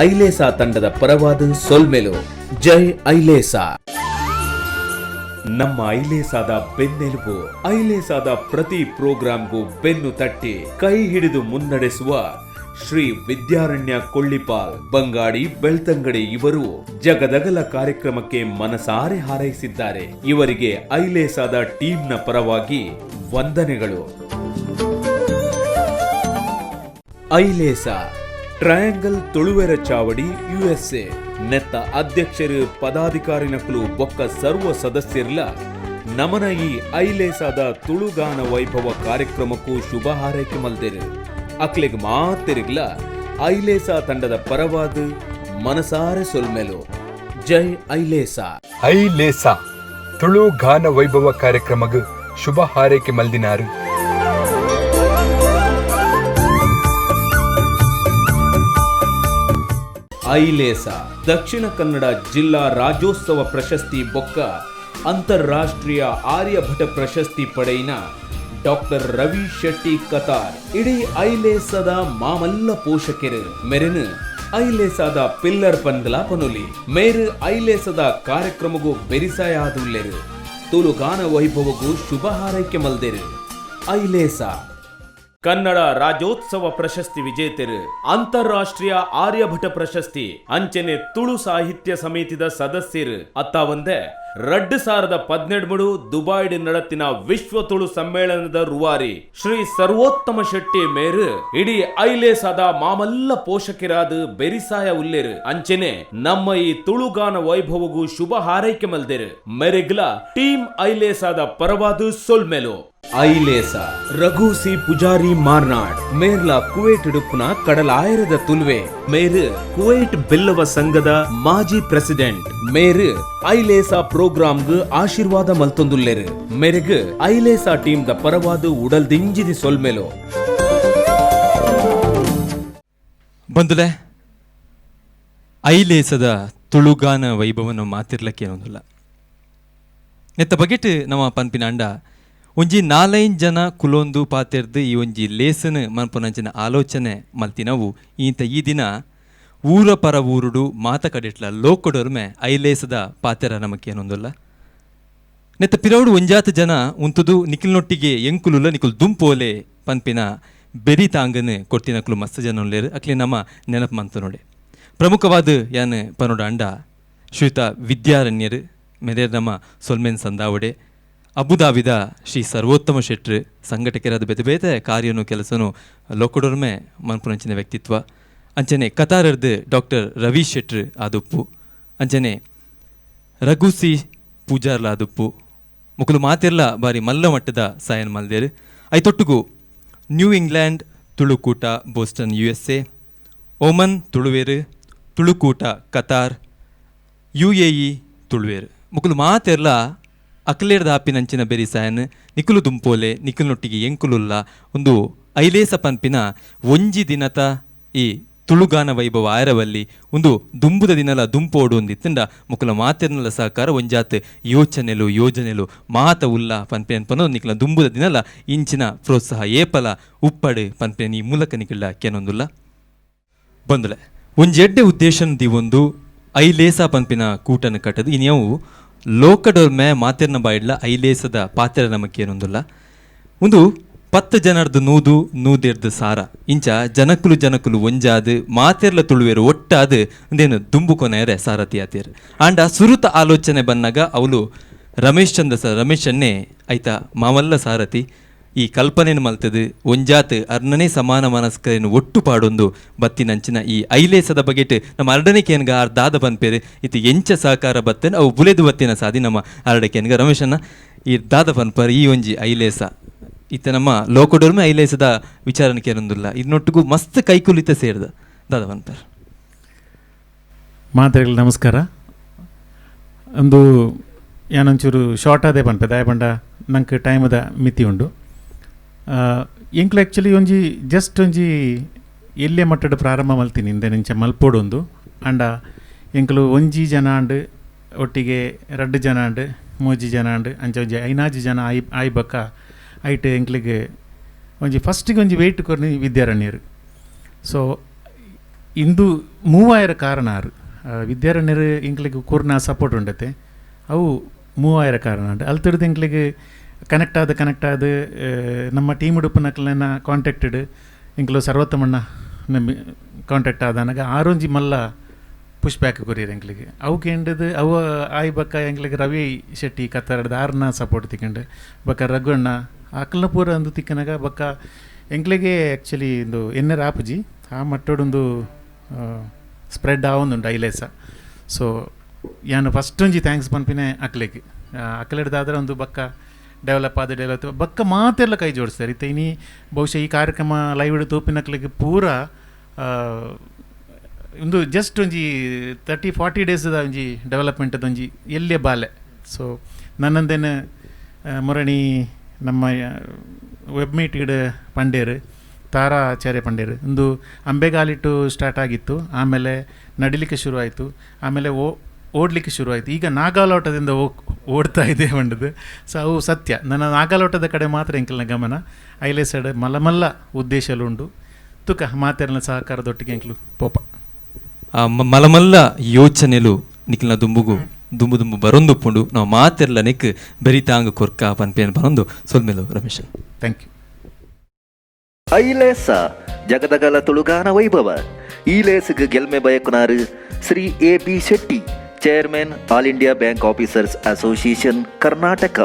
ಐಲೇಸಾ ತಂಡದ ಪರವಾದ ಸೊಲ್ಮೆಲು ಜೈ ಐಲೇಸಾ. ನಮ್ಮ ಐಲೇಸಾದ ಬೆನ್ನೆಲುಬು, ಐಲೇಸಾದ ಪ್ರತಿ ಪ್ರೋಗ್ರಾಂಗೂ ಬೆನ್ನು ತಟ್ಟಿ ಕೈ ಹಿಡಿದು ಮುನ್ನಡೆಸುವ ಶ್ರೀ ವಿದ್ಯಾರಣ್ಯ ಕೊಳ್ಳಿಪಾಲ್ ಬಂಗಾಡಿ ಬೆಳ್ತಂಗಡಿ ಇವರು ಜಗದಗಲ ಕಾರ್ಯಕ್ರಮಕ್ಕೆ ಮನಸಾರೆ ಹಾರೈಸಿದ್ದಾರೆ. ಇವರಿಗೆ ಐಲೇಸಾದ ಟೀಮ್ನ ಪರವಾಗಿ ವಂದನೆಗಳು. ಐಲೇಸಾ ಟ್ರಯಾಂಗಲ್ ತುಳುವೆರ ಚಾವಡಿ USA ನೆತ್ತ ಅಧ್ಯಕ್ಷರು ಪದಾಧಿಕಾರಿನಕಲು ಬೊಕ್ಕ ಸರ್ವ ಸದಸ್ಯರ್ಲ ನಮನ ಈ ಐಲೇಸಾದ ತುಳುಗಾನ ವೈಭವ ಕಾರ್ಯಕ್ರಮಕ್ಕೂ ಶುಭ ಹಾರೈಕೆ ಮಲ್ದೇರು ಅಕ್ಲೆಗ್ ಮಾತಿರಿಗ್ಲ ಐಲೇಸಾ ತಂಡದ ಪರವಾದ ಮನಸಾರೆ ಸೊಲ್ಮೆಲು ಜೈ ಐಲೇಸಾ. ಐಲೇಸಾ ತುಳು ಗಾನ ವೈಭವ ಕಾರ್ಯಕ್ರಮಗ ಶುಭ ಹಾರೈಕೆ ಮಲ್ದಿನಾರು. ಐಲೇಸಾ ದಕ್ಷಿಣ ಕನ್ನಡ ಜಿಲ್ಲಾ ರಾಜ್ಯೋತ್ಸವ ಪ್ರಶಸ್ತಿ ಬೊಕ್ಕ ಅಂತಾರಾಷ್ಟ್ರೀಯ ಆರ್ಯಭಟ ಪ್ರಶಸ್ತಿ ಪಡೆಯಿನ ಡಾಕ್ಟರ್ ರವಿ ಶೆಟ್ಟಿ ಕತಾರ್ ಇಡೀ ಐಲೇಸದ ಮಾಮಲ್ಲ ಪೋಷಕರು ಮೆರೆನು ಐಲೇಸದ ಪಿಲ್ಲರ್ ಪನ್ಗಲ ಪನುಲಿ ಮೇರು ಐಲೇಸದ ಕಾರ್ಯಕ್ರಮಗೂ ಬೆರಿಸಾಯಾದುಲ್ಲೆರು ತುಳುಗಾನ ವೈಭವಗೂ ಶುಭ ಹಾರೈಕೆ ಮಲ್ದೇರು. ಐಲೇಸಾ ಕನ್ನಡ ರಾಜ್ಯೋತ್ಸವ ಪ್ರಶಸ್ತಿ ವಿಜೇತರು, ಅಂತಾರಾಷ್ಟ್ರೀಯ ಆರ್ಯಭಟ ಪ್ರಶಸ್ತಿ ಅಂಚನೆ ತುಳು ಸಾಹಿತ್ಯ ಸಮಿತಿದ ಸದಸ್ಯರು ಅತ್ತಾವಂದೆ 2017 ದುಬಾಯ್ಡ್ ನಡತಿನ ವಿಶ್ವ ತುಳು ಸಮ್ಮೇಳನದ ರೂವಾರಿ ಶ್ರೀ ಸರ್ವೋತ್ತಮ ಶೆಟ್ಟಿ ಮೇರು ಇಡೀ ಐಲೇಸಾದ ಮಾಮಲ್ಲ ಪೋಷಕರಾದ ಬೆರಿಸಾಯ ಉಲ್ಲೇರು ಅಂಚನೆ ನಮ್ಮ ಈ ತುಳುಗಾನ ವೈಭವಗೂ ಶುಭ ಹಾರೈಕೆ ಮಲ್ದೇರು ಮೆರೆಗ್ಲ ಟೀಮ್ ಐಲೇಸಾದ ಪರವಾದ ಸೊಲ್ಮೆಲು. ಐಲೇಸ ರಘುಸಿ ಪುಜಾರಿ ಮಾರ್ನಾಡ್ ಮೇರ್ಲ ಕುವೈಟ್ ಡುಪ್ಪುನ ಕಡಲಾಯರದ ತುಲ್ವೆ ಮೇರು ಕುವೈಟ್ ಬೆಲ್ಲವ ಸಂಘದ ಮಾಜಿ ಪ್ರೆಸಿಡೆಂಟ್ ಮೇರು ಐಲೇಸಾ ಪ್ರೋಗ್ರಾಂಗ್ ಆಶೀರ್ವಾದ ಮಲ್ತೊಂದುಲ್ಲೆರು ಮೆರೆಗ್ ಐಲೇಸಾ ಟೀಮ್ ದ ಪರವಾದ ಉಡಲ್ದಿಂಜಿದಿ ಸೊಲ್ಮೆಲು. ಬಂಧುಲೆ, ಐಲೇಸದ ತುಳುಗಾನ ವೈಭವನ ಮಾತಿರ್ಲಕ್ಕೇನೊಂದಿಲ್ಲ ನೆತ್ತ ಬಗೆಟ್ ನಮ್ಮ ಪನ್ಪಿನ ಅಂಡ ಒಂಜಿ 4-5 ಜನ ಕುಲೊಂದು ಪಾತೆರ್ದು ಈ ಒಂಜಿ ಲೇಸನ್ ಮನ್ಪುನಂಚಿನ ಆಲೋಚನೆ ಮಲ್ತಿನವು ಈ ದಿನ ಊರ ಪರ ಊರುಡು ಮಾತ ಕಡೆಟ್ಲ ಲೋಕೊಡೊರ್ಮೆ ಐಲೇಸದ ಪಾತೆರ ನಮಕ್ಕೇನೊಂದಿಲ್ಲ ನೆತ್ತ ಪಿರೌಡು ಒಂಜಾತ ಜನ ಉಂತುದು ನಿಖಿಲ್ನೊಟ್ಟಿಗೆ ಎಂಕುಲುಲ್ಲ ನಿಖುಲ್ ದುಂಪೋಲೆ ಪನ್ಪಿನ ಬೆರಿ ತಾಂಗನ್ ಕೊಡ್ತಿನಕ್ಲು ಮಸ್ತ್ ಜನ ಉಲ್ಲೇರು ಅಕ್ಲಿ ನಮ್ಮ ನೆನಪು ಮಂತು ನೋಡಿ. ಪ್ರಮುಖವಾದ ಯಾನ್ ಪನೋಡ ಅಂಡ ಶ್ರೀಯುತ ವಿದ್ಯಾರಣ್ಯರು ಮೆರೆರ್ ನಮ್ಮ ಸೊಲ್ಮೆನ್ ಸಂದಾವಡೆ, ಅಬುದಾಬಿದ ಶ್ರೀ ಸರ್ವೋತ್ತಮ ಶೆಟ್ರು ಸಂಘಟಕರಾದ ಬೇತೆ ಬೇತೆ ಕಾರ್ಯನು ಕೆಲಸನು ಲೋಕೊಡೊರ್ಮೆ ಮನ್ಪುನಂಚಿನ ವ್ಯಕ್ತಿತ್ವ ಅಂಚನೆ ಕತಾರರ್ದು ಡಾಕ್ಟರ್ ರವಿ ಶೆಟ್ರು ಆದುಪ್ಪು ಅಂಚನೆ ರಘುಸಿ ಪೂಜಾರ್ಲ ಆದುಪ್ಪು ಮುಕುಲು ಮಾತೆರ್ಲ ಬಾರಿ ಮಲ್ಲ ಮಟ್ಟದ ಸಾಯನ್ ಮಲ್ದೇರು. ಐತೊಟ್ಟುಗು new England Tulukoota Boston USA, Oman ತುಳುವೇರು ತುಳುಕೂಟ ಕತಾರ್, UAE ತುಳುವೇರು ಮುಕುಲು ಮಾತೆರ್ಲ ಅಕ್ಲೇರ್ದ ಹಾಪಿನಂಚಿನ ಬೆರಿಸಾಯನ್ ನಿಕುಲು ದುಂಪೋಲೆ ನಿಕುಲ್ನೊಟ್ಟಿಗೆ ಎಂಕುಲುಲ್ಲ ಒಂದು ಐಲೇಸ ಪನ್ಪಿನ ಒಂಜಿ ದಿನತ ಈ ತುಳುಗಾನ ವೈಭವ ಆಯರವಲ್ಲಿ ಒಂದು ದುಂಬುದ ದಿನಲ ದುಂಪೋಡು ಒಂದಿತ್ತಂಡ ಮುಕ್ಕಲ ಮಾತೆರ್ನಲ ಸಹಕಾರ ಒಂಜಾತ್ ಯೋಜನೆಲು ಮಾತ ಉಲ್ಲ ಪನ್ಪೇನ್ ಪನೋ ನಿಕ್ಲ ದುಂಬುದ ದಿನಲ ಇಂಚಿನ ಪ್ರೋತ್ಸಾಹ ಏಪಲ ಉಪ್ಪಡು ಪನ್ಪೇನ್ ಈ ಮೂಲಕ ನಿಕ್ಲ ಕೆನೊಂದುಲ್ಲ ಬಂದುಲೆ ಒಂಜೆಡ್ಡೆ ಉದ್ದೇಶನ ದಿವೊಂದು ಐಲೇಸ ಪನ್ಪಿನ ಕೂಟನ ಕಟ್ಟದು ಇನ್ಯಾವು ಲೋಕಡೋರ್ ಮೇ ಮಾತೆರ್ನ ಬಾಯಿಡ್ಲ ಐಲೇಸದ ಪಾತ್ರ ನಮಕ್ಕೆ ಏನೊಂದುಲ್ಲ ಒಂದು 10 ಜನರ್ದು ನೂದೆರ್ದು ಸಾರ ಇಂಚ ಜನಕುಲು ಒಂಜಾದು ಮಾತೆರ್ಲ ತುಳುವೆರು ಒಟ್ಟಾದು ಒಂದೇನು ದುಂಬು ಕೊನೆಯರೆ ಸಾರಥಿ ಆತೇರು ಆಂಡ ಸುರುತ ಆಲೋಚನೆ ಬಂದಾಗ ಅವಳು ರಮೇಶನ್ನೇ ಆಯ್ತಾ ಮಾವಲ್ಲ ಸಾರಥಿ ಈ ಕಲ್ಪನೆಯನ್ನು ಮಲ್ತದು ಒಂಜಾತ್ ಅರ್ನನೇ ಸಮಾನ ಮನಸ್ಕರನ್ನು ಒಟ್ಟು ಪಾಡೊಂದು ಬತ್ತಿನಂಚಿನ ಈ ಐಲೇಸದ ಬಗೆಟ್ ನಮ್ಮ ಅರ್ಡನೆಕೇನ್ಗ ಅರ್ಧಾದ ಬಂದ್ಪೇರು ಇತ್ತು ಎಂಚ ಸಹಕಾರ ಬತ್ತೇನೆ ಅವು ಬುಲೆದು ಬತ್ತಿನ ಸಾದಿ ನಮ್ಮ ಅರ್ಡಕೇನ್ಗ ರಮೇಶನ್ನ ಈ ದಾದ ಪನ್ಪರ್ ಈ ಒಂಜಿ ಐಲೇಸ ಇತ್ತ ನಮ್ಮ ಲೋಕಡೋರ್ಮೆ ಐಲೇಸದ ವಿಚಾರಣೆ ಕೇರೊಂದಿಲ್ಲ ಇದನ್ನೊಟ್ಟಿಗೂ ಮಸ್ತ್ ಕೈಕುಲಿತ ಸೇರಿದ ದಾದ ಪನ್ಪರ್ ಮಾತರಿಗಳು ನಮಸ್ಕಾರ ಒಂದು ಯಾನೊಂಚೂರು ಶಾರ್ಟ್ ಆದೇ ಪನ್ಪೆ ದಯ ಪಂಡ ನಂಗೆ ಟೈಮದ ಮಿತಿ ಉಂಡು ಎಂಕ್ಲು ಆ್ಯಕ್ಚುಲಿ ಒಂಜಿ ಎಲ್ಲೇ ಮಟ್ಟದ ಪ್ರಾರಂಭ ಮಲ್ತೀನಿ ಇಂದ ನಿಂಚ ಮಲ್ಪೋಡೊಂದು ಅಂಡ ಎಂಕ್ಲು ಒಂಜಿ ಜನ ಅಂಡ್ ಒಟ್ಟಿಗೆ 2 ಜನ ಅಂಡ್ 3 ಜನ ಅಂಡ್ ಅಂಚ ಒಂಜಿ 5 ಜನ ಆಯ್ ಬಕ್ಕ ಐಟ್ ಎಂಕ್ಲಿಗೆ ಫಸ್ಟಿಗೆ ಒಂಜಿ ವೆಯ್ಟ್ ಕೊರ್ನಿ ವಿದ್ಯಾರಣ್ಯರು ಸೊ ಇಂದು 3000 ಕಾರಣ ವಿದ್ಯಾರಣ್ಯರು ಎಂಕ್ಲಿಗೆ ಕೊರ್ನ ಸಪೋರ್ಟ್ ಉಂಡತೆ ಅವು 3000 ಕಾರಣ ಉಂಟು ಅಲ್ಲಿ ತಿಡ್ದು ಎಂಕ್ಲಿಗೆ ಕನೆಕ್ಟ್ ಆದ ನಮ್ಮ ಟೀಮ್ ಉಡುಪನಕ್ಲನ್ನ ಕಾಂಟ್ಯಾಕ್ಟೆಡ್ ಎಂಕ್ಲು ಸರ್ವೋತ್ತಮಣ್ಣ ನಮ್ಮ ಕಾಂಟ್ಯಾಕ್ಟ್ ಆದನಾಗ ಆರೊಂಜಿ ಮಲ್ಲ ಪುಷ್ ಬ್ಯಾಕ್ ಕೊರಿಯರು ಎಂಕ್ಲಿಗೆ ಅವು ಕೇಂಡದು ಅವು ಆಯ್ ಬಕ್ಕ ಎಂಕ್ಲಿಗೆ ರವಿ ಶೆಟ್ಟಿ ಕತ್ತಾರಡ್ದು ಆರ್ನ ಸಪೋರ್ಟ್ ತಿಕ್ಕೊಂಡು ಬಕ್ಕ ರಘುಣ್ಣ ಅಕ್ಲನ ಪೂರ ಒಂದು ತಿಕ್ಕನಾಗ ಬಕ್ಕ ಎಂಕ್ಲಿಗೆ ಆ್ಯಕ್ಚುಲಿ ಒಂದು ಎನ್ನೆರ ಆಪುಜಿ ಆ ಮಟ್ಟೊಡೊಂದು ಸ್ಪ್ರೆಡ್ ಆವೊಂದುಂಡು ಐಲೇಸ ಸೊ ಯಾನು ಫಸ್ಟ್ ಒಂಜಿ ಥ್ಯಾಂಕ್ಸ್ ಪನ್ಪಿನೇ ಅಕ್ಲೆಡ್ದಾದ್ರೆ ಒಂದು ಬಕ್ಕ ಡೆವಲಪ್ ಬಕ್ಕ ಮಾತೆಲ್ಲ ಕೈ ಜೋಡಿಸ್ತಾರೆ ಇತ್ತ ಇನಿ ಬಹುಶಃ ಈ ಕಾರ್ಯಕ್ರಮ ಲೈವ್ ಇಡು ತೋಪಿನಕ್ಲಿಗೆ ಪೂರ ಒಂದು ಜಸ್ಟ್ ಒಂಜಿ 30-40 ಡೇಸ್ದ ಒಂಜಿ ಡೆವಲಪ್ಮೆಂಟದ ಒಂಜಿ ಎಲ್ಲೇ ಬಾಲೆ ಸೊ ನನ್ನಂದೇನು ಮೊರಣಿ ನಮ್ಮ ವೆಬ್ ಮೀಟಿಡ್ ಪಂಡೇರು ತಾರಾಚಾರ್ಯ ಪಂಡೇರು ಒಂದು ಅಂಬೆಗಾಲಿಟ್ಟು ಸ್ಟಾರ್ಟ್ ಆಗಿತ್ತು, ಆಮೇಲೆ ನಡಿಲಿಕ್ಕೆ ಶುರುವಾಯಿತು, ಆಮೇಲೆ ಓಡಲಿಕ್ಕೆ ಶುರುವಾಯಿತು. ಈಗ ನಾಗಾಲೋಟದಿಂದ ಓಡ್ತಾ ಇದೆ ಬಂಡದು. ಸೊ ಅವು ಸತ್ಯ. ನನ್ನ ನಾಗಾಲೋಟದ ಕಡೆ ಮಾತ್ರ ಎಂಕಲ್ನ ಗಮನ ಐಲೆ ಸೈಡ್ ಮಲ್ಲ ಉದ್ದೇಶಲುಂಡು ತುಕ ಮಾತೆರ್ನ ಸಹಕಾರದೊಟ್ಟಿಗೆ ಎಂಕ್ಲು ಪೋಪ ಮಲಮಲ್ಲ ಯೋಚನೆಲು ನಿಕ್ಲ ದುಂಬುಗು ದುಂಬು ಬರೊಂದುಪ್ಪುಂಡು ನಾವು ಮಾತೆರ್ಲ ನೆಕ್ ಬೆರಿತಾಂಗ ಕೊರ್ಕ ಪನ್ಪೇನು ಬರೊಂದು ಸೊಲ್ಮೆಲು ರಮೇಶ್. Thank you. ಐಲೇಸ ಜಗದಗಲ ತುಳುಗಾನ ವೈಭವ ಈ ಲೇಸಿಗೆ ಗೆಲ್ಮೆ ಬಯಕುನಾರು Shri AB Shetty, chairman all India bank officers association Karnataka.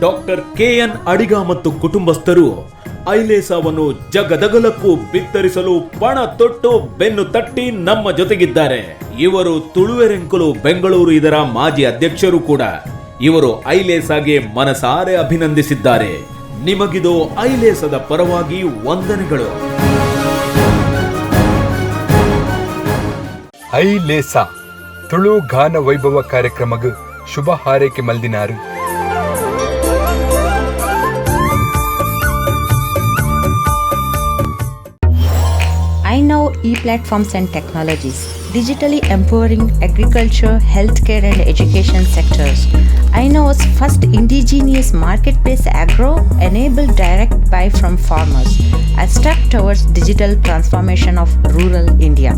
Doctor KN Adiga ಮತ್ತು ಕುಟುಂಬಸ್ಥರು ಐಲೇಸವನ್ನು ಜಗದಗಲಕ್ಕೂ ಬಿತ್ತರಿಸಲು ಪಣ ತೊಟ್ಟು ಬೆನ್ನು ತಟ್ಟಿ ನಮ್ಮ ಜೊತೆಗಿದ್ದಾರೆ. ಇವರು ತುಳುವೆರೆಂಕುಲು ಬೆಂಗಳೂರು ಇದರ ಮಾಜಿ ಅಧ್ಯಕ್ಷರು ಕೂಡ. ಇವರು ಐಲೇಸಾಗೆ ಮನಸಾರೆ ಅಭಿನಂದಿಸಿದ್ದಾರೆ. ನಿಮಗಿದು ಐಲೇಸದ ಪರವಾಗಿ ವಂದನೆಗಳು. ಐಲೇಸ ತುಳು ಗಾನ ವೈಭವ ಕಾರ್ಯಕ್ರಮಗ ಶುಭ ಹಾರೈಕೆ ಮಲ್ದಿನಾರು. I know e-platforms and technologies, digitally empowering agriculture, healthcare and education sectors. I know's first indigenous market-based agro enabled direct buy from farmers, a step towards digital transformation of rural India.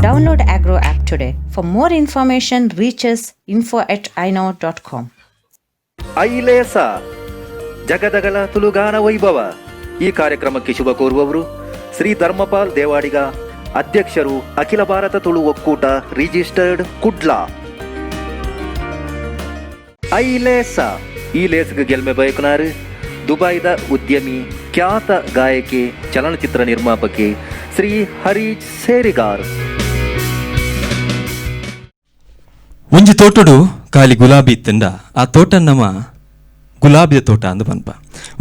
Download Agro app today. For more information, reach us info@iknow.com. ಐಲೇಸ ಜಗದಗಲ ತುಳುಗಾನ ವೈಭವ ಈ ಕಾರ್ಯಕ್ರಮಕ್ಕೆ ಶುಭ ಕೋರುವವರು ಶ್ರೀ ಧರ್ಮಪಾಲ್ ದೇವಾಡಿಗ, ಅಧ್ಯಕ್ಷರು, ಅಖಿಲ ಭಾರತ ತುಳು ಒಕ್ಕೂಟ, ರಿಜಿಸ್ಟರ್ಡ್, ಕುಡ್ಲಾ. ಐಲೇಸ ಈ ಲೇಸ್ಗೆ ಗೆಲ್ಮೆ ಬಯಕುನಾರು ದುಬೈದ ಉದ್ಯಮಿ, ಖ್ಯಾತ ಗಾಯಕಿ, ಚಲನಚಿತ್ರ ನಿರ್ಮಾಪಕಿ ಶ್ರೀ ಹರೀಶ್ ಸೇರಿಗಾರ್. ಒಂಜಿ ತೋಟಡು ಖಾಲಿ ಗುಲಾಬಿ ಇತ್ತಂಡ ಆ ತೋಟ ನಮ್ಮ ಗುಲಾಬಿಯ ತೋಟ ಅಂದು ಪನ್ಪ.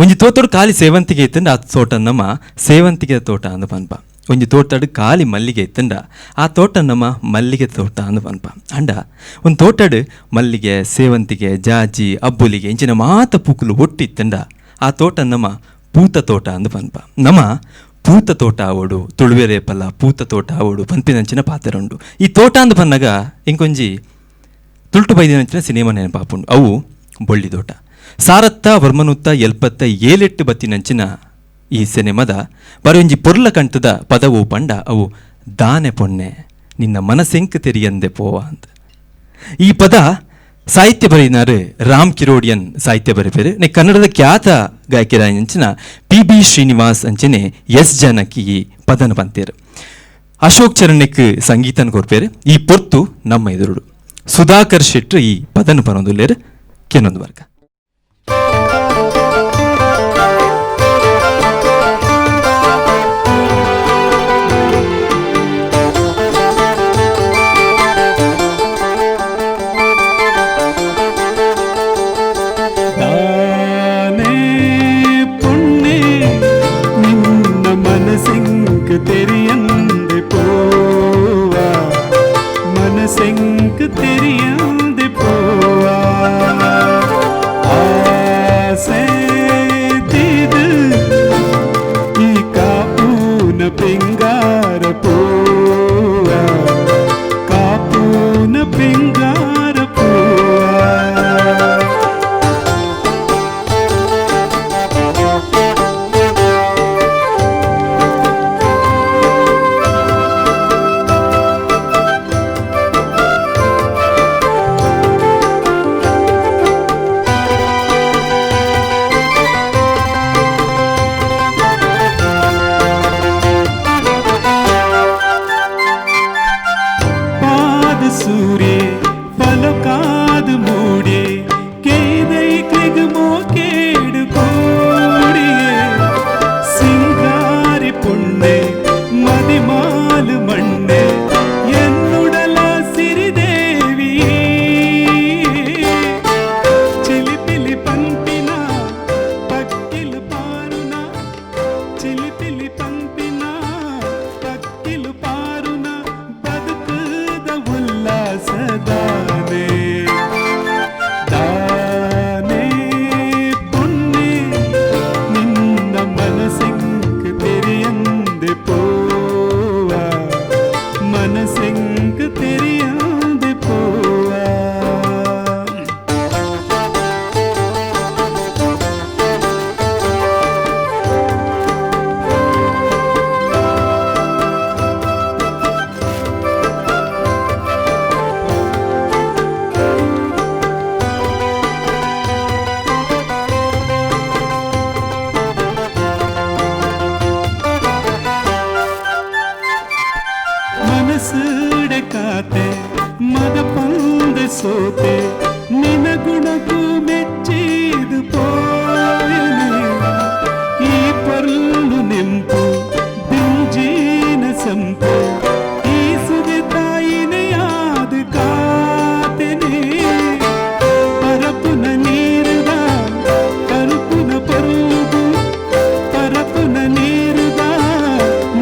ಒಂಜಿ ತೋಟಡು ಖಾಲಿ ಸೇವಂತಿಗೆ ಇತ್ತಂಡ ಆ ತೋಟ ನಮ್ಮ ಸೇವಂತಿಗೆ ತೋಟ ಅಂದು ಪನ್ಪ. ಒಂಜಿ ತೋಟಡು ಖಾಲಿ ಮಲ್ಲಿಗೆ ಇತ್ತಂಡ ಆ ತೋಟ ನಮ್ಮ ಮಲ್ಲಿಗೆ ತೋಟ ಅಂದು ಪನ್ಪ. ಅಂಡ ಒಂದು ತೋಟಡು ಮಲ್ಲಿಗೆ, ಸೇವಂತಿಗೆ, ಜಾಜಿ, ಅಬ್ಬುಲಿಗೆ ಇಂಚಿನ ಮಾತ ಪೂಕುಲು ಒಟ್ಟಿತ್ತಂಡ ಆ ತೋಟ ನಮ್ಮ ಪೂತ ತೋಟ ಅಂದು ಪನ್ಪ. ನಮ್ಮ పూత తోట ఆవోడు ತುಳುವೆರೇಪಲ పూత తోಟ ఆవోడు ಪನ್ಪಿನಂಚಿನ ಪಾತೆರುಂಡು. ಈ ತೋಟ ಅಂದ ಪನ್ನಗ ಇಂಕೊಂಜಿ ತುಳ್ಟು ಬೈದಿನಂಚಿನ ಸಿನಿಮಾ ನೆನಪಾಪುಂಡು. ಅವು ಬೊಳ್ಳಿ ತೋಟ ಸಾರತ್ತ ವರ್ಮನುತ್ತ ಎಲ್ಪತ್ತ 7-8 ಬತ್ತಿನಂಚಿನ ಈ ಸಿನಿಮಾದ ಬರೊಂಜಿ ಪೊರ್ಲ ಕಂಟದ ಪದವು ಪಂಡ ಅವು ದಾನೆ ಪೊನ್ನೆ ನಿನ್ನ ಮನಸ್ಸೆಂಕ್ ತೆರಿಯಂದೆ ಪೋವ ಅಂತ. ಈ ಪದ ಸಾಹಿತ್ಯ ಬರೆಯಿನಾರು ರಾಮ್ ಕಿರೋಡಿಯನ್ ಸಾಹಿತ್ಯ ಬರೆಪೇರು. ನೆ ಕನ್ನಡದ ಖ್ಯಾತ ಗಾಯಕರಾಂಚಿನ PB ಶ್ರೀನಿವಾಸ್ ಅಂಚನೆ S ಜನಕಿ ಈ ಪದನ ಪಂತೇರು. ಅಶೋಕ್ ಚರಣಕ್ ಸಂಗೀತನ ಕೊರ್ಪೇರು. ಈ ಪೊರ್ತು ನಮ್ಮ ಎದುರುಡು ಸುಧಾಕರ್ ಶೆಟ್ರು ಈ ಪದನ ಪನೊಂದುಲ್ಲೇರು ಕೆನೊಂದು ವರ್ಗ. ತೆರಿಯಂದೆ ಪೋವ ಮನಸೆಂಕ್ ತೆರಿಯಂದೆ ಪೋವ ಆಸೆ ತಿದು ಈ ಕಾಪೂನ ಪಿಂಗಾರ ಪೋವ ಕಾಪೂನ ಪಿಂಗಾರ ಪೋವ सूर्य पलकाद मूडे केदई क्लिग मोकेड कोडिये सिंगारी पुण्णे मदिमाल मण्णे एन्नुडल सिरिदेवी चिलिपिलि पंपिन पक्किल पारुन चिलिपिलि पंपिन पक्किल पारुन ಸದಾನೆ ದಾನೆ ಪುಣ್ಯ ನಿನ್ನ ಮನಸ್ಸೆಂಕ್ ತೆರಿಯಂದೆ ಪೋವ ಮನಸ್ಸೆಂಕ್ ತೆರಿಯಂದೆ ಪೋವ. ಮನಸ್ಸುಡೆ ಕಾತೆ ಮದ ಪಂದ ಸೋತೆ ನಿನ ಗುಣಕ್ಕೂ ಮೆಚ್ಚಿದು ಪೋಯನೆ ಈ ಪರ್ಲು ನೆಂಪು ದಿಂಜೀನ ಸಂಪು ಈ ಸುದೆ ತಾಯಿನೆ ಯಾದ ಕಾತೆನೆ ಪರಪುನ ನೀರುದ ಕರುಪುನ ಪರ್ಲುಗು ಪರಪುನ ನೀರುದ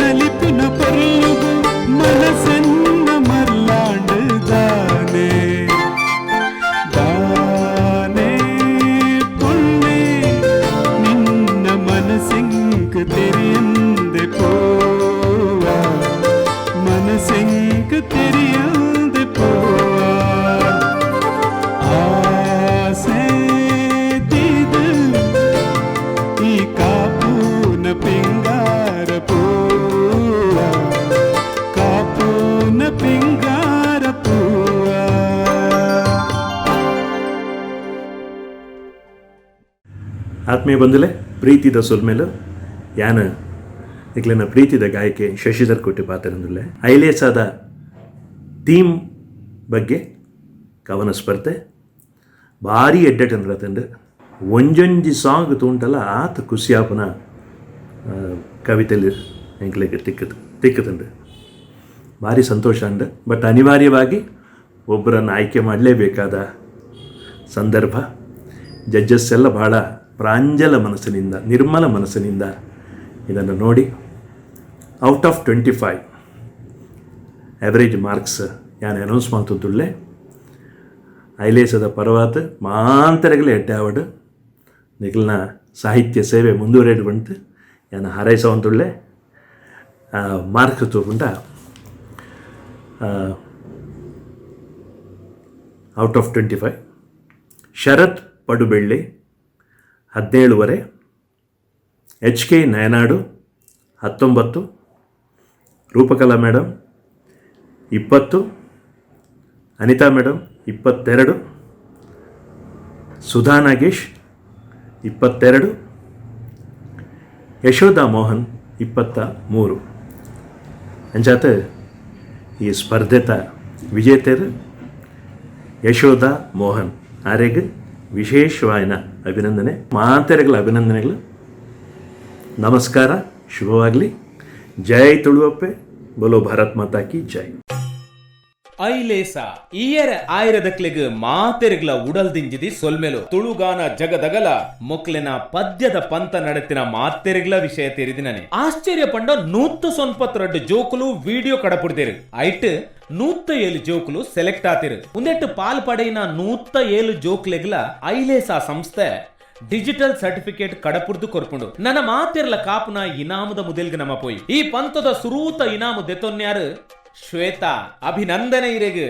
ನಲಿಪುನ ಪರ್ಲುಗು ಮನಸ್ಸನ್ನ ಮರ್ಲಾಂಡು ದಾನೆ ದಾನೆ ಪುಣ್ಯ ನಿನ್ನ ಮನಸ್ಸೆಂಕ್ ತೆರಿಯಂದೆ ಪೋವ ಮನಸ್ಸೆಂಕ್ ತೆರಿಯಂದೆ ಪೋವ ಆಸೆ ತಿದು ಈ ಕಾಪೂನ ಪಿಂಗಾರ ಪೋವ ಕಾಪೂನ ಪಿಂಗಾರ ಪೂವ. ಆತ್ಮೀಯ ಬಂಧುಲೆ, ಪ್ರೀತಿದ ಸೊಲ್ಮೇಲು ಯಾನ ಇಕ್ಲಿನ ಪ್ರೀತಿದ ಗಾಯಕಿ ಶಶಿಧರ್ ಕೊಟ್ಟಿ ಪಾತ್ರಂದುಲ್ಲೆ ಐಲೇಸಾದ ಥೀಮ್ ಬಗ್ಗೆ ಕವನ ಸ್ಪರ್ಧೆ ಭಾರಿ ಎಡ್ಡೆಟಂದ್ರತಂಡು ಒಂಜೊಂಜಿ ಸಾಂಗ್ ತೂಂಟಲ್ಲ ಆತ ಖುಷಿಯಾಪನ ಕವಿತೆಯಲ್ಲಿ ಎಂಕ್ಲೆಗೆ ತಿಕ್ಕತಂಡು ಭಾರಿ ಸಂತೋಷ ಅಂಡು. ಬಟ್ ಅನಿವಾರ್ಯವಾಗಿ ಒಬ್ಬರನ್ನು ಆಯ್ಕೆ ಮಾಡಲೇಬೇಕಾದ ಸಂದರ್ಭ. ಜಡ್ಜಸ್ ಎಲ್ಲ ಭಾಳ ಪ್ರಾಂಜಲ ಮನಸ್ಸಿನಿಂದ ನಿರ್ಮಲ ಮನಸ್ಸಿನಿಂದ ಇದನ್ನು ನೋಡಿ ಔಟ್ ಆಫ್ 25 ಆ್ಯಾವ್ರೇಜ್ ಮಾರ್ಕ್ಸ್ ಯಾನು ಅನೌನ್ಸ್ ಮಾಡ್ತುಳ್ಳೆ ಐಲೇಸದ ಪರ್ವಾತ ಮಾಂತರಗಳು ಎಟ್ಟಾವಡು ನಿಖಲ್ನ ಸಾಹಿತ್ಯ ಸೇವೆ ಮುಂದುವರೆದು ಬಂತು ಯಾನು ಹಾರೈಸವಂತುಳ್ಳೆ ಮಾರ್ಕ್ ತಗೊಂಡ out of 25. Sharath Padubelli 17.5. HK Nayanadu 19. Roopakala madam 20. Anitha madam 22. Sudha Nagesh 22. Yashoda Mohan 23. ಅಂಚಾತ ಈ ಸ್ಪರ್ಧೆತ ವಿಜೇತರು ಯಶೋಧಾ ಮೋಹನ್ ಆರೆಗೆ ವಿಶೇಷವಾದ ಅಭಿನಂದನೆ, ಮಾತೆರೆಗಳ ಅಭಿನಂದನೆಗಳು. ನಮಸ್ಕಾರ, ಶುಭವಾಗಲಿ. ಜೈ ತುಳುವಪ್ಪೆ, ಬೋಲೋ ಭಾರತ್ ಮಾತಾ ಕಿ ಜೈ. ಐಲೇಸ ಇಯರ ಆಯಿರದಕ್ಲೆಗ್ ಮಾತೆರೆಗ್ಲ ಉಡಲ್ದಿಂಜಿದಿ ಸೊಲ್ಮೆಲು ತುಳುಗಾನ ಜಗದಗಲ ಮೊಕ್ಲೆನ ಪದ್ಯದ ಪಂತ ನಡೆತಿನ ಮಾತೆರೆಗ್ಲ ವಿಷಯ ತೆರಿದಿನನೆ ಆಶ್ಚರ್ಯ ಪಂಡ 192 ಜೋಕುಲು ವಿಡಿಯೋ ಕಡಪುಡ್ದೇರು ಐಟ್ 107 ಜೋಕುಲು ಸೆಲೆಕ್ಟ್ ಆತಿರು ಮುಂದೆಟ್ಟು ಪಾಲ್ ಪಡೆಯಿನ 107 ಜೋಕ್ಲೆಗ್ಲ ಐಲೇಸ ಸಂಸ್ಥೆ ಡಿಜಿಟಲ್ ಸರ್ಟಿಫಿಕೇಟ್ ಕಡಪುರ್ದು ಕೊರ್ಪುಂಡು ನನ್ನ ಮಾತೆರ್ಲ ಕಾಪುನ ಇನಾಮದ ಮುದೆಲ್ಗೆ ನಮ್ಮ ಪೋಯಿ ಈ ಪಂತದ ಸುರೂತ ಇನಾಮು ದೆತೊನ್ಯಾರು ಶ್ವೇತಾ ಅಭಿನಂದನೆ ಇರೆಗ್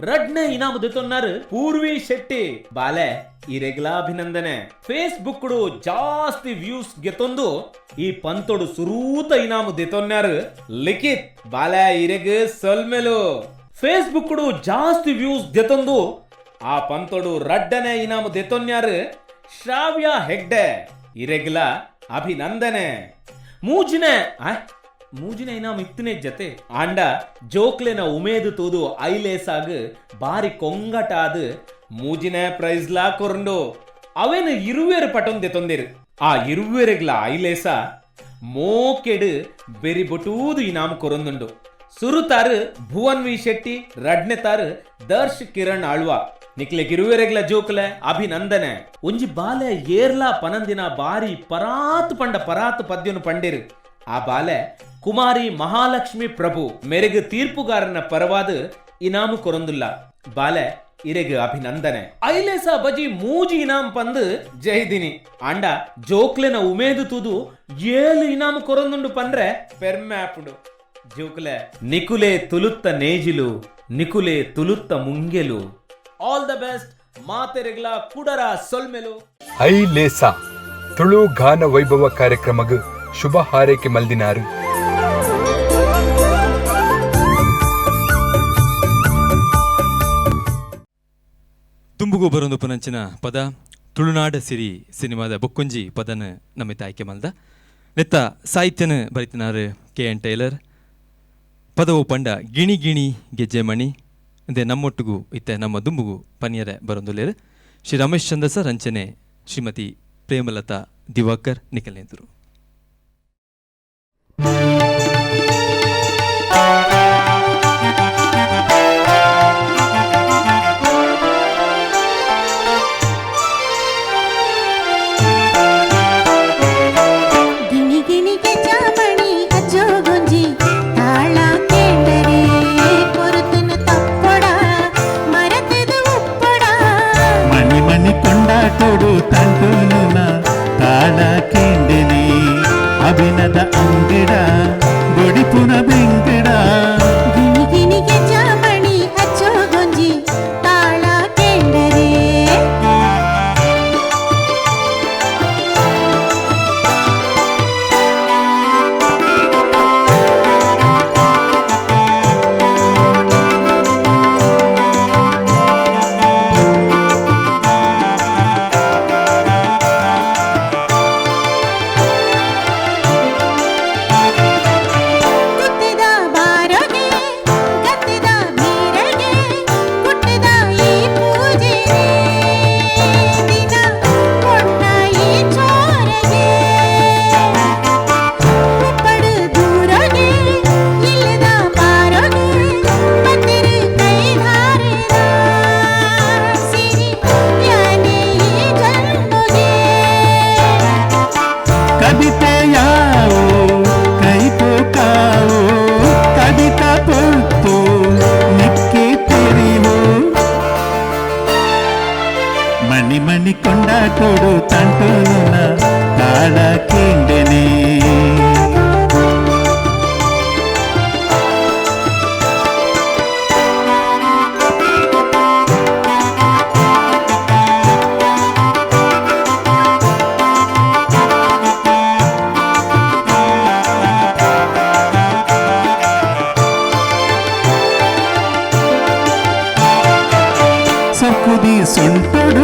ರಡ್ನೆ ಇನಾಮು ದೆತೊನ್ನಾರು ಪೂರ್ವಿ ಶೆಟ್ಟಿ ಬಾಲೆ ಇರೆಗ್ಲ ಅಭಿನಂದನೆ. ಫೇಸ್ಬುಕ್ ಜಾಸ್ತಿ ವ್ಯೂಸ್ ಗೆತೊಂದು ಈ ಪಂತೋಡು ಸುರೂತ ಇನಾಮು ದೆತೊನ್ಯಾರು ಲಿಖಿತ್ ಬಾಲೆ ಇರೆಗ್ ಸೊಲ್ಮೆಲು. ಫೇಸ್ಬುಕ್ ಜಾಸ್ತಿ ವ್ಯೂಸ್ ದೆತೊಂದು ಆ ಪಂತೋಡು ರಡ್ಡನೆ ಇನಾಮು ದೆತೊನ್ಯಾರು ಶ್ರಾವ್ಯ ಹೆಗ್ಡೆ ಇರೆಗ್ಲ ಅಭಿನಂದನೆ. ಮೂಜಿನ ಇನಾಮ್ ಇತ್ತನೇ ಜತೆ ಆಂಡ ಜೋಕ್ಲೆನ ಉಮೇದು ತೂದು ಐಲೇಸಾಗ್ ಬಾರಿ ಕೊಂಗಟಾದ ಮೂಜಿನ ಪ್ರೈಸ್ಲಾ ಕೊರಂಡು ಅವೇನು 20 ಪಟೊಂದೆ ತೊಂದಿರು ಆ 20 ಐಲೇಸ ಮೋಕೆಡು ಬೆರಿ ಬೊಟೂದು ಇನಾಮ್ ಕೊರೊಂದುಂಡು. ಸುರುತಾರು ಭುವನ್ ವಿ ಶೆಟ್ಟಿ, ರಡ್ನೆ ತಾರು ದರ್ಶ್ ಕಿರಣ್ ಆಳ್ವಾ ನಿಕ್ಲೆ 20 ಜೋಕ್ಲೆ ಅಭಿನಂದನೆ. ಒಂಜಿ ಬಾಲೆ ಏರ್ಲಾ ಪನಂದಿನ ಬಾರಿ ಪರಾತ್ ಪದ್ಯನು ಪಂಡಿರು ಆ ಬಾಲೆ ಕುಮಾರಿ ಮಹಾಲಕ್ಷ್ಮಿ ಪ್ರಭು ಮೆರೆಗೆ ತೀರ್ಪುಗಾರನ ಪರವಾದ ಇನಾಮು ಕೊರೊಂದುಲ್ಲ ಬಾಲೆ ಇರೆಗೆ ಅಭಿನಂದನೆ. ಐಲೇಸ ಬಜಿ ಮೂಜಿ ಇನಾಮ್ ಪಂದು ಜೈದಿನಿ ಆಂಡ ಜೋಕ್ಲೆನ ಉಮೇದು ತೂದು 7 ಇನಾಮು ಕೊರೊಂದುಂಡು ಪಂದ್ರೆ ಪೆರ್ಮ್ಯಾಪುಡು ಜೋಕ್ಲೆ ನಿಕುಲೆ ತುಲುತ್ತ ನೇಜಿಲು ನಿಕುಲೆ ತುಲುತ್ತ ಮುಂಗೆಲು. ಆಲ್ ದ ಬೆಸ್ಟ್ ಮಾತೆರೆಗ್ಲ ಕುಡರ ಸೊಲ್ಮೆಲು. ಐಲೇಸ ತುಳು ಗಾನ ವೈಭವ ಕಾರ್ಯಕ್ರಮಗ್ ಶುಭ ಹಾರೈಕೆ ಮಲ್ದಿನಾರು. ತುಂಬುಗು ಬರೊಂದು ಪುನಂಚಿನ ಪದ ತುಳುನಾಡ ಸಿರಿ ಸಿನಿಮಾದ ಬೊಕ್ಕೊಂಜಿ ಪದನ ನಮಿತ ಆಯ್ಕೆ ಮಲ್ದ ನೆತ್ತ ಸಾಹಿತ್ಯನ ಬರಿತಿನಾರು KN ಟೈಲರ್. ಪದವು ಪಂಡ ಗಿಣಿ ಗಿಣಿ ಗೆಜ್ಜೆ ಮಣಿ ಇಂದೆ ನಮ್ಮೊಟ್ಟಿಗೂ ಇತ್ತ ನಮ್ಮ ದುಂಬುಗು ಪನಿಯರ ಬರೊಂದುಲೇರು ಶ್ರೀ ರಮೇಶ್ ಚಂದ್ರ ಸರ್ ಅಂಚನೆ ಶ್ರೀಮತಿ ಪ್ರೇಮಲತಾ ದಿವಾಕರ್ ನಿಖಲ್ನೇಂದರು. ಅಭಿನದ ಅಂಗಡ ಬಡಿಪುನ ಬೆಂಗಡ ಗಿಣಿ ಗಿಣಿಗೆ ಜಾಮಣಿ ಹಚ್ಚೋ ಗೊಂಜಿ ತಾಳ ಕೆಂಡರೆ ಕೊಡು ತಂಟುನ ತಾಳ ಕಿಂಡೆನೆ எற்குதி சொண்டொடு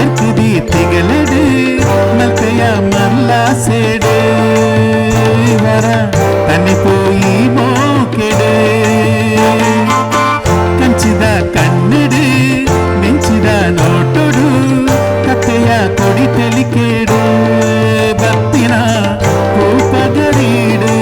எற்குதி திகழடு நல்கைய மல்லா சேடு வர தன்னை போய் மோக்கெடு ಕಂಚಿದ ಕಣ್ಣಿಡು ನೆಂಚಿದ ನೋಟೊಡು ಕಥೆಯ ಕೊಡಿ ತೆಲಿಕೇಡು ಭಕ್ತಿನ ಕೋಪಗರೀಡು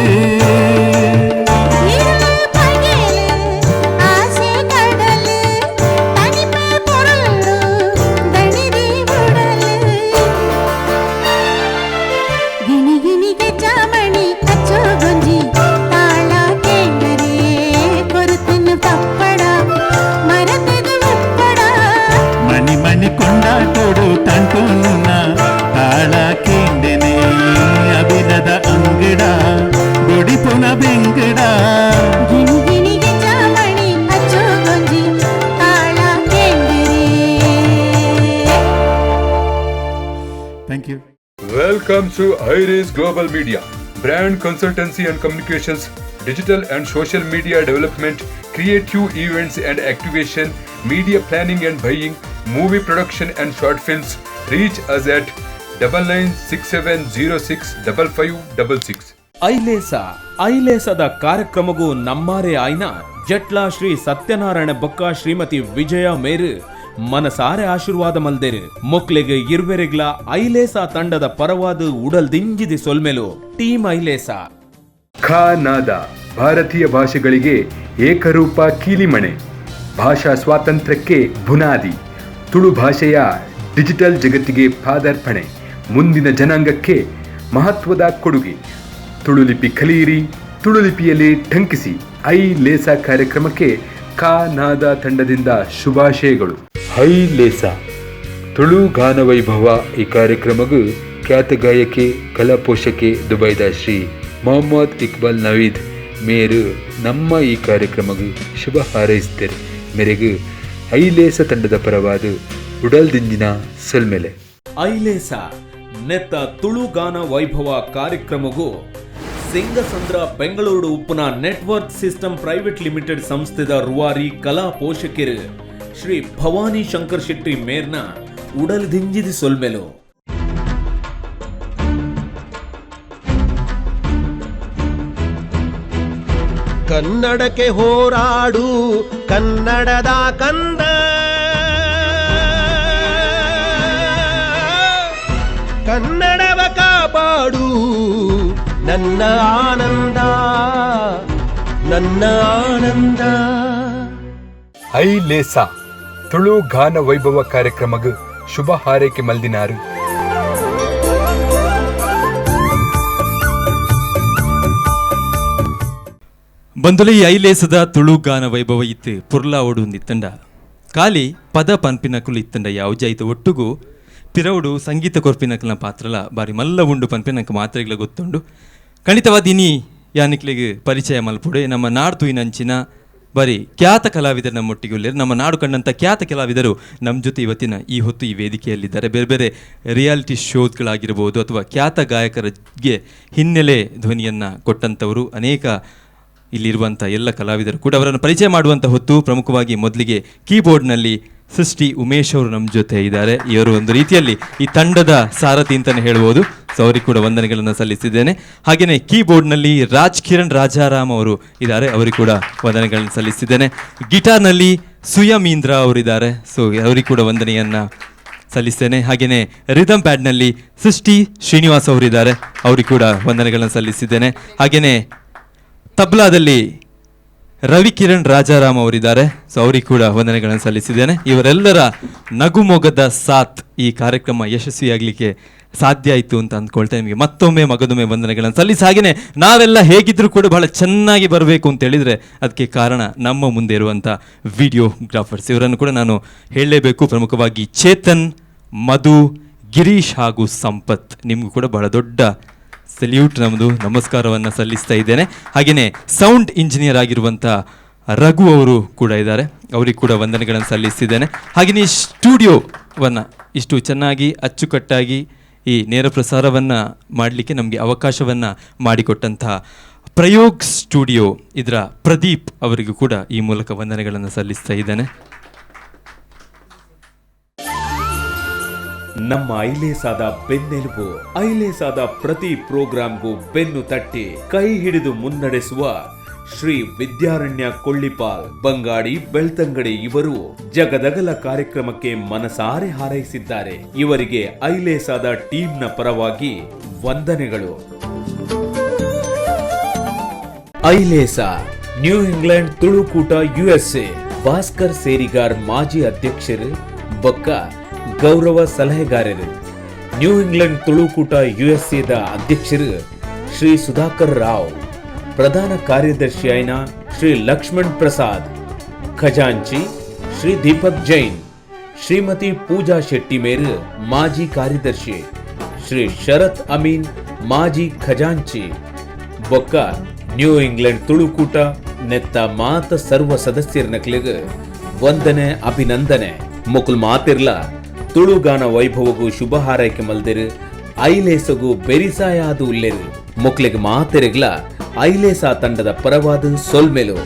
ಕೊಂಡಾಟೋಡು ತಂಟುನ್ನ ತಾಳ ಕೇಂಡೆನೆ ಅಭಿನದ ಅಂಗಡ ಬೊಡಿಪುನ ಬೆಂಗಡ thank you. Welcome to Iris Global Media, brand consultancy and communications, digital and social media development, creative events and activation, media planning and buying, movie production and short films. Reach us at 9967065566. ಐಲೇಸದ ಕಾರ್ಯಕ್ರಮಗೂ ನಮ್ಮಾರೆ ಆಯ್ನ ಜಟ್ಲಾ ಶ್ರೀ ಸತ್ಯನಾರಾಯಣ ಬೊಕ್ಕ ಶ್ರೀಮತಿ ವಿಜಯ ಮೇರು ಮನಸಾರೆ ಆಶೀರ್ವಾದ ಮಲ್ದೇರು ಮೊಕ್ಲೆಗೆ ಇರ್ವೆರೆಗ್ಲ ಐಲೇಸ ತಂಡದ ಪರವಾದ ಉಡಲ್ ದಿಂಜಿದಿ ಸೊಲ್ಮೆಲು ಟೀಮ್ ಐಲೇಸ ಖಾನಾದ ಭಾರತೀಯ ಭಾಷೆಗಳಿಗೆ ಏಕರೂಪ ಕೀಲಿಮಣೆ, ಭಾಷಾ ಸ್ವಾತಂತ್ರ್ಯಕ್ಕೆ ಬುನಾದಿ, ತುಳು ಭಾಷೆಯ ಡಿಜಿಟಲ್ ಜಗತ್ತಿಗೆ ಪಾದಾರ್ಪಣೆ, ಮುಂದಿನ ಜನಾಂಗಕ್ಕೆ ಮಹತ್ವದ ಕೊಡುಗೆ. ತುಳುಲಿಪಿ ಕಲಿಯಿರಿ, ತುಳುಲಿಪಿಯಲ್ಲಿ ಠಂಕಿಸಿ. ಐ ಲೇಸ ಕಾರ್ಯಕ್ರಮಕ್ಕೆ ಖಾನಾದ ತಂಡದಿಂದ ಶುಭಾಶಯಗಳು. ಐ ಲೇಸ ತುಳು ಗಾನ ವೈಭವ ಈ ಕಾರ್ಯಕ್ರಮಗೂ ಖ್ಯಾತ ಗಾಯಕಿ ಕಲಾ ಪೋಷಕೆ ದುಬೈದ ಶ್ರೀ ಮೊಹಮ್ಮದ್ ಇಕ್ಬಾಲ್ ನವೀದ್ ಮೇರು ನಮ್ಮ ಈ ಕಾರ್ಯಕ್ರಮಗೂ ಶುಭ ಹಾರೈಸಿದ್ದಾರೆ. ಮೇರೆಗೂ ಐಲೇಸ ತಂಡದ ಪರವಾದ ಉಡಲ್ ದಿಂಜಿನ ಸೊಲ್ಮೆಲೆ. ಐಲೇಸ ನೆತ್ತ ತುಳು ಗಾನ ವೈಭವ ಕಾರ್ಯಕ್ರಮಗೂ ಸಿಂಗಸಂದ್ರ ಬೆಂಗಳೂರು ಉಪ್ಪುನ ನೆಟ್ವರ್ಕ್ ಸಿಸ್ಟಮ್ ಪ್ರೈವೇಟ್ ಲಿಮಿಟೆಡ್ ಸಂಸ್ಥೆದ ರೂವಾರಿ ಕಲಾ ಪೋಷಕರು ಶ್ರೀ ಭವಾನಿ ಶಂಕರ್ ಶೆಟ್ಟಿ ಮೇರ್ನ ಉಡಲ್ ದಿಂಜಿದಿ ಸೊಲ್ಮೆಲು. ಕನ್ನಡಕ್ಕೆ ಹೋರಾಡು ಕನ್ನಡದ ಕಂದ, ಕನ್ನಡವ ಕಾಪಾಡು ನನ್ನ ಆನಂದ ನನ್ನ ಆನಂದ. ಐ ಲೇಸ ತುಳು ಗಾನ ವೈಭವ ಕಾರ್ಯಕ್ರಮಗೂ ಶುಭ ಹಾರೈಕೆ ಮಲ್ದಿನಾರು. ಬಂದುಲೆ ಈ ಐಲೇಸದ ತುಳು ಗಾನ ವೈಭವ ಇತ್ತು ಪುರ್ಲಾ ಓಡು ಇತ್ತಂಡ ಖಾಲಿ ಪದ ಪನ್ಪಿನಕುಲು ಇತ್ತಂಡ ಯಾವ್ಜಾಯ್ತು ಒಟ್ಟುಗೂ ಪಿರವುಡು ಸಂಗೀತ ಕೊರ್ಪಿನಕಲ್ನ ಪಾತ್ರಲ ಬಾರಿ ಮಲ್ಲ ಉಂಡು ಪನ್ಪಿನಕ ಮಾತ್ರೆಗಳ ಗೊತ್ತುಂಡು. ಖಂಡಿತವಾದ ಇನಿ ಯಾನಿಕ್ಲಿಗೆ ಪರಿಚಯ ಮಲ್ಪುಡೆ ನಮ್ಮ ನಾಡು ತುಯಿನಂಚಿನ ಬಾರಿ ಖ್ಯಾತ ಕಲಾವಿದರು ನಮ್ಮೊಟ್ಟಿಗೆ ಉಳ್ಳೇರು. ನಮ್ಮ ನಾಡು ಕಂಡಂಥ ಖ್ಯಾತ ಕಲಾವಿದರು ನಮ್ಮ ಜೊತೆ ಇವತ್ತಿನ ಈ ಹೊತ್ತು ಈ ವೇದಿಕೆಯಲ್ಲಿದ್ದಾರೆ. ಬೇರೆ ಬೇರೆ ರಿಯಾಲಿಟಿ ಶೋಗಳಾಗಿರ್ಬೋದು ಅಥವಾ ಖ್ಯಾತ ಗಾಯಕರಿಗೆ ಹಿನ್ನೆಲೆ ಧ್ವನಿಯನ್ನು ಕೊಟ್ಟಂಥವರು ಅನೇಕ ಇಲ್ಲಿರುವಂಥ ಎಲ್ಲ ಕಲಾವಿದರು ಕೂಡ ಅವರನ್ನು ಪರಿಚಯ ಮಾಡುವಂಥ ಹೊತ್ತು. ಪ್ರಮುಖವಾಗಿ ಮೊದಲಿಗೆ ಕೀಬೋರ್ಡ್ನಲ್ಲಿ ಸೃಷ್ಟಿ ಉಮೇಶ್ ಅವರು ನಮ್ಮ ಜೊತೆ ಇದ್ದಾರೆ. ಇವರು ಒಂದು ರೀತಿಯಲ್ಲಿ ಈ ತಂಡದ ಸಾರಥಿ ಅಂತಲೇ ಹೇಳ್ಬೋದು. ಸೊ ಅವರಿಗೆ ಕೂಡ ವಂದನೆಗಳನ್ನು ಸಲ್ಲಿಸಿದ್ದೇನೆ. ಹಾಗೆಯೇ ಕೀಬೋರ್ಡ್ನಲ್ಲಿ ರಾಜ್ ಕಿರಣ್ ರಾಜಾರಾಮ್ ಅವರು ಇದ್ದಾರೆ, ಅವರಿಗೆ ಕೂಡ ವಂದನೆಗಳನ್ನು ಸಲ್ಲಿಸಿದ್ದೇನೆ. ಗಿಟಾರ್ನಲ್ಲಿ ಸುಯಮೀಂದ್ರ ಅವರಿದ್ದಾರೆ, ಸೊ ಅವರಿಗೆ ಕೂಡ ವಂದನೆಯನ್ನು ಸಲ್ಲಿಸ್ತೇನೆ. ಹಾಗೆಯೇ ರಿದಮ್ ಪ್ಯಾಡ್ನಲ್ಲಿ ಸೃಷ್ಟಿ ಶ್ರೀನಿವಾಸ್ ಅವರಿದ್ದಾರೆ, ಅವರಿಗೆ ಕೂಡ ವಂದನೆಗಳನ್ನು ಸಲ್ಲಿಸಿದ್ದೇನೆ. ಹಾಗೆಯೇ ತಬ್ಲಾದಲ್ಲಿ ರವಿ ಕಿರಣ್ ರಾಜಾರಾಮ್ ಅವರಿದ್ದಾರೆ, ಸೊ ಅವರಿಗೆ ಕೂಡ ವಂದನೆಗಳನ್ನು ಸಲ್ಲಿಸಿದ್ದೇನೆ. ಇವರೆಲ್ಲರ ನಗುಮೊಗದ ಸಾಥ್ ಈ ಕಾರ್ಯಕ್ರಮ ಯಶಸ್ವಿಯಾಗಲಿಕ್ಕೆ ಸಾಧ್ಯ ಆಯಿತು ಅಂತ ಅಂದ್ಕೊಳ್ತೇನೆ. ನಿಮಗೆ ಮತ್ತೊಮ್ಮೆ ಮಗದೊಮ್ಮೆ ವಂದನೆಗಳನ್ನು ಸಲ್ಲಿಸಿ. ಹಾಗೆಯೇ ನಾವೆಲ್ಲ ಹೇಗಿದ್ದರೂ ಕೂಡ ಬಹಳ ಚೆನ್ನಾಗಿ ಬರಬೇಕು ಅಂತ ಹೇಳಿದರೆ ಅದಕ್ಕೆ ಕಾರಣ ನಮ್ಮ ಮುಂದೆ ಇರುವಂಥ ವಿಡಿಯೋಗ್ರಾಫರ್ಸ್. ಇವರನ್ನು ಕೂಡ ನಾನು ಹೇಳಲೇಬೇಕು. ಪ್ರಮುಖವಾಗಿ ಚೇತನ್, ಮಧು, ಗಿರೀಶ್ ಹಾಗೂ ಸಂಪತ್, ನಿಮಗೂ ಕೂಡ ಬಹಳ ದೊಡ್ಡ ಸಲ್ಯೂಟ್, ನಮ್ಮದು ನಮಸ್ಕಾರವನ್ನು ಸಲ್ಲಿಸ್ತಾ ಇದ್ದೇನೆ. ಹಾಗೆಯೇ ಸೌಂಡ್ ಇಂಜಿನಿಯರ್ ಆಗಿರುವಂಥ ರಘು ಅವರು ಕೂಡ ಇದ್ದಾರೆ, ಅವರಿಗೆ ಕೂಡ ವಂದನೆಗಳನ್ನು ಸಲ್ಲಿಸಿದ್ದೇನೆ. ಹಾಗೆಯೇ ಈ ಸ್ಟುಡಿಯೋವನ್ನು ಇಷ್ಟು ಚೆನ್ನಾಗಿ ಅಚ್ಚುಕಟ್ಟಾಗಿ ಈ ನೇರ ಪ್ರಸಾರವನ್ನು ಮಾಡಲಿಕ್ಕೆ ನಮಗೆ ಅವಕಾಶವನ್ನು ಮಾಡಿಕೊಟ್ಟಂತಹ ಪ್ರಯೋಗ್ ಸ್ಟುಡಿಯೋ ಇದರ ಪ್ರದೀಪ್ ಅವರಿಗೂ ಕೂಡ ಈ ಮೂಲಕ ವಂದನೆಗಳನ್ನು ಸಲ್ಲಿಸ್ತಾ ಇದ್ದೇನೆ. ನಮ್ಮ ಐಲೇಸಾದ ಬೆನ್ನೆಲುಬು. ಐಲೇಸಾದ ಪ್ರತಿ ಪ್ರೋಗ್ರಾಂಗೂ ಬೆನ್ನು ತಟ್ಟಿ ಕೈ ಹಿಡಿದು ಮುನ್ನಡೆಸುವ ಶ್ರೀ ವಿದ್ಯಾರಣ್ಯ ಕೊಳ್ಳಿಪಾಲ್ ಬಂಗಾಡಿ ಬೆಳ್ತಂಗಡಿ ಇವರು ಜಗದಗಲ ಕಾರ್ಯಕ್ರಮಕ್ಕೆ ಮನಸಾರೆ ಹಾರೈಸಿದ್ದಾರೆ. ಇವರಿಗೆ ಐಲೇಸಾದ ಟೀಮ್ನ ಪರವಾಗಿ ವಂದನೆಗಳು. Ailesa new England Tulukoota USA Bhaskar Serigar ಮಾಜಿ ಅಧ್ಯಕ್ಷರು ಬೊಕ್ಕ ಗೌರವ ಸಲಹೆಗಾರರು. ನ್ಯೂ ಇಂಗ್ಲೆಂಡ್ ತುಳುಕೂಟ USAದ ಅಧ್ಯಕ್ಷರು ಶ್ರೀ ಸುಧಾಕರ್ ರಾವ್, ಪ್ರಧಾನ ಕಾರ್ಯದರ್ಶಿಯಾಯಿನ ಶ್ರೀ ಲಕ್ಷ್ಮಣ್ ಪ್ರಸಾದ್, ಖಜಾಂಚಿ ಶ್ರೀ ದೀಪಕ್ ಜೈನ್, ಶ್ರೀಮತಿ ಪೂಜಾ ಶೆಟ್ಟಿ ಮೇರು ಮಾಜಿ ಕಾರ್ಯದರ್ಶಿ, ಶ್ರೀ ಶರತ್ ಅಮೀನ್ ಮಾಜಿ ಖಜಾಂಚಿ ಬೊಕ್ಕ ನ್ಯೂ ಇಂಗ್ಲೆಂಡ್ ತುಳುಕೂಟ ನೆತ್ತ ಮಾತ ಸರ್ವ ಸದಸ್ಯರನಕ್ಲಿಗ ವಂದನೆ ಅಭಿನಂದನೆ. ಮುಕುಲ್ ಮಾತಿರ್ಲ ತುಳುಗಾನ ವೈಭವಗೂ ಶುಭ ಹಾರೈಕೆ ಮಲ್ದಿರು. ಐಲೇಸಗೂ ಬೆರಿಸಾಯಾದು ಉಲ್ಲೆರು. ಮುಕ್ಲಿಗೆ ಮಾತಿರಿಗ್ಲ ಐಲೇಸಾ ತಂಡದ ಪರವಾದ ಸೊಲ್ಮೆಲು.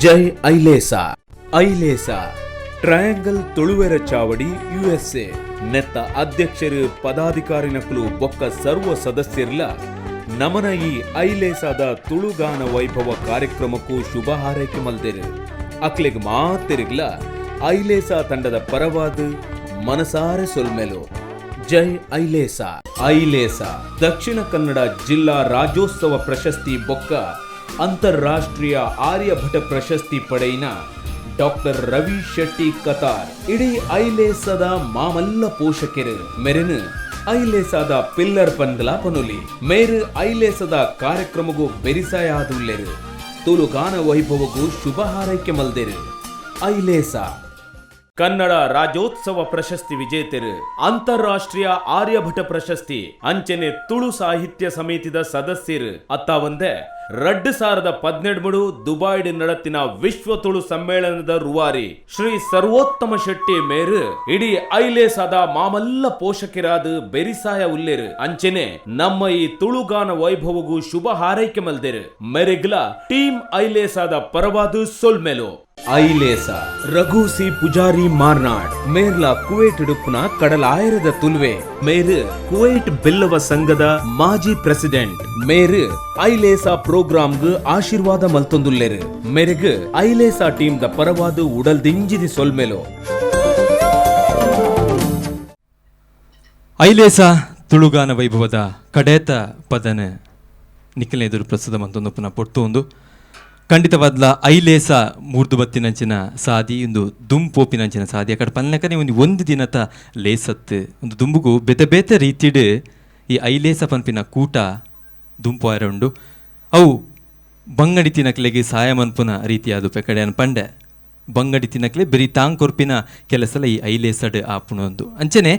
ಜೈ ಐಲೇಸಾ. ಐಲೇಸಾ ಟ್ರಯಾಂಗಲ್ ತುಳುವೆರ ಚಾವಡಿ USA ನೆತ್ತ ಅಧ್ಯಕ್ಷರು ಪದಾಧಿಕಾರಿನಕಲು ಬೊಕ್ಕ ಸರ್ವ ಸದಸ್ಯರ್ಲ ನಮನ ಈ ಐಲೇಸಾದ ತುಳುಗಾನ ವೈಭವ ಕಾರ್ಯಕ್ರಮಕ್ಕೂ ಶುಭ ಹಾರೈಕೆ ಮಲ್ದಿರು. ಅಕ್ಲಿಗ್ ಮಾತಿರಿಗ್ಲ ಐಲೇಸಾ ತಂಡದ ಪರವಾದ ಮನಸಾರೆ ಸೊಲ್ಮೆಲು. ಜೈ ಐಲೇಸಾ. ಐಲೇಸಾ ದಕ್ಷಿಣ ಕನ್ನಡ ಜಿಲ್ಲಾ ರಾಜ್ಯೋತ್ಸವ ಪ್ರಶಸ್ತಿ ಬೊಕ್ಕ ಅಂತಾರಾಷ್ಟ್ರೀಯ ಆರ್ಯಭಟ ಪ್ರಶಸ್ತಿ ಪಡೆಯಿನ ಡಾಕ್ಟರ್ ರವಿ ಶೆಟ್ಟಿ ಕತಾರ್ ಇಡೀ ಐಲೇಸಾದ ಮಾಮಲ್ಲ ಪೋಷಕರು ಮೆರೆನು ಐಲೇಸಾದ ಪಿಲ್ಲರ್ ಪನ್ಗಲ ಪನುಲಿ ಮೇರು ಐಲೇಸದ ಕಾರ್ಯಕ್ರಮಗೂ ಬೆರಿಸಾಯಾದುಲ್ಲೆರು. ತುಳುಗಾನ ವೈಭವಗೂ ಶುಭ ಹಾರೈಕೆ ಮಲ್ದೆರು. ಐಲೇಸಾ ಕನ್ನಡ ರಾಜ್ಯೋತ್ಸವ ಪ್ರಶಸ್ತಿ ವಿಜೇತರು, ಅಂತಾರಾಷ್ಟ್ರೀಯ ಆರ್ಯಭಟ ಪ್ರಶಸ್ತಿ ಅಂಚನೆ ತುಳು ಸಾಹಿತ್ಯ ಸಮಿತಿದ ಸದಸ್ಯರು ಅತ್ತ ಒಂದೇ 2017 ದುಬಾಯ್ಡ್ ನಡತಿನ ವಿಶ್ವ ತುಳು ಸಮ್ಮೇಳನದ ರೂವಾರಿ ಶ್ರೀ ಸರ್ವೋತ್ತಮ ಶೆಟ್ಟಿ ಮೇರು ಇಡೀ ಐಲೇಸಾದ ಮಾಮಲ್ಲ ಪೋಷಕರಾದ ಬೆರಿಸಾಯ ಉಲ್ಲೇರು ಅಂಚನೆ ನಮ್ಮ ಈ ತುಳುಗಾನ ವೈಭವಗೂ ಶುಭ ಹಾರೈಕೆ ಮಲ್ದೆರು. ಮೆರೆಗ್ಲ ಟೀಮ್ ಐಲೇಸಾದ ಪರವಾದ ಸೊಲ್ಮೆಲು. ಐಲೇಸಾ ರಘುಸಿ ಪುಜಾರಿ ಮಾರ್ನಾಡ್ ಮೇರ್ಲ ಕುವೈಟ್ ಡುಪ್ಪುನ ಕಡಲಾಯರದ ತುಲ್ವೆ ಮೇರು ಕುವೈಟ್ ಬೆಲ್ಲವ ಸಂಘದ ಮಾಜಿ ಪ್ರೆಸಿಡೆಂಟ್ ಮೇರು ಐಲೇಸಾ ಪ್ರೋಗ್ರಾಂಗ್ ಆಶೀರ್ವಾದ ಮಲ್ತೊಂದುಲ್ಲೆರು. ಮೆರೆಗ್ ಐಲೇಸಾ ಟೀಮ್ ದ ಪರವಾದ ಉಡಲ್ ದಿಂಜಿದಿ ಸೊಲ್ಮೆಲು. ಐಲೇಸಾ ತುಳುಗಾನ ವೈಭವದ ಕಡೇತ ಪದನ ನಿಖಿಲ ಎದುರು ಪ್ರಸ್ತುತ ಮಂತೊಂದು ಪೊಟ್ಟೊಂದು ಖಂಡಿತವಾದ್ಲ ಐಲೇಸಾ ಮೂರ್ದು ಬತ್ತಿನಂಚಿನ ಸಾದಿ ಒಂದು ದುಂಪೋಪಿನಂಚಿನ ಸಾದಿ ಅಕಡೆ ಪಲ್ನಕನೆ ಒಂದು ದಿನದ ಲೇಸತ್ತು ಒಂದು ದುಂಬುಗು ಬೆತೆ ಬೇತೆ ರೀತಿಡ್ ಈ ಐಲೇಸ ಪನ್ಪಿನ ಕೂಟ ದುಂಪು ಆರುಂಡು ಅವು ಬಂಗಡಿ ತಿನ್ನಕ್ಲೆಗೆ ಸಹಾಯ ಮನ್ಪುನ ರೀತಿಯಾದು ಪೆಕಡೆ ಅನ್ಪಂಡೆ ಬಂಗಡಿ ತಿನ್ನಕ್ಲೆ ಬರೀ ತಾಂಗ್ ಕೊರ್ಪಿನ ಕೆಲಸಲ ಈ ಐಲೇಸಡ್ ಆಪುಣೊಂದು ಅಂಚನೆ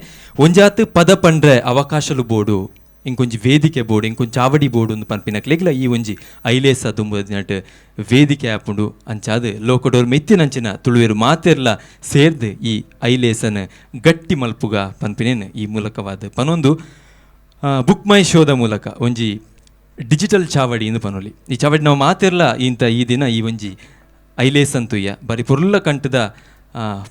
ಒಂಜಾತು ಪದ ಪಂಡ್ರೆ ಅವಕಾಶಲು ಬೋಡು ಇಂಕೊಂಜಿ ವೇದಿಕೆ ಬೋರ್ಡು ಇಂಕೊಂಚು ಚಾವಡಿ ಬೋರ್ಡು ಒಂದು ಪನ್ಪಿನಕ್ಲೆಗ್ಲ ಈ ಒಂಜಿ ಐಲೇಸ ದುಂಬುದಿನಟ್ ವೇದಿಕೆ ಆಪುಂಡು ಅಂಚಾದು ಲೋಕಡೋರ್ ಮೆತ್ತಿನಂಚಿನ ತುಳುವೆರು ಮಾತೆರ್ಲ ಸೇರ್ದು ಈ ಐಲೇಸನ ಗಟ್ಟಿ ಮಲ್ಪುಗ ಪನ್ಪಿನೇನು ಈ ಮೂಲಕವಾದ ಪನೊಂದು ಬುಕ್ ಮೈ ಶೋದ ಮೂಲಕ ಒಂಜಿ ಡಿಜಿಟಲ್ ಚಾವಡಿ ಇಂದು ಪನೊಲಿ ಈ ಚಾವಡಿ ನಾವು ಮಾತೆರ್ಲ ಇಂತ ಈ ದಿನ ಈ ಒಂಜಿ ಐಲೇಸಂತುಯ್ಯ ಬರೀ ಪೊರ್ಲ ಕಂಟದ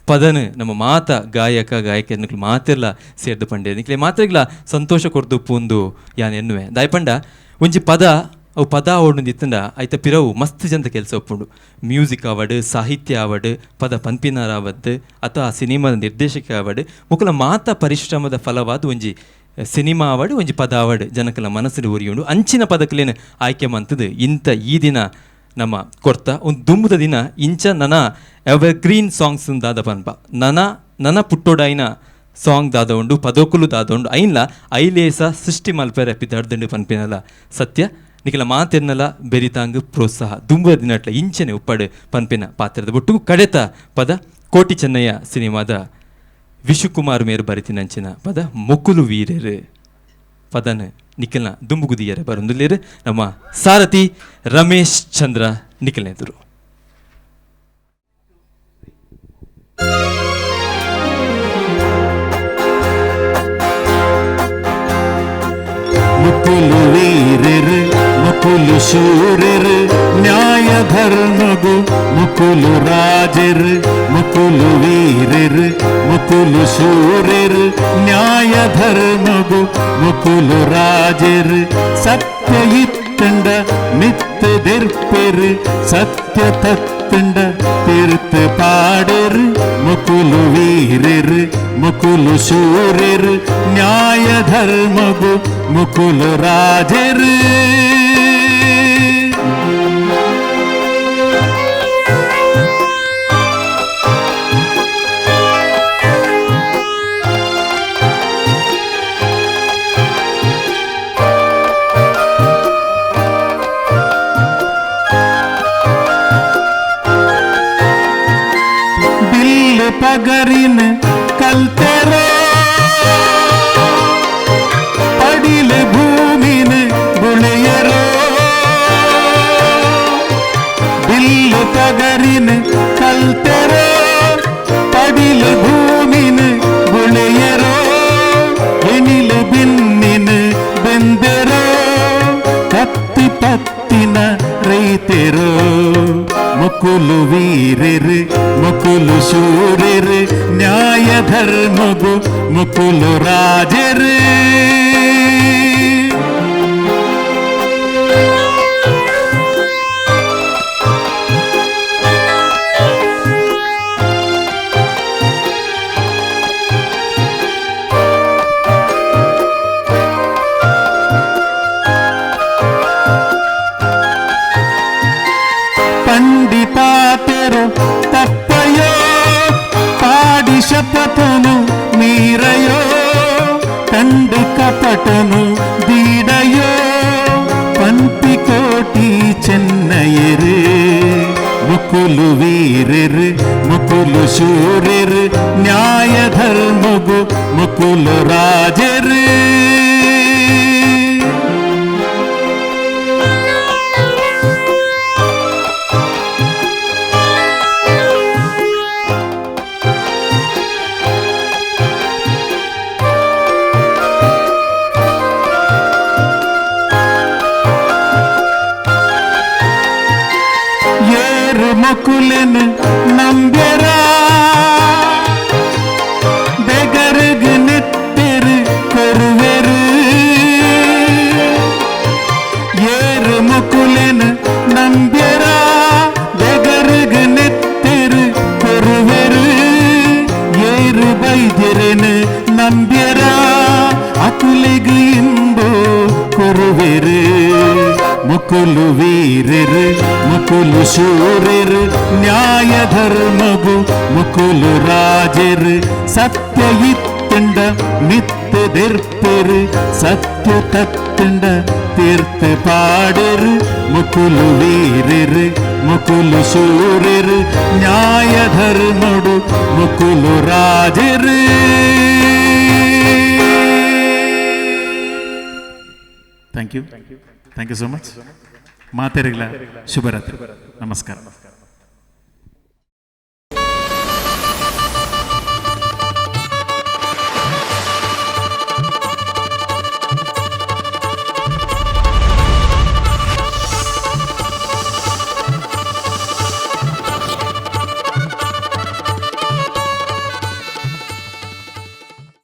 ಪದನ ನಮ್ಮ ಮಾತ ಗಾಯಕರ್ನಕ್ಲು ಮಾತೆರ್ಲ ಸೇರ್ದು ಪಂಡೆ ನಿಕ್ಲೆ ಮಾತೆರ್ಲ ಸಂತೋಷ ಕೊರ್ದು ಪೂಂದು ಯಾನ್ ಎನ್ನುವೆ ದಾಯ್ಪಂಡ ಒಂಜಿ ಪದ ಅವು ಪದ ಆವಡ್ ಇತ್ತಂಡ ಐತ ಪಿರವು ಮಸ್ತ್ ಜಂತ ಕೆಲಸ ಒಪ್ಪುಂಡು. ಮ್ಯೂಸಿಕ್ ಆವಡ್, ಸಾಹಿತ್ಯ ಆವಡ್, ಪದ ಪನ್ಪಿನಾರ ಆವಡ್ ಅಥವಾ ಸಿನಿಮಾದ ನಿರ್ದೇಶಕ ಆವಡ್ ಮುಕುಲ ಮಾತ ಪರಿಶ್ರಮದ ಫಲವಾದ ಒಂಜಿ ಸಿನಿಮಾ ಆವಡ್ ಒಂಜಿ ಪದ ಆವಡ್ ಜನಕಲ ಮನಸ್ಸಲ್ಲಿ ಉರಿಯುಂಡು ಅಂಚಿನ ಪದಕಲೇನು ಆಯ್ಕೆ ಮಂತದ್ದು ಇಂಥ ಈ ದಿನ ನಮ್ಮ ಕೊರ್ತ ಒಂದು ದುಂಬುದ ದಿನ ಇಂಚ ನನ್ನ ಎವರ್ಗ್ರೀನ್ ಸಾಂಗ್ಸ್ ದಾದ ಪನ್ಪ ನನ್ನ ಪುಟ್ಟೋಡಾಯಿನ ಸಾಂಗ್ ದಾದ ಉಂಡು ಪದೋಕುಲು ದಾದ ಉಂಡು ಐನ್ಲ ಐಲೇಸ ಸೃಷ್ಟಿ ಮಲ್ಪೆರೆ ಪಿದಾಡ್ದಂಡು ಪನ್ಪಿನಲ್ಲ ಸತ್ಯ ನಿಖಲ ಮಾತೆರ್ನಲ ಬೆರಿತಾಂಗ್ ಪ್ರೋತ್ಸಾಹ ದುಂಬುದ ದಿನಟ್ಲ ಇಂಚನೆ ಉಪ್ಪಡು ಪನ್ಪಿನ ಪಾತ್ರದ ಬೊಟ್ಟು ಕಡೆತ ಪದ ಕೋಟಿ ಚೆನ್ನಯ್ಯ ಸಿನಿಮಾದ ವಿಶುಕುಮಾರ್ ಮೇರು ಬರಿತಿನಂಚಿನ ಪದ ಮೊಕುಲು ವೀರೇರು ಪದನ ನಿಖಲ್ನ ದುಂಬುಗುದಿಯರೆ ಬರೊಂದುಲ್ಲೇರು ನಮ್ಮ ಸಾರಥಿ ರಮೇಶ್ ಚಂದ್ರ ನಿಖಲ್ನೆದುರು. ಮುಕುಲು ವೀರರು ಮುಕುಲು ಶೂರರು ನ್ಯಾಯ ಧರ್ಮಗು ಮುಕುಲು ಮುಕುಲು ರಾಜರ್ ಮುಕುಲು ವೀರರ್ ಮುಕುಲು ಶೂರರ್ ನ್ಯಾಯ ಧರ್ಮಗು ಮುಕುಲು ರಾಜರ್ ಸತ್ಯ ಇತ್ತಂಡ ಮಿತ್ತದೆರ್ಪೆರ್ ಸತ್ಯ ತತ್ತಂಡ ತೀರ್ಥ ಪಾಡರ್ ಮುಕುಲು ವೀರರ್ ಮುಕುಲು ಶೂರರ್ ನ್ಯಾಯ ಧರ್ಮಗು ಮುಕುಲು ರಾಜರ್ पगरिन कलतेरो पडिल भूमिन बुಳೆಯರೋ बिल पगरिन कलतेरो पडिल भूमिन बुಳೆಯರೋ ಎನಿಲ ಬಿನ್ನಿನ ಬೆಂದೆರೋ ಕತ್ತಿ ಪತ್ತಿನ ರೈತೆರೋ ಮುಕುಲು ವೀರರ್ ಮುಕುಲು ಶೂರರ್ ನ್ಯಾಯ ಧರ್ಮಗು ಮುಕುಲು ರಾಜರ್ पंडिपातेरो तप्पयो पाडी शपथनु मीरयो कंड कपटनु दीडयो पंपि कोटी ಚೆನ್ನಯರ್ ಮುಕುಲು ವೀರರ್ ಮುಕುಲು ಶೂರರ್ ನ್ಯಾಯ ಧರ್ಮಗು ಮುಕುಲು ರಾಜರ್ मुकुलन नंब्यर बेगरग नित्तर करवेर येर मुकुलन नंब्यर बेगरग नित्तर करवेर येर बैद्यरन नंब्यर अकुलेग इंबो करवेर ಮುಕುಲು ವೀರರ್ ಮುಕುಲು ಶೂರರ್ ನ್ಯಾಯ ಧರ್ಮಗು ಮುಕುಲು ರಾಜರ್ ಸತ್ಯ ಇತ್ತಂಡ ಮಿತ್ತದೆರ್ಪೆರ್ ಸತ್ಯ ತತ್ತಂಡ ತೀರ್ಥ ಪಾಡರ್ ಮುಕುಲು ವೀರರ್ ಮುಕುಲು ಶೂರರ್ ನ್ಯಾಯ ಧರ್ಮಡು ಮುಕುಲು ರಾಜರ್ ಥ್ಯಾಂಕ್ ಯು so much. ಮಾತೆರೆಗಳ ಶುಭರಾತ್ರಿ. ನಮಸ್ಕಾರ.